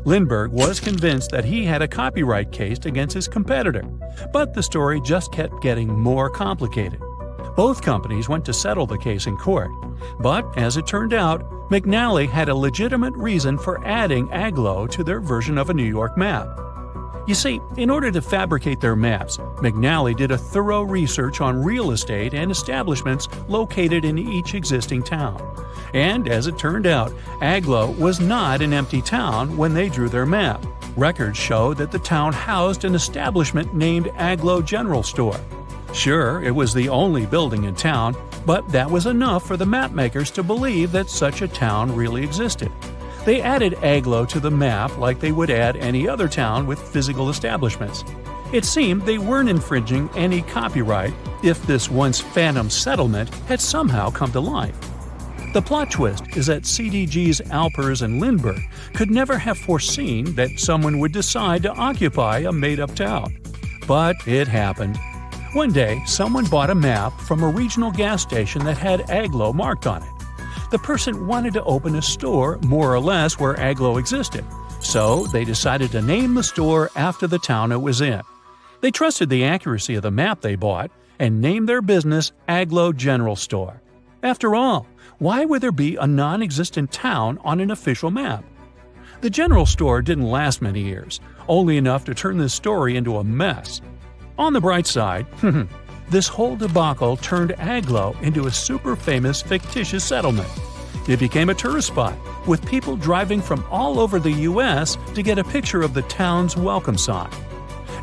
Speaker 1: Lindbergh was convinced that he had a copyright case against his competitor, but the story just kept getting more complicated. Both companies went to settle the case in court, but as it turned out, McNally had a legitimate reason for adding Aglo to their version of a New York map. You see, in order to fabricate their maps, McNally did a thorough research on real estate and establishments located in each existing town. And as it turned out, Aglo was not an empty town when they drew their map. Records show that the town housed an establishment named Aglo General Store. Sure, it was the only building in town, but that was enough for the mapmakers to believe that such a town really existed. They added Aglo to the map like they would add any other town with physical establishments. It seemed they weren't infringing any copyright if this once phantom settlement had somehow come to life. The plot twist is that CDG's Alpers and Lindbergh could never have foreseen that someone would decide to occupy a made-up town. But it happened. One day, someone bought a map from a regional gas station that had Aglo marked on it. The person wanted to open a store more or less where Aglo existed, so they decided to name the store after the town it was in. They trusted the accuracy of the map they bought and named their business Aglo General Store. After all, why would there be a non-existent town on an official map? The general store didn't last many years, only enough to turn this story into a mess. On the bright side, this whole debacle turned Aglo into a super famous fictitious settlement. It became a tourist spot, with people driving from all over the U.S. to get a picture of the town's welcome sign.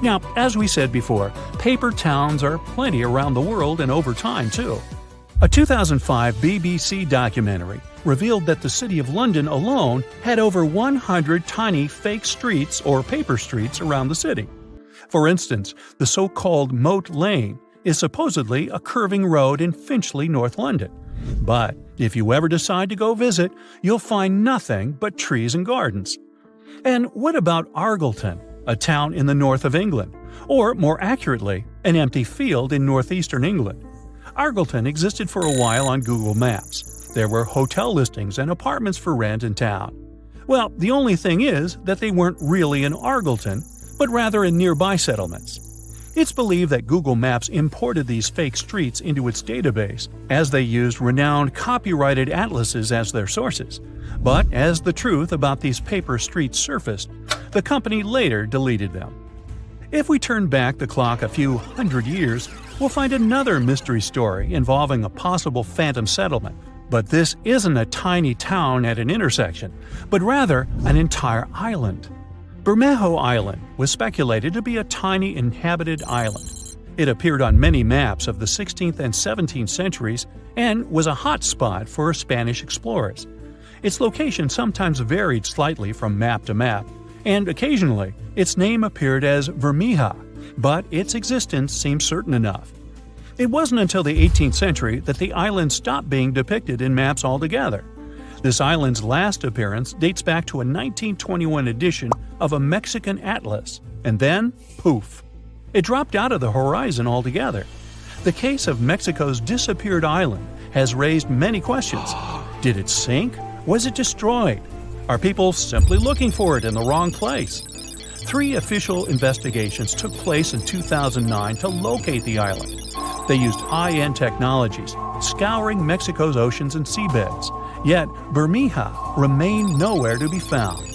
Speaker 1: Now, as we said before, paper towns are plenty around the world and over time, too. A 2005 BBC documentary revealed that the City of London alone had over 100 tiny fake streets or paper streets around the city. For instance, the so-called Moat Lane is supposedly a curving road in Finchley, North London. But if you ever decide to go visit, you'll find nothing but trees and gardens. And what about Argleton, a town in the north of England? Or, more accurately, an empty field in northeastern England. Argleton existed for a while on Google Maps. There were hotel listings and apartments for rent in town. Well, the only thing is that they weren't really in Argleton, but rather in nearby settlements. It's believed that Google Maps imported these fake streets into its database, as they used renowned copyrighted atlases as their sources. But as the truth about these paper streets surfaced, the company later deleted them. If we turn back the clock a few hundred years, we'll find another mystery story involving a possible phantom settlement. But this isn't a tiny town at an intersection, but rather an entire island. Bermejo Island was speculated to be a tiny inhabited island. It appeared on many maps of the 16th and 17th centuries and was a hot spot for Spanish explorers. Its location sometimes varied slightly from map to map, and occasionally its name appeared as Bermeja, but its existence seems certain enough. It wasn't until the 18th century that the island stopped being depicted in maps altogether. This island's last appearance dates back to a 1921 edition of a Mexican atlas, and then, poof, it dropped out of the horizon altogether. The case of Mexico's disappeared island has raised many questions. Did it sink? Was it destroyed? Are people simply looking for it in the wrong place? 3 official investigations took place in 2009 to locate the island. They used high-end technologies, scouring Mexico's oceans and seabeds. Yet, Bermeja remained nowhere to be found.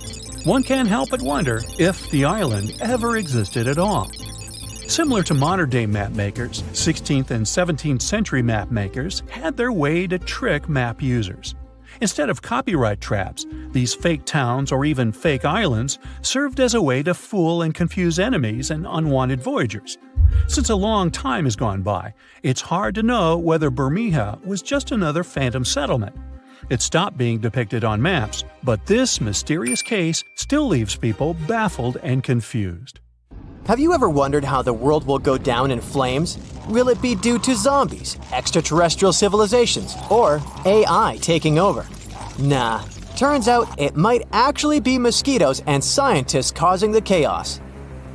Speaker 1: One can't help but wonder if the island ever existed at all. Similar to modern-day mapmakers, 16th and 17th century mapmakers had their way to trick map users. Instead of copyright traps, these fake towns or even fake islands served as a way to fool and confuse enemies and unwanted voyagers. Since a long time has gone by, it's hard to know whether Bermeja was just another phantom settlement. It stopped being depicted on maps, but this mysterious case still leaves people baffled and confused.
Speaker 2: Have you ever wondered how the world will go down in flames? Will it be due to zombies, extraterrestrial civilizations, or AI taking over? Nah, turns out it might actually be mosquitoes and scientists causing the chaos.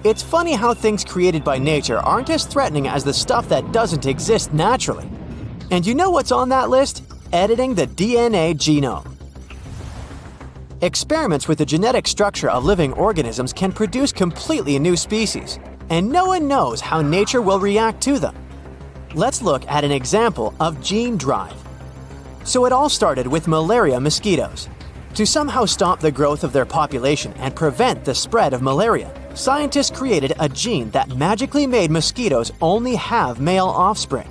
Speaker 2: It's funny how things created by nature aren't as threatening as the stuff that doesn't exist naturally. And you know what's on that list? Editing the DNA genome. Experiments with the genetic structure of living organisms can produce completely new species, and no one knows how nature will react to them. Let's look at an example of gene drive. So it all started with malaria mosquitoes. To somehow stop the growth of their population and prevent the spread of malaria, scientists created a gene that magically made mosquitoes only have male offspring.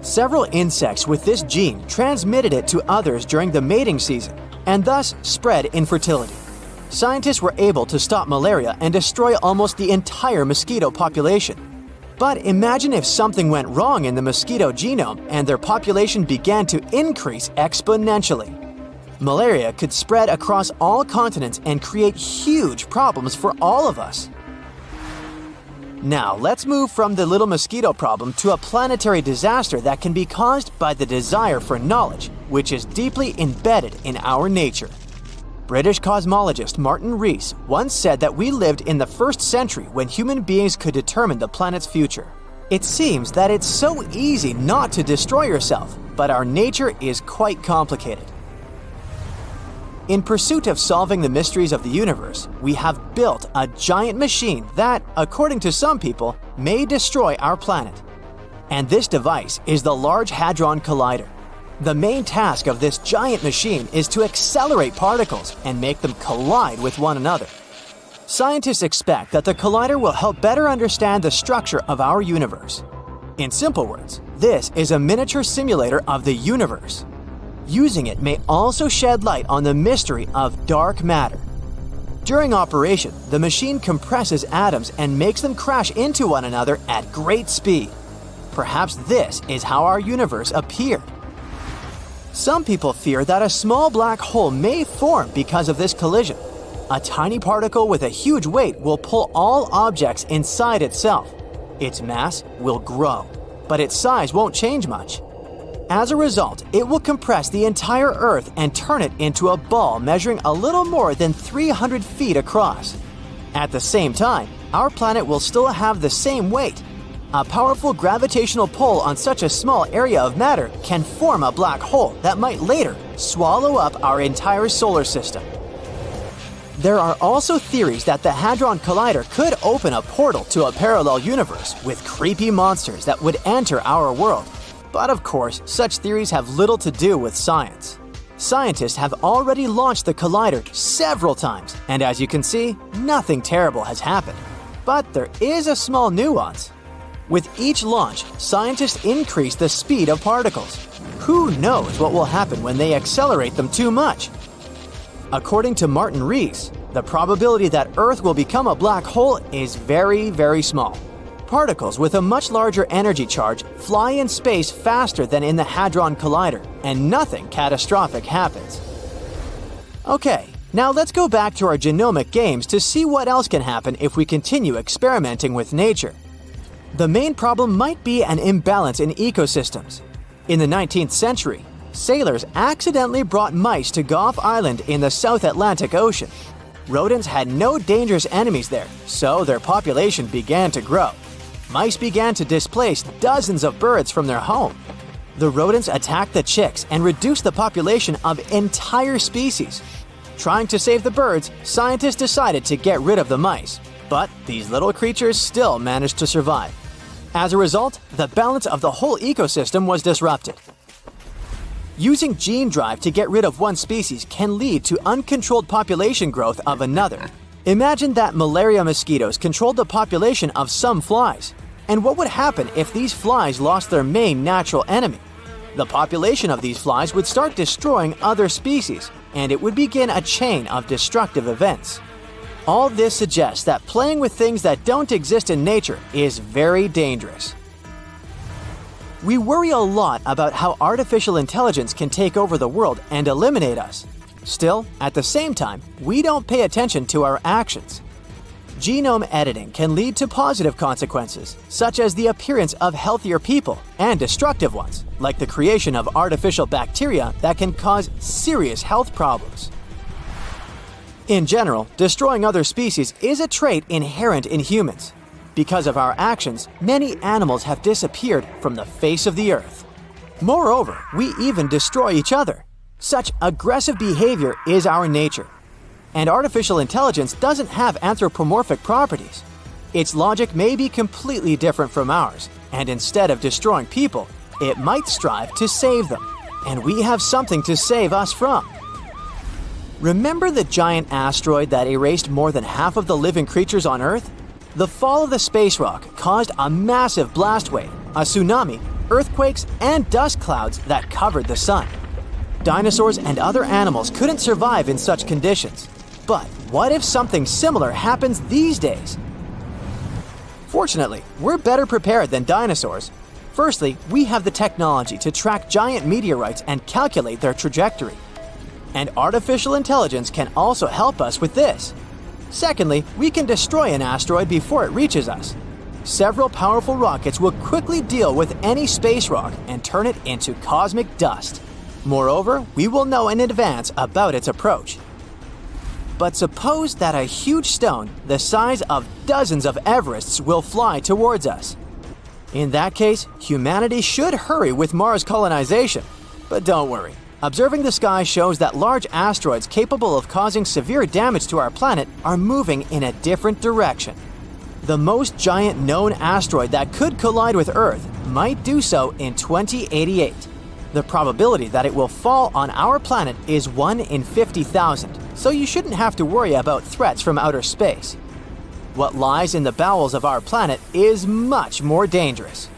Speaker 2: Several insects with this gene transmitted it to others during the mating season, and thus spread infertility. Scientists were able to stop malaria and destroy almost the entire mosquito population. But imagine if something went wrong in the mosquito genome and their population began to increase exponentially. Malaria could spread across all continents and create huge problems for all of us. Now, let's move from the little mosquito problem to a planetary disaster that can be caused by the desire for knowledge, which is deeply embedded in our nature. British cosmologist Martin Rees once said that we lived in the 1st century when human beings could determine the planet's future. It seems that it's so easy not to destroy yourself, but our nature is quite complicated. In pursuit of solving the mysteries of the universe, we have built a giant machine that, according to some people, may destroy our planet. And this device is the Large Hadron Collider. The main task of this giant machine is to accelerate particles and make them collide with one another. Scientists expect that the collider will help better understand the structure of our universe. In simple words, this is a miniature simulator of the universe. Using it may also shed light on the mystery of dark matter. During operation, the machine compresses atoms and makes them crash into one another at great speed. Perhaps this is how our universe appeared. Some people fear that a small black hole may form because of this collision. A tiny particle with a huge weight will pull all objects inside itself. Its mass will grow, but its size won't change much. As a result, it will compress the entire Earth and turn it into a ball measuring a little more than 300 feet across. At the same time, our planet will still have the same weight. A powerful gravitational pull on such a small area of matter can form a black hole that might later swallow up our entire solar system. There are also theories that the Hadron Collider could open a portal to a parallel universe with creepy monsters that would enter our world. But of course, such theories have little to do with science. Scientists have already launched the collider several times, and as you can see, nothing terrible has happened. But there is a small nuance. With each launch, scientists increase the speed of particles. Who knows what will happen when they accelerate them too much? According to Martin Rees, the probability that Earth will become a black hole is very, very small. Particles with a much larger energy charge fly in space faster than in the Hadron Collider, and nothing catastrophic happens. Okay, now let's go back to our genomic games to see what else can happen if we continue experimenting with nature. The main problem might be an imbalance in ecosystems. In the 19th century, sailors accidentally brought mice to Gough Island in the South Atlantic Ocean. Rodents had no dangerous enemies there, so their population began to grow. Mice began to displace dozens of birds from their home. The rodents attacked the chicks and reduced the population of entire species. Trying to save the birds, scientists decided to get rid of the mice, but these little creatures still managed to survive. As a result, the balance of the whole ecosystem was disrupted. Using gene drive to get rid of one species can lead to uncontrolled population growth of another. Imagine that malaria mosquitoes controlled the population of some flies. And what would happen if these flies lost their main natural enemy? The population of these flies would start destroying other species, and it would begin a chain of destructive events. All this suggests that playing with things that don't exist in nature is very dangerous. We worry a lot about how artificial intelligence can take over the world and eliminate us. Still, at the same time, we don't pay attention to our actions. Genome editing can lead to positive consequences, such as the appearance of healthier people, and destructive ones, like the creation of artificial bacteria that can cause serious health problems. In general, destroying other species is a trait inherent in humans. Because of our actions, many animals have disappeared from the face of the earth. Moreover, we even destroy each other. Such aggressive behavior is our nature. And artificial intelligence doesn't have anthropomorphic properties. Its logic may be completely different from ours, and instead of destroying people, it might strive to save them. And we have something to save us from. Remember the giant asteroid that erased more than half of the living creatures on Earth? The fall of the space rock caused a massive blast wave, a tsunami, earthquakes, and dust clouds that covered the sun. Dinosaurs and other animals couldn't survive in such conditions. But what if something similar happens these days? Fortunately, we're better prepared than dinosaurs. Firstly, we have the technology to track giant meteorites and calculate their trajectory. And artificial intelligence can also help us with this. Secondly, we can destroy an asteroid before it reaches us. Several powerful rockets will quickly deal with any space rock and turn it into cosmic dust. Moreover, we will know in advance about its approach. But suppose that a huge stone the size of dozens of Everests will fly towards us. In that case, humanity should hurry with Mars colonization. But don't worry. Observing the sky shows that large asteroids capable of causing severe damage to our planet are moving in a different direction. The most giant known asteroid that could collide with Earth might do so in 2088. The probability that it will fall on our planet is 1 in 50,000, so you shouldn't have to worry about threats from outer space. What lies in the bowels of our planet is much more dangerous.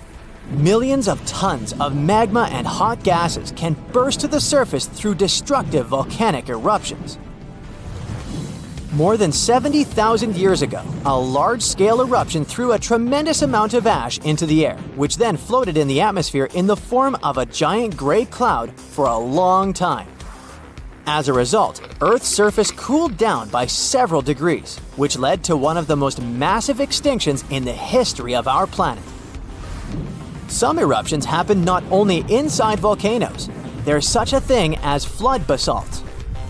Speaker 2: Millions of tons of magma and hot gases can burst to the surface through destructive volcanic eruptions. More than 70,000 years ago, a large-scale eruption threw a tremendous amount of ash into the air, which then floated in the atmosphere in the form of a giant gray cloud for a long time. As a result, Earth's surface cooled down by several degrees, which led to one of the most massive extinctions in the history of our planet. Some eruptions happen not only inside volcanoes. There's such a thing as flood basalt.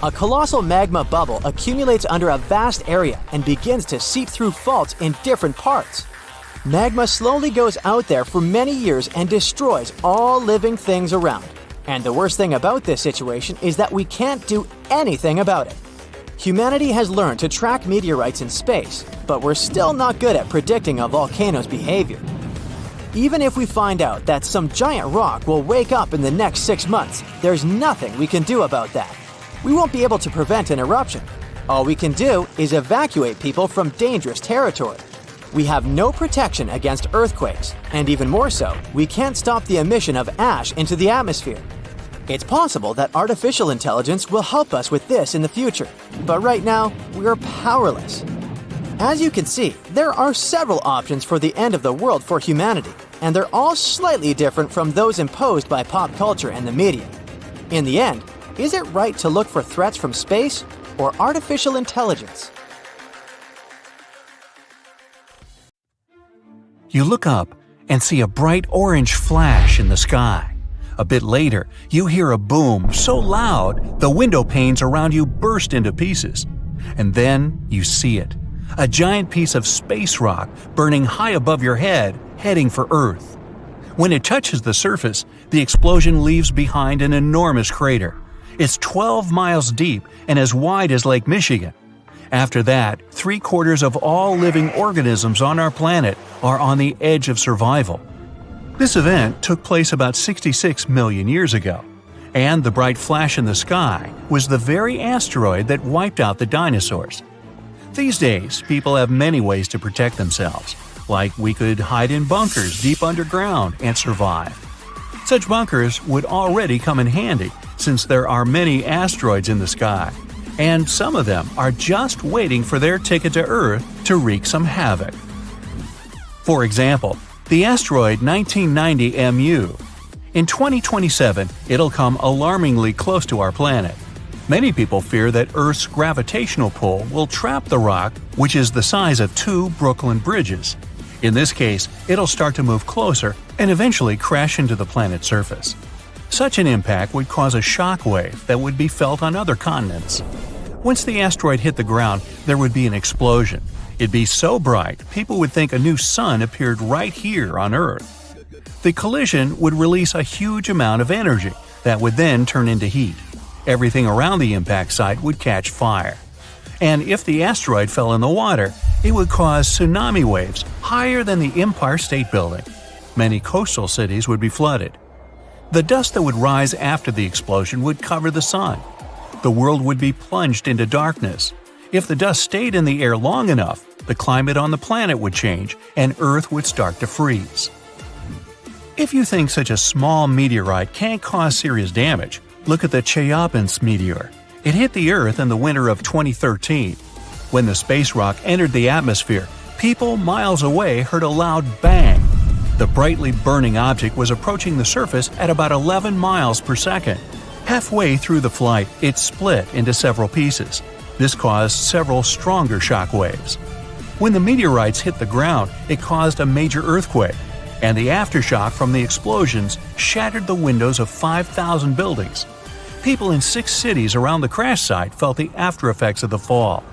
Speaker 2: A colossal magma bubble accumulates under a vast area and begins to seep through faults in different parts. Magma slowly goes out there for many years and destroys all living things around. And the worst thing about this situation is that we can't do anything about it. Humanity has learned to track meteorites in space, but we're still not good at predicting a volcano's behavior. Even if we find out that some giant rock will wake up in the next 6 months, there's nothing we can do about that. We won't be able to prevent an eruption. All we can do is evacuate people from dangerous territory. We have no protection against earthquakes, and even more so, we can't stop the emission of ash into the atmosphere. It's possible that artificial intelligence will help us with this in the future, but right now, we're powerless. As you can see, there are several options for the end of the world for humanity, and they're all slightly different from those imposed by pop culture and the media. In the end, is it right to look for threats from space or artificial intelligence?
Speaker 1: You look up and see a bright orange flash in the sky. A bit later, you hear a boom so loud the window panes around you burst into pieces. And then you see it. A giant piece of space rock burning high above your head, heading for Earth. When it touches the surface, the explosion leaves behind an enormous crater. It's 12 miles deep and as wide as Lake Michigan. After that, 3/4 of all living organisms on our planet are on the edge of survival. This event took place about 66 million years ago, and the bright flash in the sky was the very asteroid that wiped out the dinosaurs. These days, people have many ways to protect themselves, like we could hide in bunkers deep underground and survive. Such bunkers would already come in handy, since there are many asteroids in the sky, and some of them are just waiting for their ticket to Earth to wreak some havoc. For example, the asteroid 1990 MU. In 2027, it'll come alarmingly close to our planet. Many people fear that Earth's gravitational pull will trap the rock, which is the size of 2 Brooklyn bridges. In this case, it'll start to move closer and eventually crash into the planet's surface. Such an impact would cause a shock wave that would be felt on other continents. Once the asteroid hit the ground, there would be an explosion. It'd be so bright, people would think a new sun appeared right here on Earth. The collision would release a huge amount of energy that would then turn into heat. Everything around the impact site would catch fire. And if the asteroid fell in the water, it would cause tsunami waves higher than the Empire State Building. Many coastal cities would be flooded. The dust that would rise after the explosion would cover the sun. The world would be plunged into darkness. If the dust stayed in the air long enough, the climate on the planet would change and Earth would start to freeze. If you think such a small meteorite can't cause serious damage, look at the Cheops meteor. It hit the Earth in the winter of 2013. When the space rock entered the atmosphere, people miles away heard a loud bang. The brightly burning object was approaching the surface at about 11 miles per second. Halfway through the flight, it split into several pieces. This caused several stronger shock waves. When the meteorites hit the ground, it caused a major earthquake, and the aftershock from the explosions shattered the windows of 5,000 buildings. People in 6 cities around the crash site felt the aftereffects of the fall,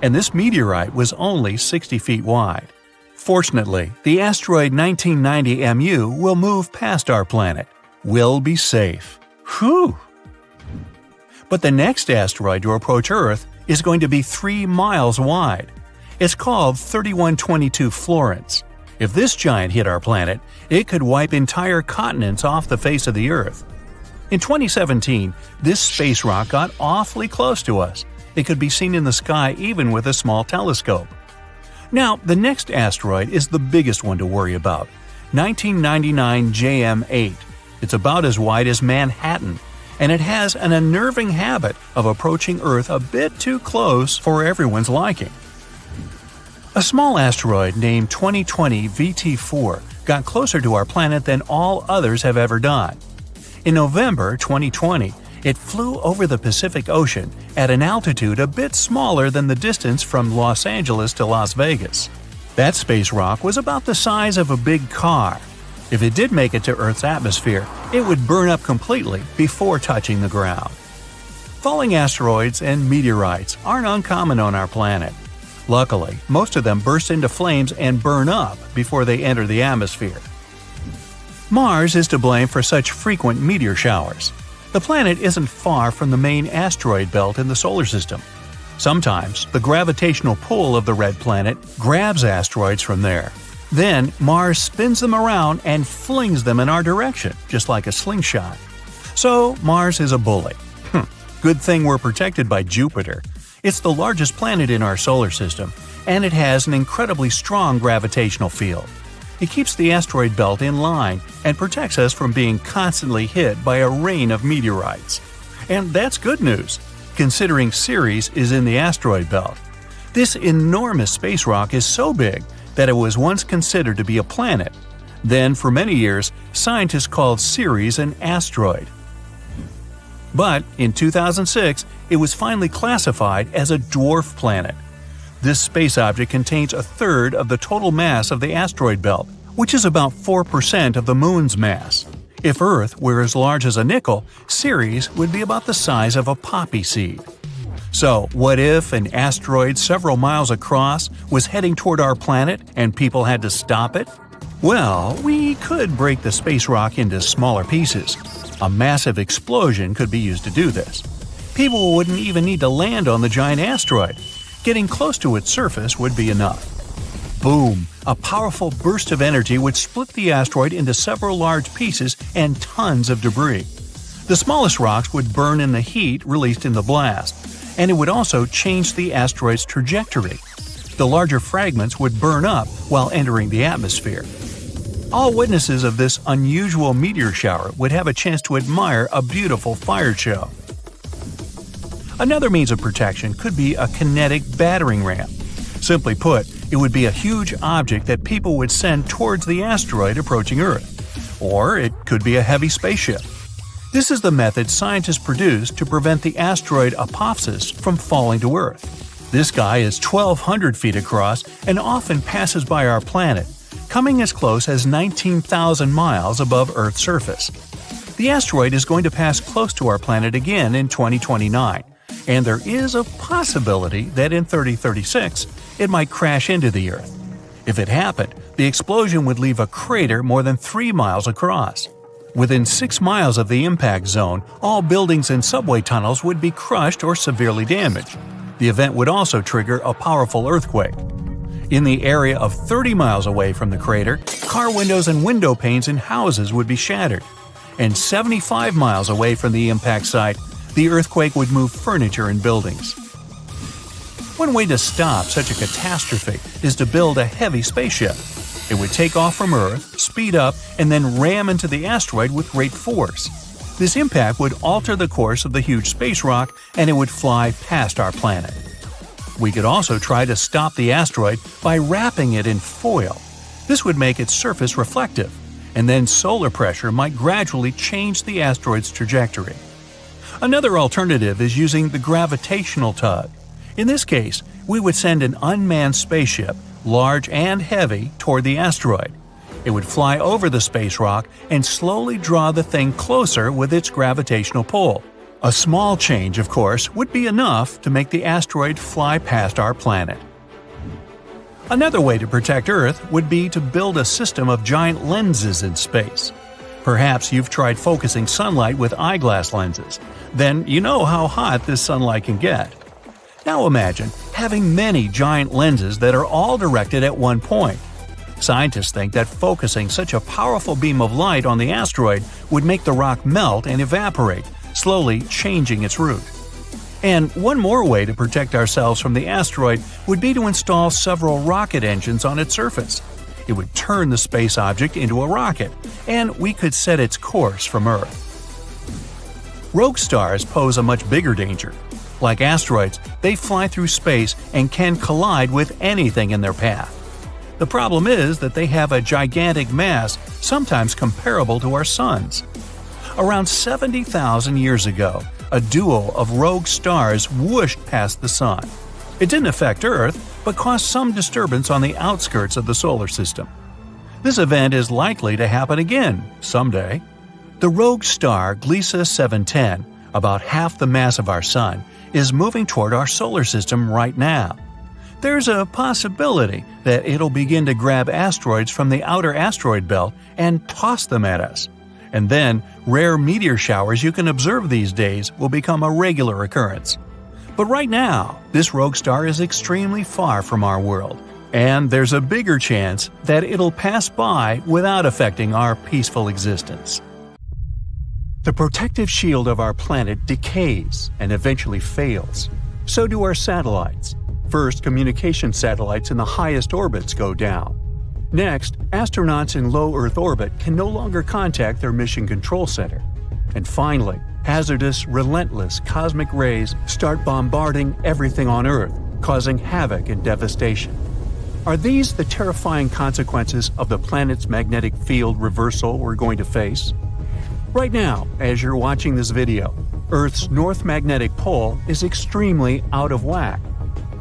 Speaker 1: and this meteorite was only 60 feet wide. Fortunately, the asteroid 1990 MU will move past our planet. We'll be safe. Whew! But the next asteroid to approach Earth is going to be 3 miles wide. It's called 3122 Florence. If this giant hit our planet, it could wipe entire continents off the face of the Earth. In 2017, this space rock got awfully close to us. It could be seen in the sky even with a small telescope. Now, the next asteroid is the biggest one to worry about, 1999 JM8. It's about as wide as Manhattan, and it has an unnerving habit of approaching Earth a bit too close for everyone's liking. A small asteroid named 2020 VT4 got closer to our planet than all others have ever done. In November 2020, it flew over the Pacific Ocean at an altitude a bit smaller than the distance from Los Angeles to Las Vegas. That space rock was about the size of a big car. If it did make it to Earth's atmosphere, it would burn up completely before touching the ground. Falling asteroids and meteorites aren't uncommon on our planet. Luckily, most of them burst into flames and burn up before they enter the atmosphere. Mars is to blame for such frequent meteor showers. The planet isn't far from the main asteroid belt in the solar system. Sometimes, the gravitational pull of the red planet grabs asteroids from there. Then, Mars spins them around and flings them in our direction, just like a slingshot. So, Mars is a bully. Good thing we're protected by Jupiter. It's the largest planet in our solar system, and it has an incredibly strong gravitational field. It keeps the asteroid belt in line and protects us from being constantly hit by a rain of meteorites. And that's good news, considering Ceres is in the asteroid belt. This enormous space rock is so big that it was once considered to be a planet. Then, for many years, scientists called Ceres an asteroid. But in 2006, it was finally classified as a dwarf planet. This space object contains a third of the total mass of the asteroid belt, which is about 4% of the Moon's mass. If Earth were as large as a nickel, Ceres would be about the size of a poppy seed. So, what if an asteroid several miles across was heading toward our planet and people had to stop it? Well, we could break the space rock into smaller pieces. A massive explosion could be used to do this. People wouldn't even need to land on the giant asteroid. Getting close to its surface would be enough. Boom! A powerful burst of energy would split the asteroid into several large pieces and tons of debris. The smallest rocks would burn in the heat released in the blast, and it would also change the asteroid's trajectory. The larger fragments would burn up while entering the atmosphere. All witnesses of this unusual meteor shower would have a chance to admire a beautiful fire show. Another means of protection could be a kinetic battering ram. Simply put, it would be a huge object that people would send towards the asteroid approaching Earth. Or it could be a heavy spaceship. This is the method scientists produced to prevent the asteroid Apophis from falling to Earth. This guy is 1,200 feet across and often passes by our planet, coming as close as 19,000 miles above Earth's surface. The asteroid is going to pass close to our planet again in 2029, and there is a possibility that in 3036 it might crash into the Earth. If it happened, the explosion would leave a crater more than 3 miles across. Within 6 miles of the impact zone, all buildings and subway tunnels would be crushed or severely damaged. The event would also trigger a powerful earthquake. In the area of 30 miles away from the crater, car windows and window panes in houses would be shattered. And 75 miles away from the impact site, the earthquake would move furniture and buildings. One way to stop such a catastrophe is to build a heavy spaceship. It would take off from Earth, speed up, and then ram into the asteroid with great force. This impact would alter the course of the huge space rock, and it would fly past our planet. We could also try to stop the asteroid by wrapping it in foil. This would make its surface reflective, and then solar pressure might gradually change the asteroid's trajectory. Another alternative is using the gravitational tug. In this case, we would send an unmanned spaceship, large and heavy, toward the asteroid. It would fly over the space rock and slowly draw the thing closer with its gravitational pull. A small change, of course, would be enough to make the asteroid fly past our planet. Another way to protect Earth would be to build a system of giant lenses in space. Perhaps you've tried focusing sunlight with eyeglass lenses. Then you know how hot this sunlight can get. Now imagine having many giant lenses that are all directed at one point. Scientists think that focusing such a powerful beam of light on the asteroid would make the rock melt and evaporate, slowly changing its route. And one more way to protect ourselves from the asteroid would be to install several rocket engines on its surface. It would turn the space object into a rocket, and we could set its course from Earth. Rogue stars pose a much bigger danger. Like asteroids, they fly through space and can collide with anything in their path. The problem is that they have a gigantic mass, sometimes comparable to our Sun's. Around 70,000 years ago, a duo of rogue stars whooshed past the Sun. It didn't affect Earth, but caused some disturbance on the outskirts of the solar system. This event is likely to happen again someday. The rogue star Gliese 710, about half the mass of our Sun, is moving toward our solar system right now. There's a possibility that it'll begin to grab asteroids from the outer asteroid belt and toss them at us. And then, rare meteor showers you can observe these days will become a regular occurrence. But right now, this rogue star is extremely far from our world, and there's a bigger chance that it'll pass by without affecting our peaceful existence. The protective shield of our planet decays and eventually fails. So do our satellites. First, communication satellites in the highest orbits go down. Next, astronauts in low Earth orbit can no longer contact their mission control center. And finally, hazardous, relentless cosmic rays start bombarding everything on Earth, causing havoc and devastation. Are these the terrifying consequences of the planet's magnetic field reversal we're going to face? Right now, as you're watching this video, Earth's north magnetic pole is extremely out of whack.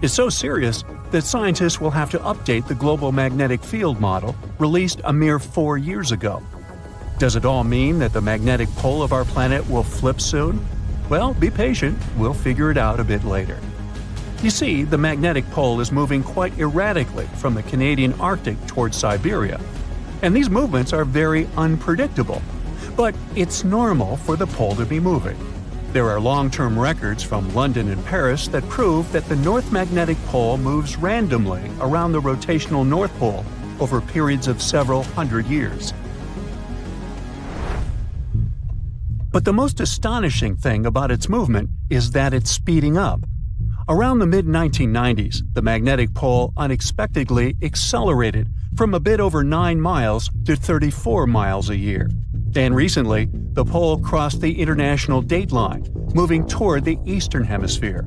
Speaker 1: It's so serious that scientists will have to update the global magnetic field model released a mere 4 years ago. Does it all mean that the magnetic pole of our planet will flip soon? Well, be patient, we'll figure it out a bit later. You see, the magnetic pole is moving quite erratically from the Canadian Arctic towards Siberia, and these movements are very unpredictable. But it's normal for the pole to be moving. There are long-term records from London and Paris that prove that the North Magnetic Pole moves randomly around the rotational North Pole over periods of several hundred years. But the most astonishing thing about its movement is that it's speeding up. Around the mid-1990s, the magnetic pole unexpectedly accelerated from a bit over 9 miles to 34 miles a year. And recently, the pole crossed the international dateline, moving toward the eastern hemisphere.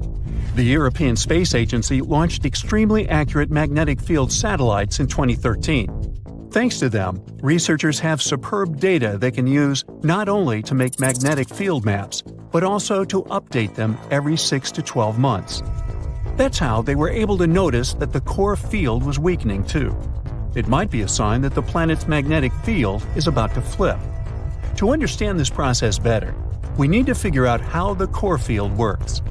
Speaker 1: The European Space Agency launched extremely accurate magnetic field satellites in 2013. Thanks to them, researchers have superb data they can use not only to make magnetic field maps, but also to update them every 6 to 12 months. That's how they were able to notice that the core field was weakening too. It might be a sign that the planet's magnetic field is about to flip. To understand this process better, we need to figure out how the core field works.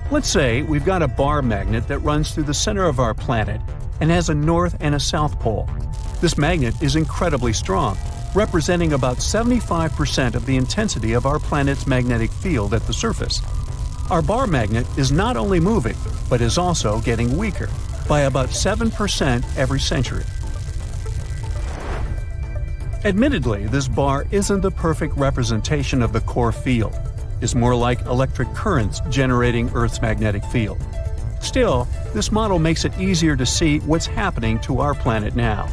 Speaker 1: Let's say we've got a bar magnet that runs through the center of our planet and has a north and a south pole. This magnet is incredibly strong, representing about 75% of the intensity of our planet's magnetic field at the surface. Our bar magnet is not only moving, but is also getting weaker, by about 7% every century. Admittedly, this bar isn't the perfect representation of the core field. It's more like electric currents generating Earth's magnetic field. Still, this model makes it easier to see what's happening to our planet now.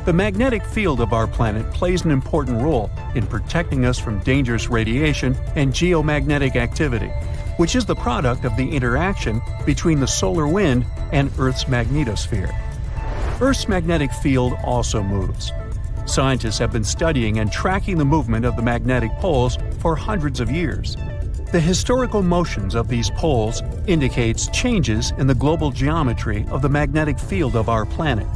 Speaker 1: The magnetic field of our planet plays an important role in protecting us from dangerous radiation and geomagnetic activity, which is the product of the interaction between the solar wind and Earth's magnetosphere. Earth's magnetic field also moves. Scientists have been studying and tracking the movement of the magnetic poles for hundreds of years. The historical motions of these poles indicates changes in the global geometry of the magnetic field of our planet,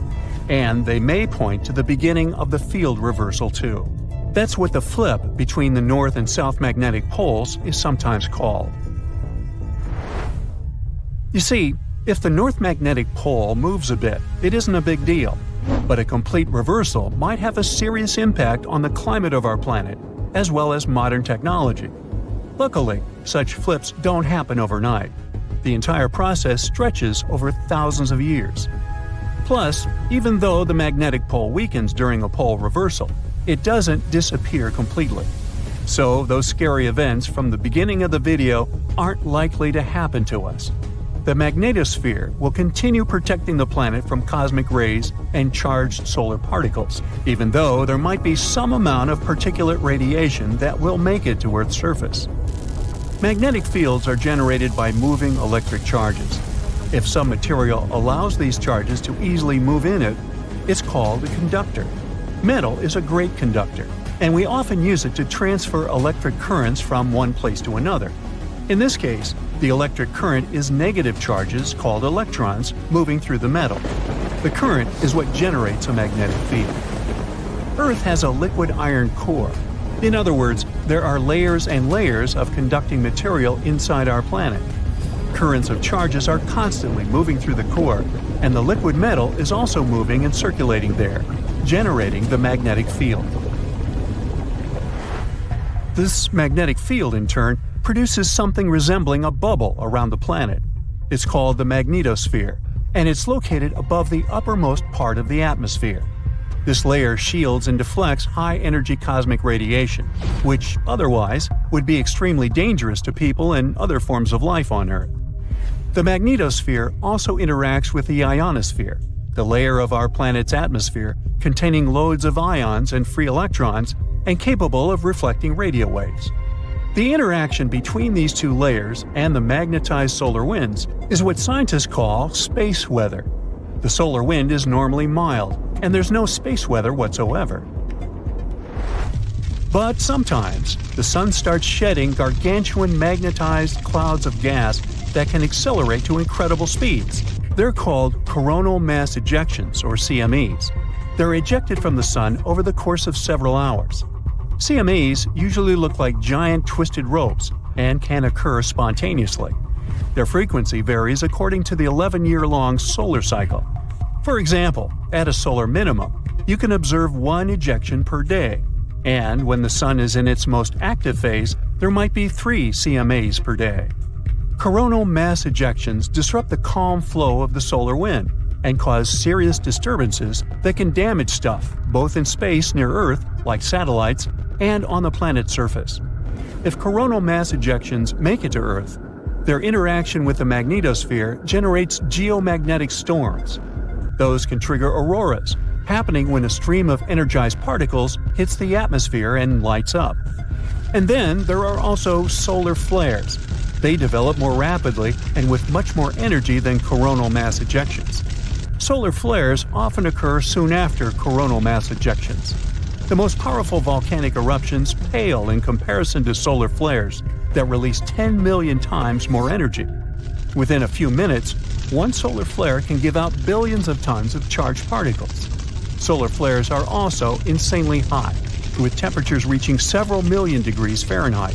Speaker 1: and they may point to the beginning of the field reversal too. That's what the flip between the north and south magnetic poles is sometimes called. You see, if the north magnetic pole moves a bit, it isn't a big deal. But a complete reversal might have a serious impact on the climate of our planet, as well as modern technology. Luckily, such flips don't happen overnight. The entire process stretches over thousands of years. Plus, even though the magnetic pole weakens during a pole reversal, it doesn't disappear completely. So those scary events from the beginning of the video aren't likely to happen to us. The magnetosphere will continue protecting the planet from cosmic rays and charged solar particles, even though there might be some amount of particulate radiation that will make it to Earth's surface. Magnetic fields are generated by moving electric charges. If some material allows these charges to easily move in it, it's called a conductor. Metal is a great conductor, and we often use it to transfer electric currents from one place to another. In this case, the electric current is negative charges called electrons moving through the metal. The current is what generates a magnetic field. Earth has a liquid iron core. In other words, there are layers and layers of conducting material inside our planet. Currents of charges are constantly moving through the core, and the liquid metal is also moving and circulating there, generating the magnetic field. This magnetic field, in turn, produces something resembling a bubble around the planet. It's called the magnetosphere, and it's located above the uppermost part of the atmosphere. This layer shields and deflects high-energy cosmic radiation, which otherwise would be extremely dangerous to people and other forms of life on Earth. The magnetosphere also interacts with the ionosphere, the layer of our planet's atmosphere containing loads of ions and free electrons and capable of reflecting radio waves. The interaction between these two layers and the magnetized solar winds is what scientists call space weather. The solar wind is normally mild, and there's no space weather whatsoever. But sometimes, the sun starts shedding gargantuan magnetized clouds of gas that can accelerate to incredible speeds. They're called coronal mass ejections, or CMEs. They're ejected from the sun over the course of several hours. CMEs usually look like giant twisted ropes and can occur spontaneously. Their frequency varies according to the 11-year-long solar cycle. For example, at a solar minimum, you can observe one ejection per day, and when the sun is in its most active phase, there might be 3 CMAs per day. Coronal mass ejections disrupt the calm flow of the solar wind and cause serious disturbances that can damage stuff both in space near Earth, like satellites, and on the planet's surface. If coronal mass ejections make it to Earth, their interaction with the magnetosphere generates geomagnetic storms. Those can trigger auroras, happening when a stream of energized particles hits the atmosphere and lights up. And then there are also solar flares. They develop more rapidly and with much more energy than coronal mass ejections. Solar flares often occur soon after coronal mass ejections. The most powerful volcanic eruptions pale in comparison to solar flares that release 10 million times more energy. Within a few minutes, one solar flare can give out billions of tons of charged particles. Solar flares are also insanely hot, with temperatures reaching several million degrees Fahrenheit.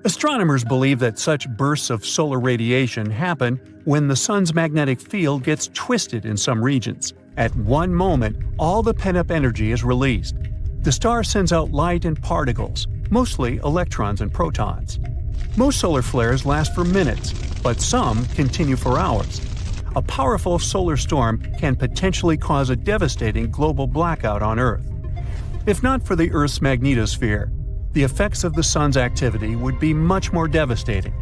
Speaker 1: Astronomers believe that such bursts of solar radiation happen when the sun's magnetic field gets twisted in some regions. At one moment, all the pent-up energy is released. The star sends out light and particles, mostly electrons and protons. Most solar flares last for minutes, but some continue for hours. A powerful solar storm can potentially cause a devastating global blackout on Earth. If not for the Earth's magnetosphere, the effects of the sun's activity would be much more devastating.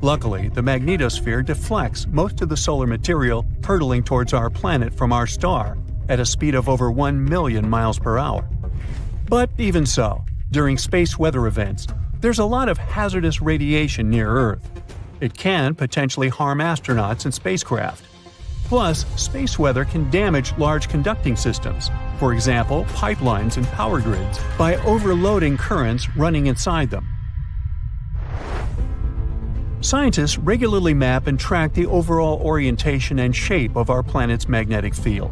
Speaker 1: Luckily, the magnetosphere deflects most of the solar material hurtling towards our planet from our star at a speed of over 1 million miles per hour. But even so, during space weather events, there's a lot of hazardous radiation near Earth. It can potentially harm astronauts and spacecraft. Plus, space weather can damage large conducting systems, for example, pipelines and power grids, by overloading currents running inside them. Scientists regularly map and track the overall orientation and shape of our planet's magnetic field.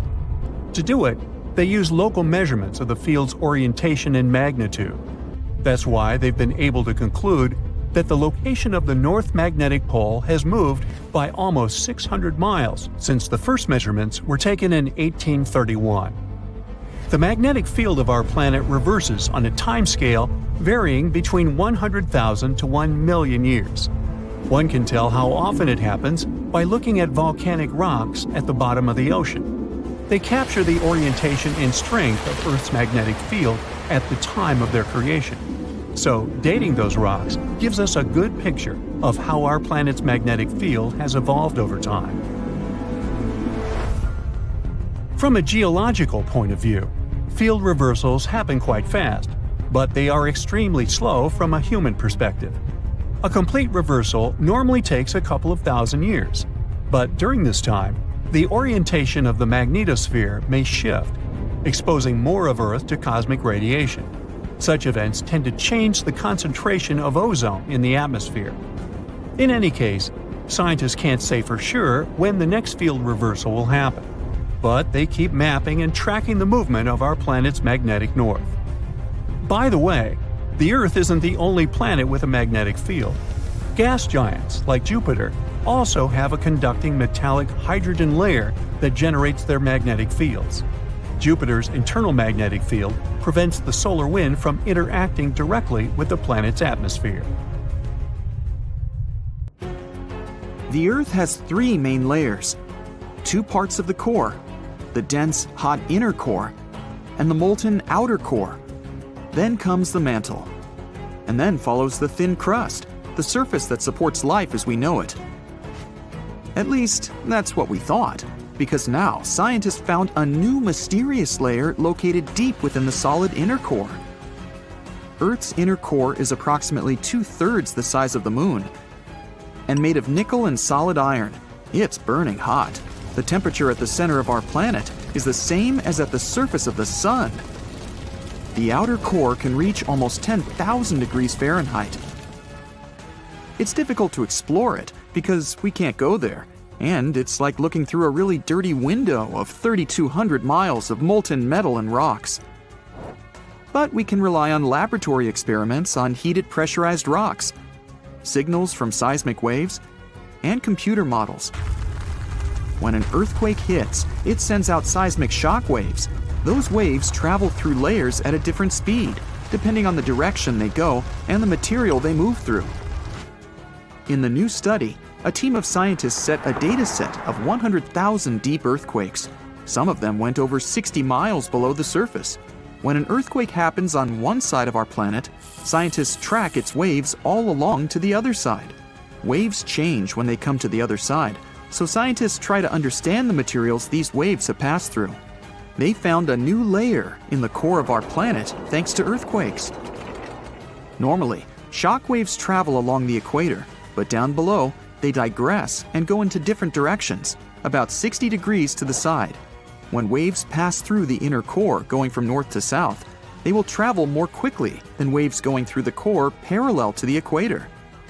Speaker 1: To do it, they use local measurements of the field's orientation and magnitude. That's why they've been able to conclude that the location of the North Magnetic Pole has moved by almost 600 miles since the first measurements were taken in 1831. The magnetic field of our planet reverses on a timescale varying between 100,000 to 1 million years. One can tell how often it happens by looking at volcanic rocks at the bottom of the ocean. They capture the orientation and strength of Earth's magnetic field at the time of their creation. So, dating those rocks gives us a good picture of how our planet's magnetic field has evolved over time. From a geological point of view, field reversals happen quite fast, but they are extremely slow from a human perspective. A complete reversal normally takes a couple of thousand years, but during this time, the orientation of the magnetosphere may shift, exposing more of Earth to cosmic radiation. Such events tend to change the concentration of ozone in the atmosphere. In any case, scientists can't say for sure when the next field reversal will happen, but they keep mapping and tracking the movement of our planet's magnetic north. By the way, the Earth isn't the only planet with a magnetic field. Gas giants, like Jupiter, also have a conducting metallic hydrogen layer that generates their magnetic fields. Jupiter's internal magnetic field prevents the solar wind from interacting directly with the planet's atmosphere.
Speaker 3: The Earth has three main layers: two parts of the core, the dense, hot inner core, and the molten outer core. Then comes the mantle. And then follows the thin crust, the surface that supports life as we know it. At least, that's what we thought, because now scientists found a new mysterious layer located deep within the solid inner core. Earth's inner core is approximately 2/3 the size of the Moon. And made of nickel and solid iron, it's burning hot. The temperature at the center of our planet is the same as at the surface of the Sun. The outer core can reach almost 10,000 degrees Fahrenheit. It's difficult to explore it because we can't go there, and it's like looking through a really dirty window of 3,200 miles of molten metal and rocks. But we can rely on laboratory experiments on heated pressurized rocks, signals from seismic waves, and computer models. When an earthquake hits, it sends out seismic shock waves. Those waves travel through layers at a different speed, depending on the direction they go and the material they move through. In the new study, a team of scientists set a data set of 100,000 deep earthquakes. Some of them went over 60 miles below the surface. When an earthquake happens on one side of our planet, scientists track its waves all along to the other side. Waves change when they come to the other side, so scientists try to understand the materials these waves have passed through. They found a new layer in the core of our planet thanks to earthquakes. Normally, shock waves travel along the equator, but down below, they digress and go into different directions, about 60 degrees to the side. When waves pass through the inner core going from north to south, they will travel more quickly than waves going through the core parallel to the equator.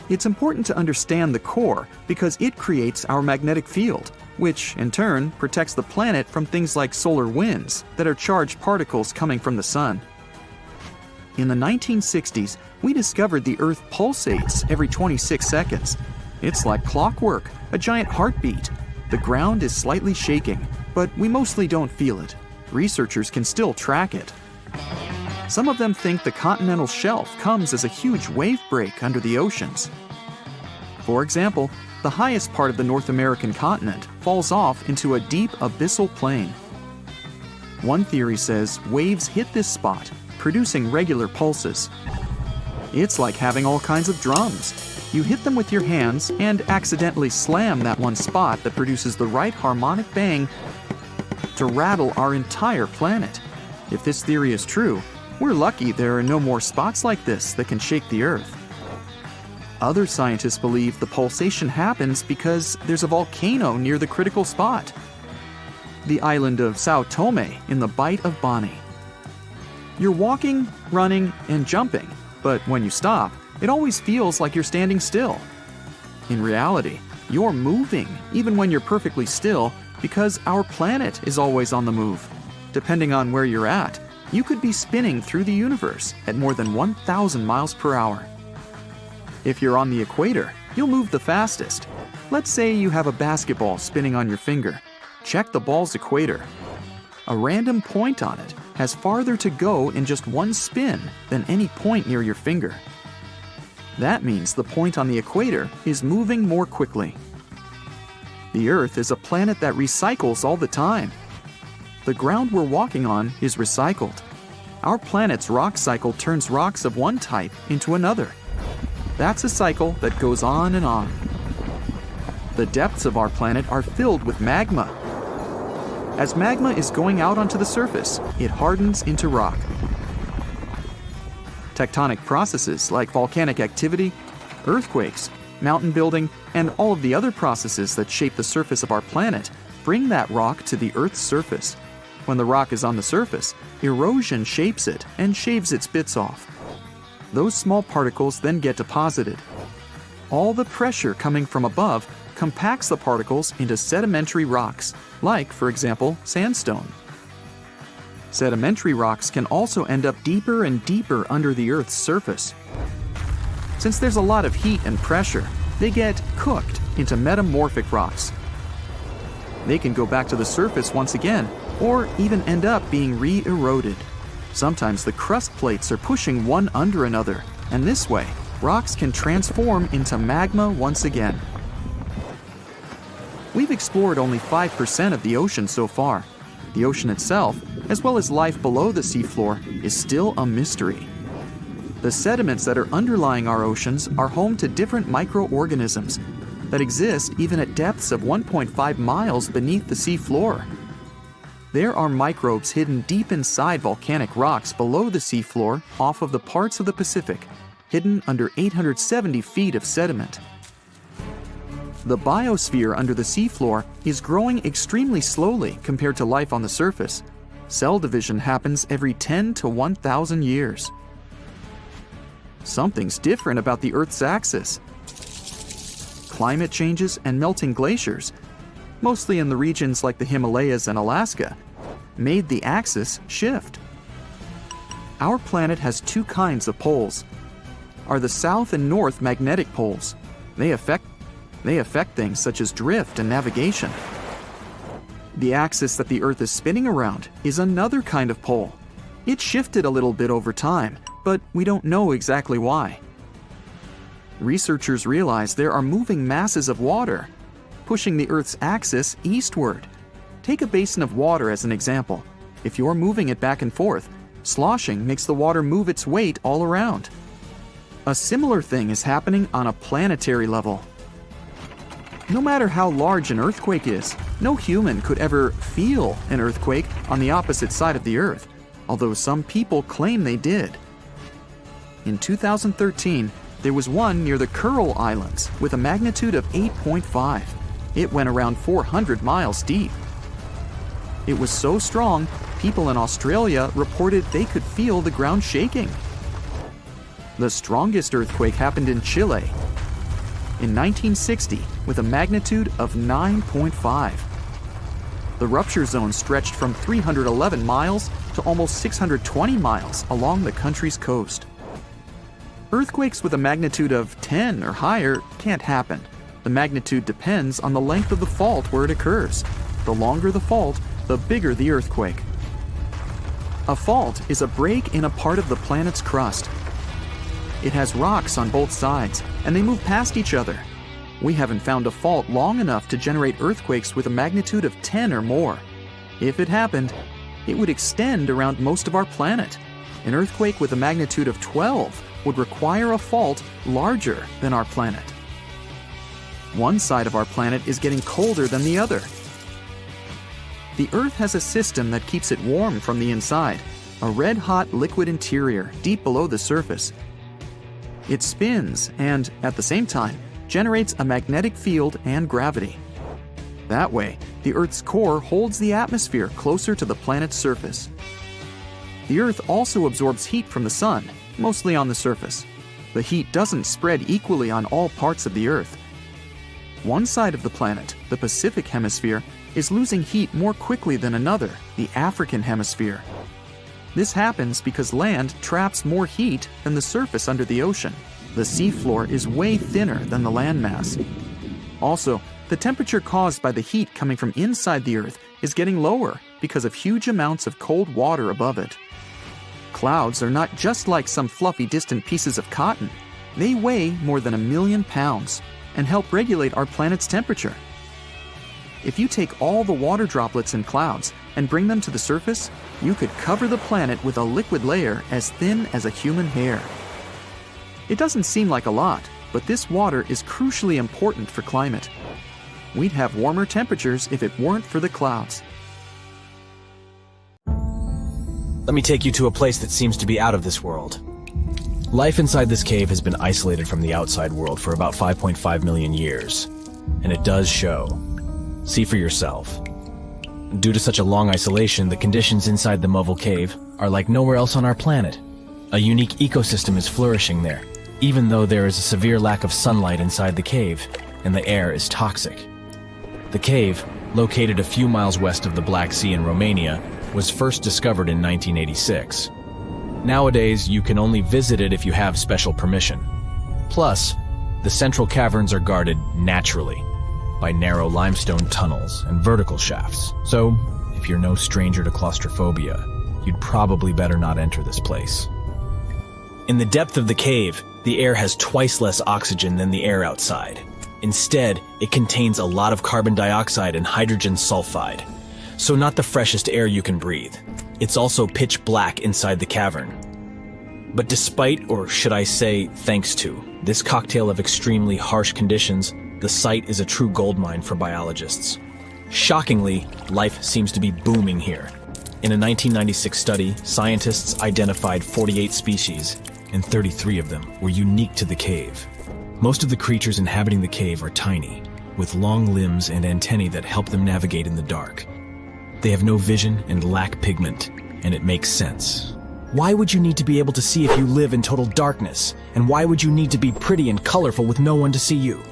Speaker 3: It's important to understand the core because it creates our magnetic field, which, in turn, protects the planet from things like solar winds that are charged particles coming from the sun. In the 1960s, we discovered the Earth pulsates every 26 seconds. It's like clockwork, a giant heartbeat. The ground is slightly shaking, but we mostly don't feel it. Researchers can still track it. Some of them think the continental shelf comes as a huge wave break under the oceans. For example, the highest part of the North American continent falls off into a deep abyssal plain. One theory says waves hit this spot, producing regular pulses. It's like having all kinds of drums. You hit them with your hands and accidentally slam that one spot that produces the right harmonic bang to rattle our entire planet. If this theory is true, we're lucky there are no more spots like this that can shake the Earth. Other scientists believe the pulsation happens because there's a volcano near the critical spot, the island of Sao Tome in the Bight of Boni. You're walking, running, and jumping, but when you stop, it always feels like you're standing still. In reality, you're moving even when you're perfectly still because our planet is always on the move. Depending on where you're at, you could be spinning through the universe at more than 1,000 miles per hour. If you're on the equator, you'll move the fastest. Let's say you have a basketball spinning on your finger. Check the ball's equator. A random point on it has farther to go in just one spin than any point near your finger. That means the point on the equator is moving more quickly. The Earth is a planet that recycles all the time. The ground we're walking on is recycled. Our planet's rock cycle turns rocks of one type into another. That's a cycle that goes on and on. The depths of our planet are filled with magma. As magma is going out onto the surface, it hardens into rock. Tectonic processes like volcanic activity, earthquakes, mountain building, and all of the other processes that shape the surface of our planet bring that rock to the Earth's surface. When the rock is on the surface, erosion shapes it and shaves its bits off. Those small particles then get deposited. All the pressure coming from above compacts the particles into sedimentary rocks, like, for example, sandstone. Sedimentary rocks can also end up deeper and deeper under the Earth's surface. Since there's a lot of heat and pressure, they get cooked into metamorphic rocks. They can go back to the surface once again, or even end up being re-eroded. Sometimes the crust plates are pushing one under another, and this way, rocks can transform into magma once again. We've explored only 5% of the ocean so far. The ocean itself, as well as life below the seafloor, is still a mystery. The sediments that are underlying our oceans are home to different microorganisms that exist even at depths of 1.5 miles beneath the seafloor. There are microbes hidden deep inside volcanic rocks below the seafloor off of the parts of the Pacific, hidden under 870 feet of sediment. The biosphere under the seafloor is growing extremely slowly compared to life on the surface. Cell division happens every 10 to 1,000 years. Something's different about the Earth's axis. Climate changes and melting glaciers, mostly in the regions like the Himalayas and Alaska, made the axis shift. Our planet has two kinds of poles. Are the south and north magnetic poles. They affect things such as drift and navigation. The axis that the Earth is spinning around is another kind of pole. It shifted a little bit over time, but we don't know exactly why. Researchers realize there are moving masses of water, pushing the Earth's axis eastward. Take a basin of water as an example. If you're moving it back and forth, sloshing makes the water move its weight all around. A similar thing is happening on a planetary level. No matter how large an earthquake is, no human could ever feel an earthquake on the opposite side of the Earth, although some people claim they did. In 2013, There was one near the Kuril Islands with a magnitude of 8.5. It went around 400 miles deep. It was so strong, people in Australia reported they could feel the ground shaking. The strongest earthquake happened in Chile in 1960 with a magnitude of 9.5. The rupture zone stretched from 311 miles to almost 620 miles along the country's coast. Earthquakes with a magnitude of 10 or higher can't happen. The magnitude depends on the length of the fault where it occurs. The longer the fault, the bigger the earthquake. A fault is a break in a part of the planet's crust. It has rocks on both sides, and they move past each other. We haven't found a fault long enough to generate earthquakes with a magnitude of 10 or more. If it happened, it would extend around most of our planet. An earthquake with a magnitude of 12 would require a fault larger than our planet. One side of our planet is getting colder than the other. The Earth has a system that keeps it warm from the inside, a red-hot liquid interior deep below the surface. It spins and, at the same time, generates a magnetic field and gravity. That way, the Earth's core holds the atmosphere closer to the planet's surface. The Earth also absorbs heat from the sun, mostly on the surface. The heat doesn't spread equally on all parts of the Earth. One side of the planet, the Pacific Hemisphere, is losing heat more quickly than another, the African Hemisphere. This happens because land traps more heat than the surface under the ocean. The seafloor is way thinner than the landmass. Also, the temperature caused by the heat coming from inside the Earth is getting lower because of huge amounts of cold water above it. Clouds are not just like some fluffy distant pieces of cotton. They weigh more than 1 million pounds and help regulate our planet's temperature. If you take all the water droplets in clouds and bring them to the surface, you could cover the planet with a liquid layer as thin as a human hair. It doesn't seem like a lot, but this water is crucially important for climate. We'd have warmer temperatures if it weren't for the clouds.
Speaker 4: Let me take you to a place that seems to be out of this world. Life inside this cave has been isolated from the outside world for about 5.5 million years, and it does show. See for yourself. Due to such a long isolation, the conditions inside the Mobile Cave are like nowhere else on our planet. A unique ecosystem is flourishing there, even though there is a severe lack of sunlight inside the cave, and the air is toxic. The cave, located a few miles west of the Black Sea in Romania, was first discovered in 1986. Nowadays, you can only visit it if you have special permission. Plus, the central caverns are guarded naturally by narrow limestone tunnels and vertical shafts. So, if you're no stranger to claustrophobia, you'd probably better not enter this place. In the depth of the cave, the air has twice less oxygen than the air outside. Instead, it contains a lot of carbon dioxide and hydrogen sulfide, so not the freshest air you can breathe. It's also pitch black inside the cavern. But despite, or should I say thanks to, this cocktail of extremely harsh conditions, the site is a true goldmine for biologists. Shockingly, life seems to be booming here. In a 1996 study, scientists identified 48 species, and 33 of them were unique to the cave. Most of the creatures inhabiting the cave are tiny, with long limbs and antennae that help them navigate in the dark. They have no vision and lack pigment, and it makes sense. Why would you need to be able to see if you live in total darkness? And why would you need to be pretty and colorful with no one to see you?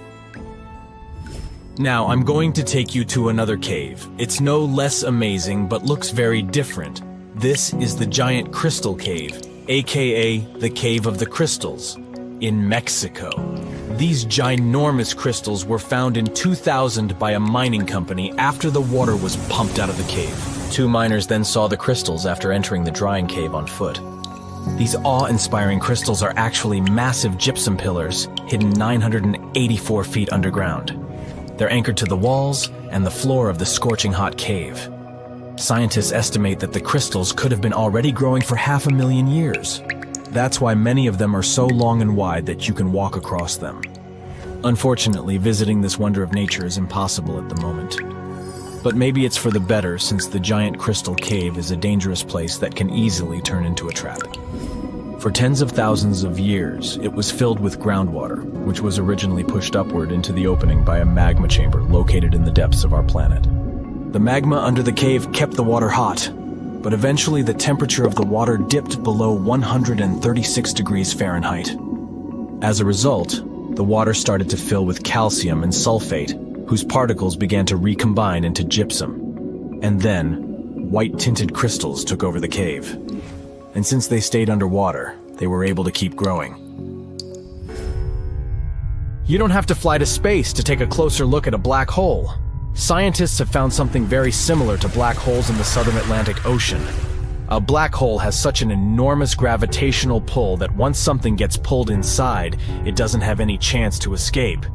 Speaker 4: Now, I'm going to take you to another cave. It's no less amazing, but looks very different. This is the Giant Crystal Cave, aka the Cave of the Crystals, in Mexico. These ginormous crystals were found in 2000 by a mining company after the water was pumped out of the cave. 2 miners then saw the crystals after entering the drying cave on foot. These awe-inspiring crystals are actually massive gypsum pillars hidden 984 feet underground. They're anchored to the walls and the floor of the scorching hot cave. Scientists estimate that the crystals could have been already growing for 500,000 years. That's why many of them are so long and wide that you can walk across them. Unfortunately, visiting this wonder of nature is impossible at the moment. But maybe it's for the better, since the Giant Crystal Cave is a dangerous place that can easily turn into a trap. For tens of thousands of years, it was filled with groundwater, which was originally pushed upward into the opening by a magma chamber located in the depths of our planet. The magma under the cave kept the water hot, but eventually the temperature of the water dipped below 136 degrees Fahrenheit. As a result, the water started to fill with calcium and sulfate, whose particles began to recombine into gypsum. And then, white-tinted crystals took over the cave. And since they stayed underwater, they were able to keep growing. You don't have to fly to space to take a closer look at a black hole. Scientists have found something very similar to black holes in the southern Atlantic Ocean. A black hole has such an enormous gravitational pull that once something gets pulled inside, it doesn't have any chance to escape.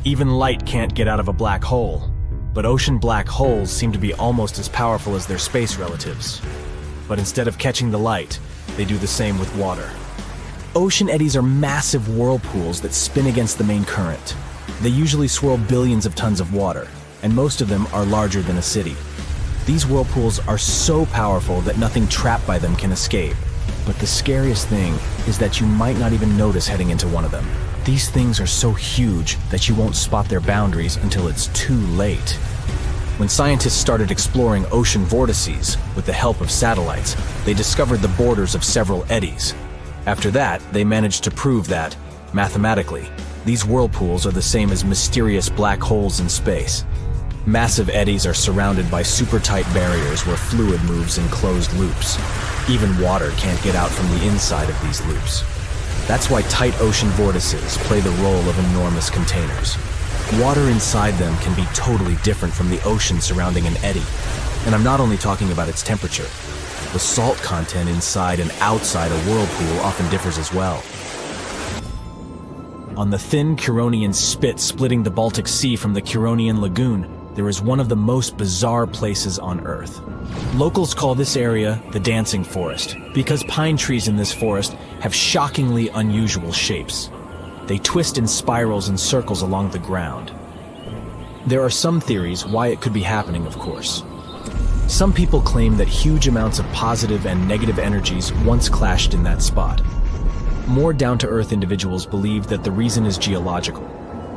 Speaker 4: Even light can't get out of a black hole. But ocean black holes seem to be almost as powerful as their space relatives. But instead of catching the light, they do the same with water. Ocean eddies are massive whirlpools that spin against the main current. They usually swirl billions of tons of water, and most of them are larger than a city. These whirlpools are so powerful that nothing trapped by them can escape. But the scariest thing is that you might not even notice heading into one of them. These things are so huge that you won't spot their boundaries until it's too late. When scientists started exploring ocean vortices with the help of satellites, they discovered the borders of several eddies. After that, they managed to prove that, mathematically, these whirlpools are the same as mysterious black holes in space. Massive eddies are surrounded by super-tight barriers where fluid moves in closed loops. Even water can't get out from the inside of these loops. That's why tight ocean vortices play the role of enormous containers. Water inside them can be totally different from the ocean surrounding an eddy. And I'm not only talking about its temperature. The salt content inside and outside a whirlpool often differs as well. On the thin Curonian spit splitting the Baltic Sea from the Curonian Lagoon, there is one of the most bizarre places on Earth. Locals call this area the Dancing Forest because pine trees in this forest have shockingly unusual shapes. They twist in spirals and circles along the ground. There are some theories why it could be happening, of course. Some people claim that huge amounts of positive and negative energies once clashed in that spot. More down-to-earth individuals believe that the reason is geological.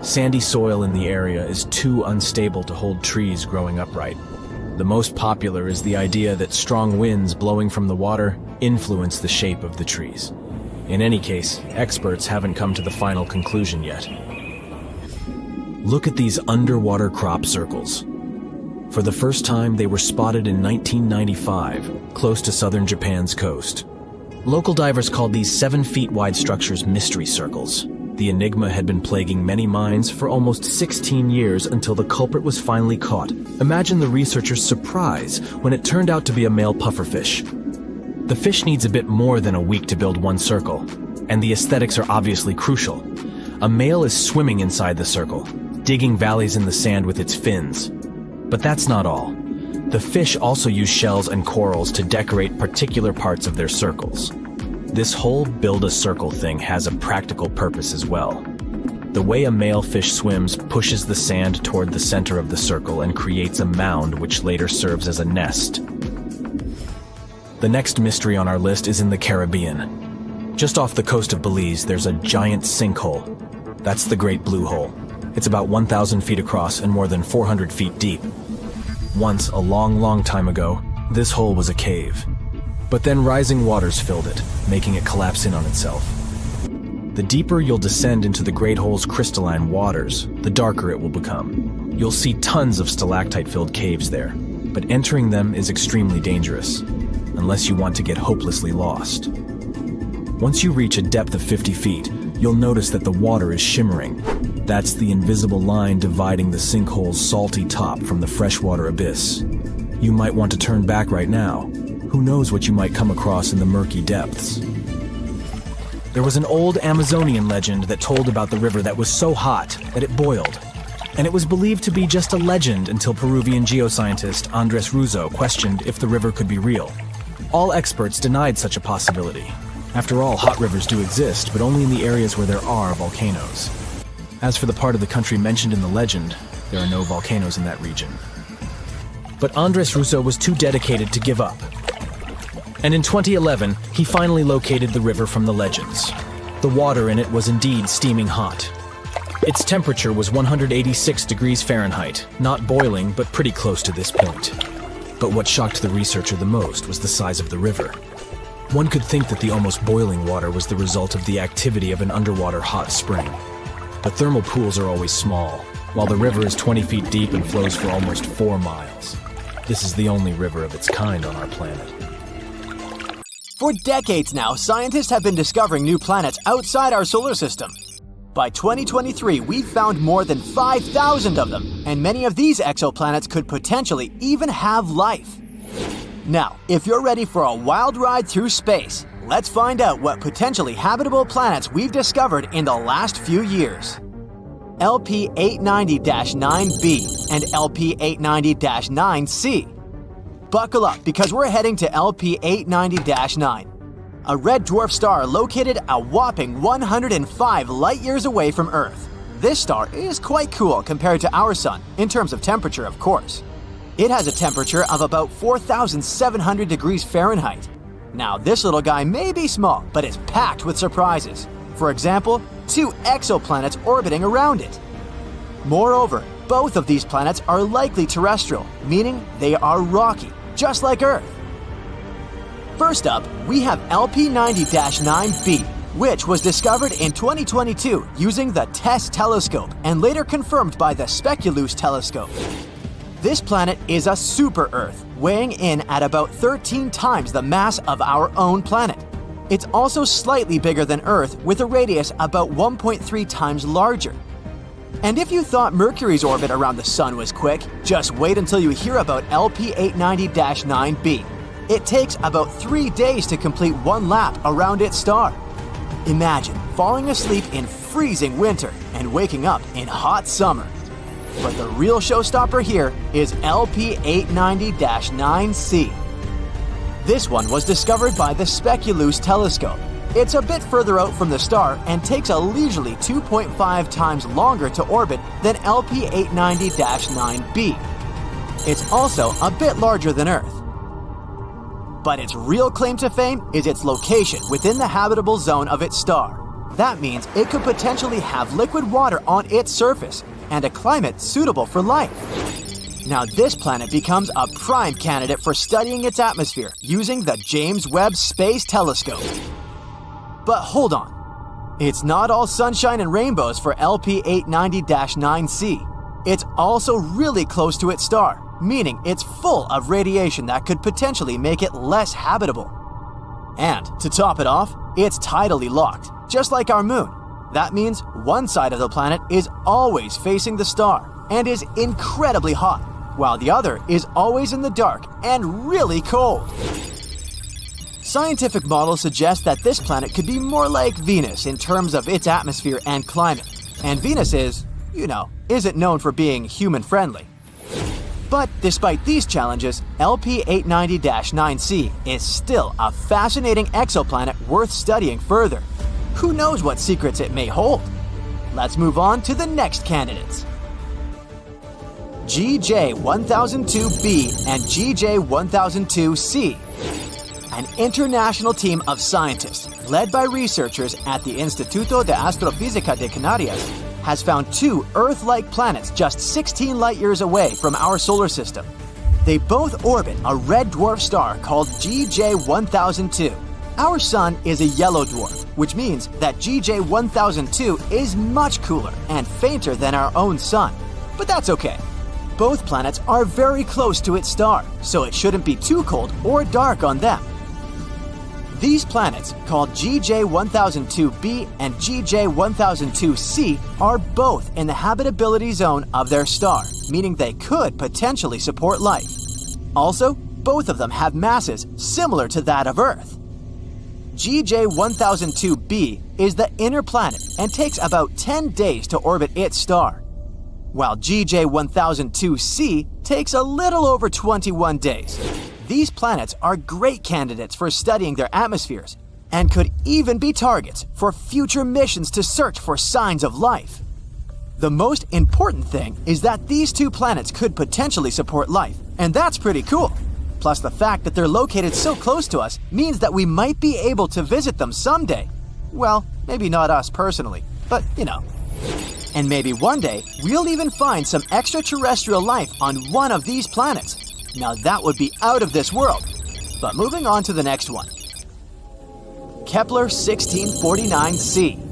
Speaker 4: Sandy soil in the area is too unstable to hold trees growing upright. The most popular is the idea that strong winds blowing from the water influence the shape of the trees. In any case, experts haven't come to the final conclusion yet. Look at these underwater crop circles. For the first time, they were spotted in 1995, close to southern Japan's coast. Local divers called these 7 feet wide structures mystery circles. The enigma had been plaguing many minds for almost 16 years until the culprit was finally caught. Imagine the researchers' surprise when it turned out to be a male pufferfish. The fish needs a bit more than a week to build one circle, and the aesthetics are obviously crucial. A male is swimming inside the circle, digging valleys in the sand with its fins. But that's not all. The fish also use shells and corals to decorate particular parts of their circles. This whole build-a-circle thing has a practical purpose as well. The way a male fish swims pushes the sand toward the center of the circle and creates a mound which later serves as a nest. The next mystery on our list is in the Caribbean. Just off the coast of Belize, there's a giant sinkhole. That's the Great Blue Hole. It's about 1,000 feet across and more than 400 feet deep. Once, a long time ago, this hole was a cave. But then rising waters filled it, making it collapse in on itself. The deeper you'll descend into the Great Hole's crystalline waters, the darker it will become. You'll see tons of stalactite-filled caves there, but entering them is extremely dangerous, unless you want to get hopelessly lost. Once you reach a depth of 50 feet, you'll notice that the water is shimmering. That's the invisible line dividing the sinkhole's salty top from the freshwater abyss. You might want to turn back right now. Who knows what you might come across in the murky depths. There was an old Amazonian legend that told about the river that was so hot that it boiled. And it was believed to be just a legend until Peruvian geoscientist Andrés Russo questioned if the river could be real. All experts denied such a possibility. After all, hot rivers do exist, but only in the areas where there are volcanoes. As for the part of the country mentioned in the legend, there are no volcanoes in that region. But Andrés Russo was too dedicated to give up. And in 2011, he finally located the river from the legends. The water in it was indeed steaming hot. Its temperature was 186 degrees Fahrenheit, not boiling, but pretty close to this point. But what shocked the researcher the most was the size of the river. One could think that the almost boiling water was the result of the activity of an underwater hot spring. But thermal pools are always small, while the river is 20 feet deep and flows for almost 4 miles. This is the only river of its kind on our planet.
Speaker 2: For decades now, scientists have been discovering new planets outside our solar system. By 2023, we've found more than 5,000 of them, and many of these exoplanets could potentially even have life. Now, if you're ready for a wild ride through space, let's find out what potentially habitable planets we've discovered in the last few years. LP890-9b and LP890-9c. Buckle up because we're heading to LP890-9, a red dwarf star located a whopping 105 light-years away from Earth. This star is quite cool compared to our Sun, in terms of temperature, of course. It has a temperature of about 4,700 degrees Fahrenheit. Now, this little guy may be small, but it's packed with surprises. For example, 2 exoplanets orbiting around it. Moreover, both of these planets are likely terrestrial, meaning they are rocky, just like Earth. First up, we have LP90-9b, which was discovered in 2022 using the TESS telescope and later confirmed by the Speculoos telescope. This planet is a super-Earth, weighing in at about 13 times the mass of our own planet. It's also slightly bigger than Earth, with a radius about 1.3 times larger. And if you thought Mercury's orbit around the Sun was quick, just wait until you hear about LP890-9b. It takes about 3 days to complete 1 lap around its star. Imagine falling asleep in freezing winter and waking up in hot summer. But the real showstopper here is LP890-9c. This one was discovered by the Speculoos telescope. It's a bit further out from the star and takes a leisurely 2.5 times longer to orbit than LP890-9b. It's also a bit larger than Earth. But its real claim to fame is its location within the habitable zone of its star. That means it could potentially have liquid water on its surface and a climate suitable for life. Now, this planet becomes a prime candidate for studying its atmosphere using the James Webb Space Telescope. But hold on. It's not all sunshine and rainbows for LP890-9c. It's also really close to its star, meaning it's full of radiation that could potentially make it less habitable. And to top it off, it's tidally locked, just like our moon. That means one side of the planet is always facing the star and is incredibly hot, while the other is always in the dark and really cold. Scientific models suggest that this planet could be more like Venus in terms of its atmosphere and climate. And Venus isn't known for being human-friendly. But despite these challenges, LP890-9c is still a fascinating exoplanet worth studying further. Who knows what secrets it may hold? Let's move on to the next candidates. GJ1002b and GJ1002c. An international team of scientists, led by researchers at the Instituto de Astrofísica de Canarias, has found 2 Earth-like planets just 16 light-years away from our solar system. They both orbit a red dwarf star called GJ1002. Our Sun is a yellow dwarf, which means that GJ1002 is much cooler and fainter than our own Sun. But that's okay. Both planets are very close to its star, so it shouldn't be too cold or dark on them. These planets, called GJ1002b and GJ1002c, are both in the habitability zone of their star, meaning they could potentially support life. Also, both of them have masses similar to that of Earth. GJ1002b is the inner planet and takes about 10 days to orbit its star, while GJ1002c takes a little over 21 days. These planets are great candidates for studying their atmospheres and could even be targets for future missions to search for signs of life. The most important thing is that these 2 planets could potentially support life, and that's pretty cool. Plus the fact that they're located so close to us means that we might be able to visit them someday. Well, maybe not us personally, but you know. And maybe one day, we'll even find some extraterrestrial life on one of these planets. Now that would be out of this world. But moving on to the next one. Kepler 1649c.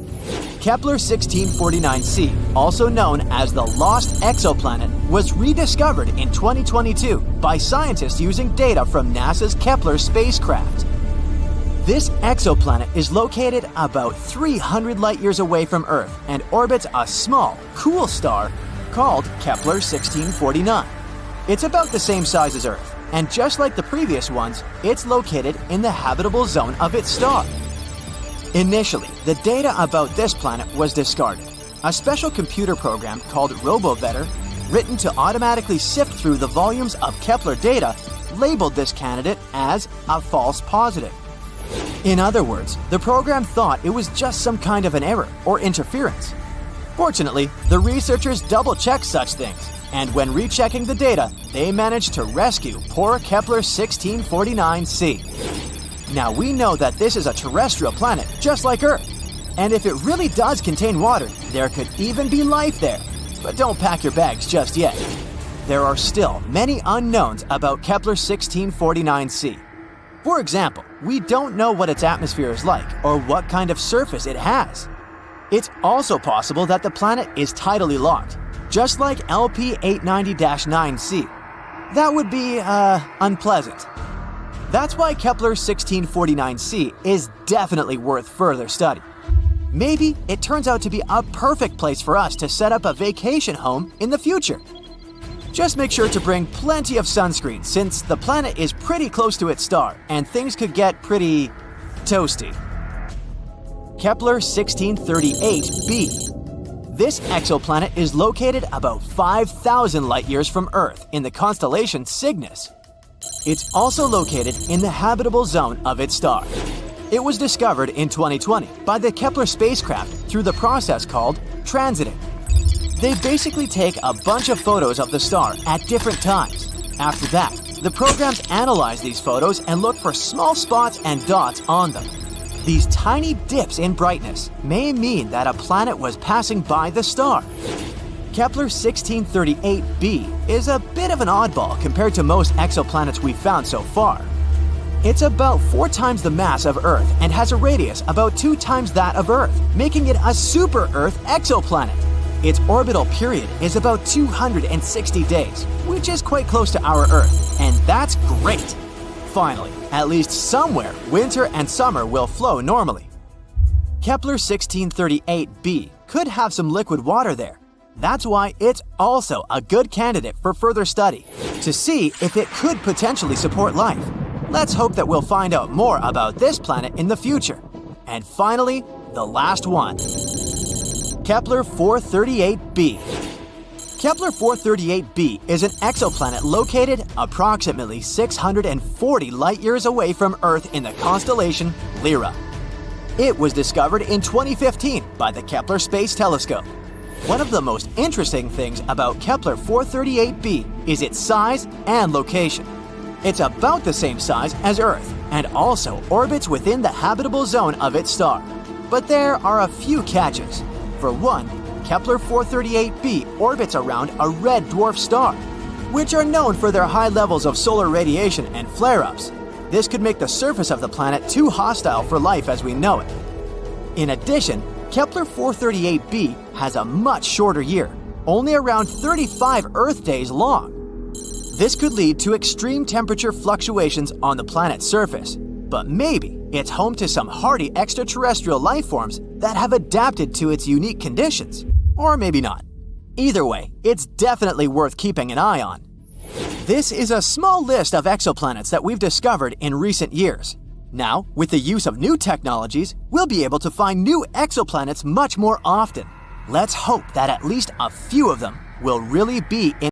Speaker 2: Kepler 1649c, also known as the Lost Exoplanet, was rediscovered in 2022 by scientists using data from NASA's Kepler spacecraft. This exoplanet is located about 300 light-years away from Earth and orbits a small, cool star called Kepler 1649. It's about the same size as Earth, and just like the previous ones, it's located in the habitable zone of its star. Initially, the data about this planet was discarded. A special computer program called RoboVetter, written to automatically sift through the volumes of Kepler data, labeled this candidate as a false positive. In other words, the program thought it was just some kind of an error or interference. Fortunately, the researchers double-checked such things, and when rechecking the data, they managed to rescue poor Kepler 1649c. Now we know that this is a terrestrial planet just like Earth, and if it really does contain water, there could even be life there. But don't pack your bags just yet. There are still many unknowns about Kepler 1649c. For example, we don't know what its atmosphere is like or what kind of surface it has. It's also possible that the planet is tidally locked, just like LP 890-9c. That would be, unpleasant. That's why Kepler 1649c is definitely worth further study. Maybe it turns out to be a perfect place for us to set up a vacation home in the future. Just make sure to bring plenty of sunscreen since the planet is pretty close to its star and things could get pretty toasty. Kepler 1638b. This exoplanet is located about 5,000 light-years from Earth in the constellation Cygnus. It's also located in the habitable zone of its star. It was discovered in 2020 by the Kepler spacecraft through the process called transiting. They basically take a bunch of photos of the star at different times. After that, the programs analyze these photos and look for small spots and dots on them. These tiny dips in brightness may mean that a planet was passing by the star. Kepler 1638b is a bit of an oddball compared to most exoplanets we've found so far. It's about 4 times the mass of Earth and has a radius about 2 times that of Earth, making it a super-Earth exoplanet. Its orbital period is about 260 days, which is quite close to our Earth, and that's great! Finally, at least somewhere, winter and summer will flow normally. Kepler 1638b could have some liquid water there. That's why it's also a good candidate for further study, to see if it could potentially support life. Let's hope that we'll find out more about this planet in the future. And finally, the last one. Kepler 438b. Kepler 438b is an exoplanet located approximately 640 light-years away from Earth in the constellation Lyra. It was discovered in 2015 by the Kepler Space Telescope. One of the most interesting things about Kepler 438b is its size and location. It's about the same size as Earth and also orbits within the habitable zone of its star. But there are a few catches. For one, Kepler 438b orbits around a red dwarf star, which are known for their high levels of solar radiation and flare-ups. This could make the surface of the planet too hostile for life as we know it. In addition, Kepler 438b has a much shorter year, only around 35 Earth days long. This could lead to extreme temperature fluctuations on the planet's surface, but maybe it's home to some hardy extraterrestrial life forms that have adapted to its unique conditions. Or maybe not. Either way, it's definitely worth keeping an eye on. This is a small list of exoplanets that we've discovered in recent years. Now, with the use of new technologies, we'll be able to find new exoplanets much more often. Let's hope that at least a few of them will really be in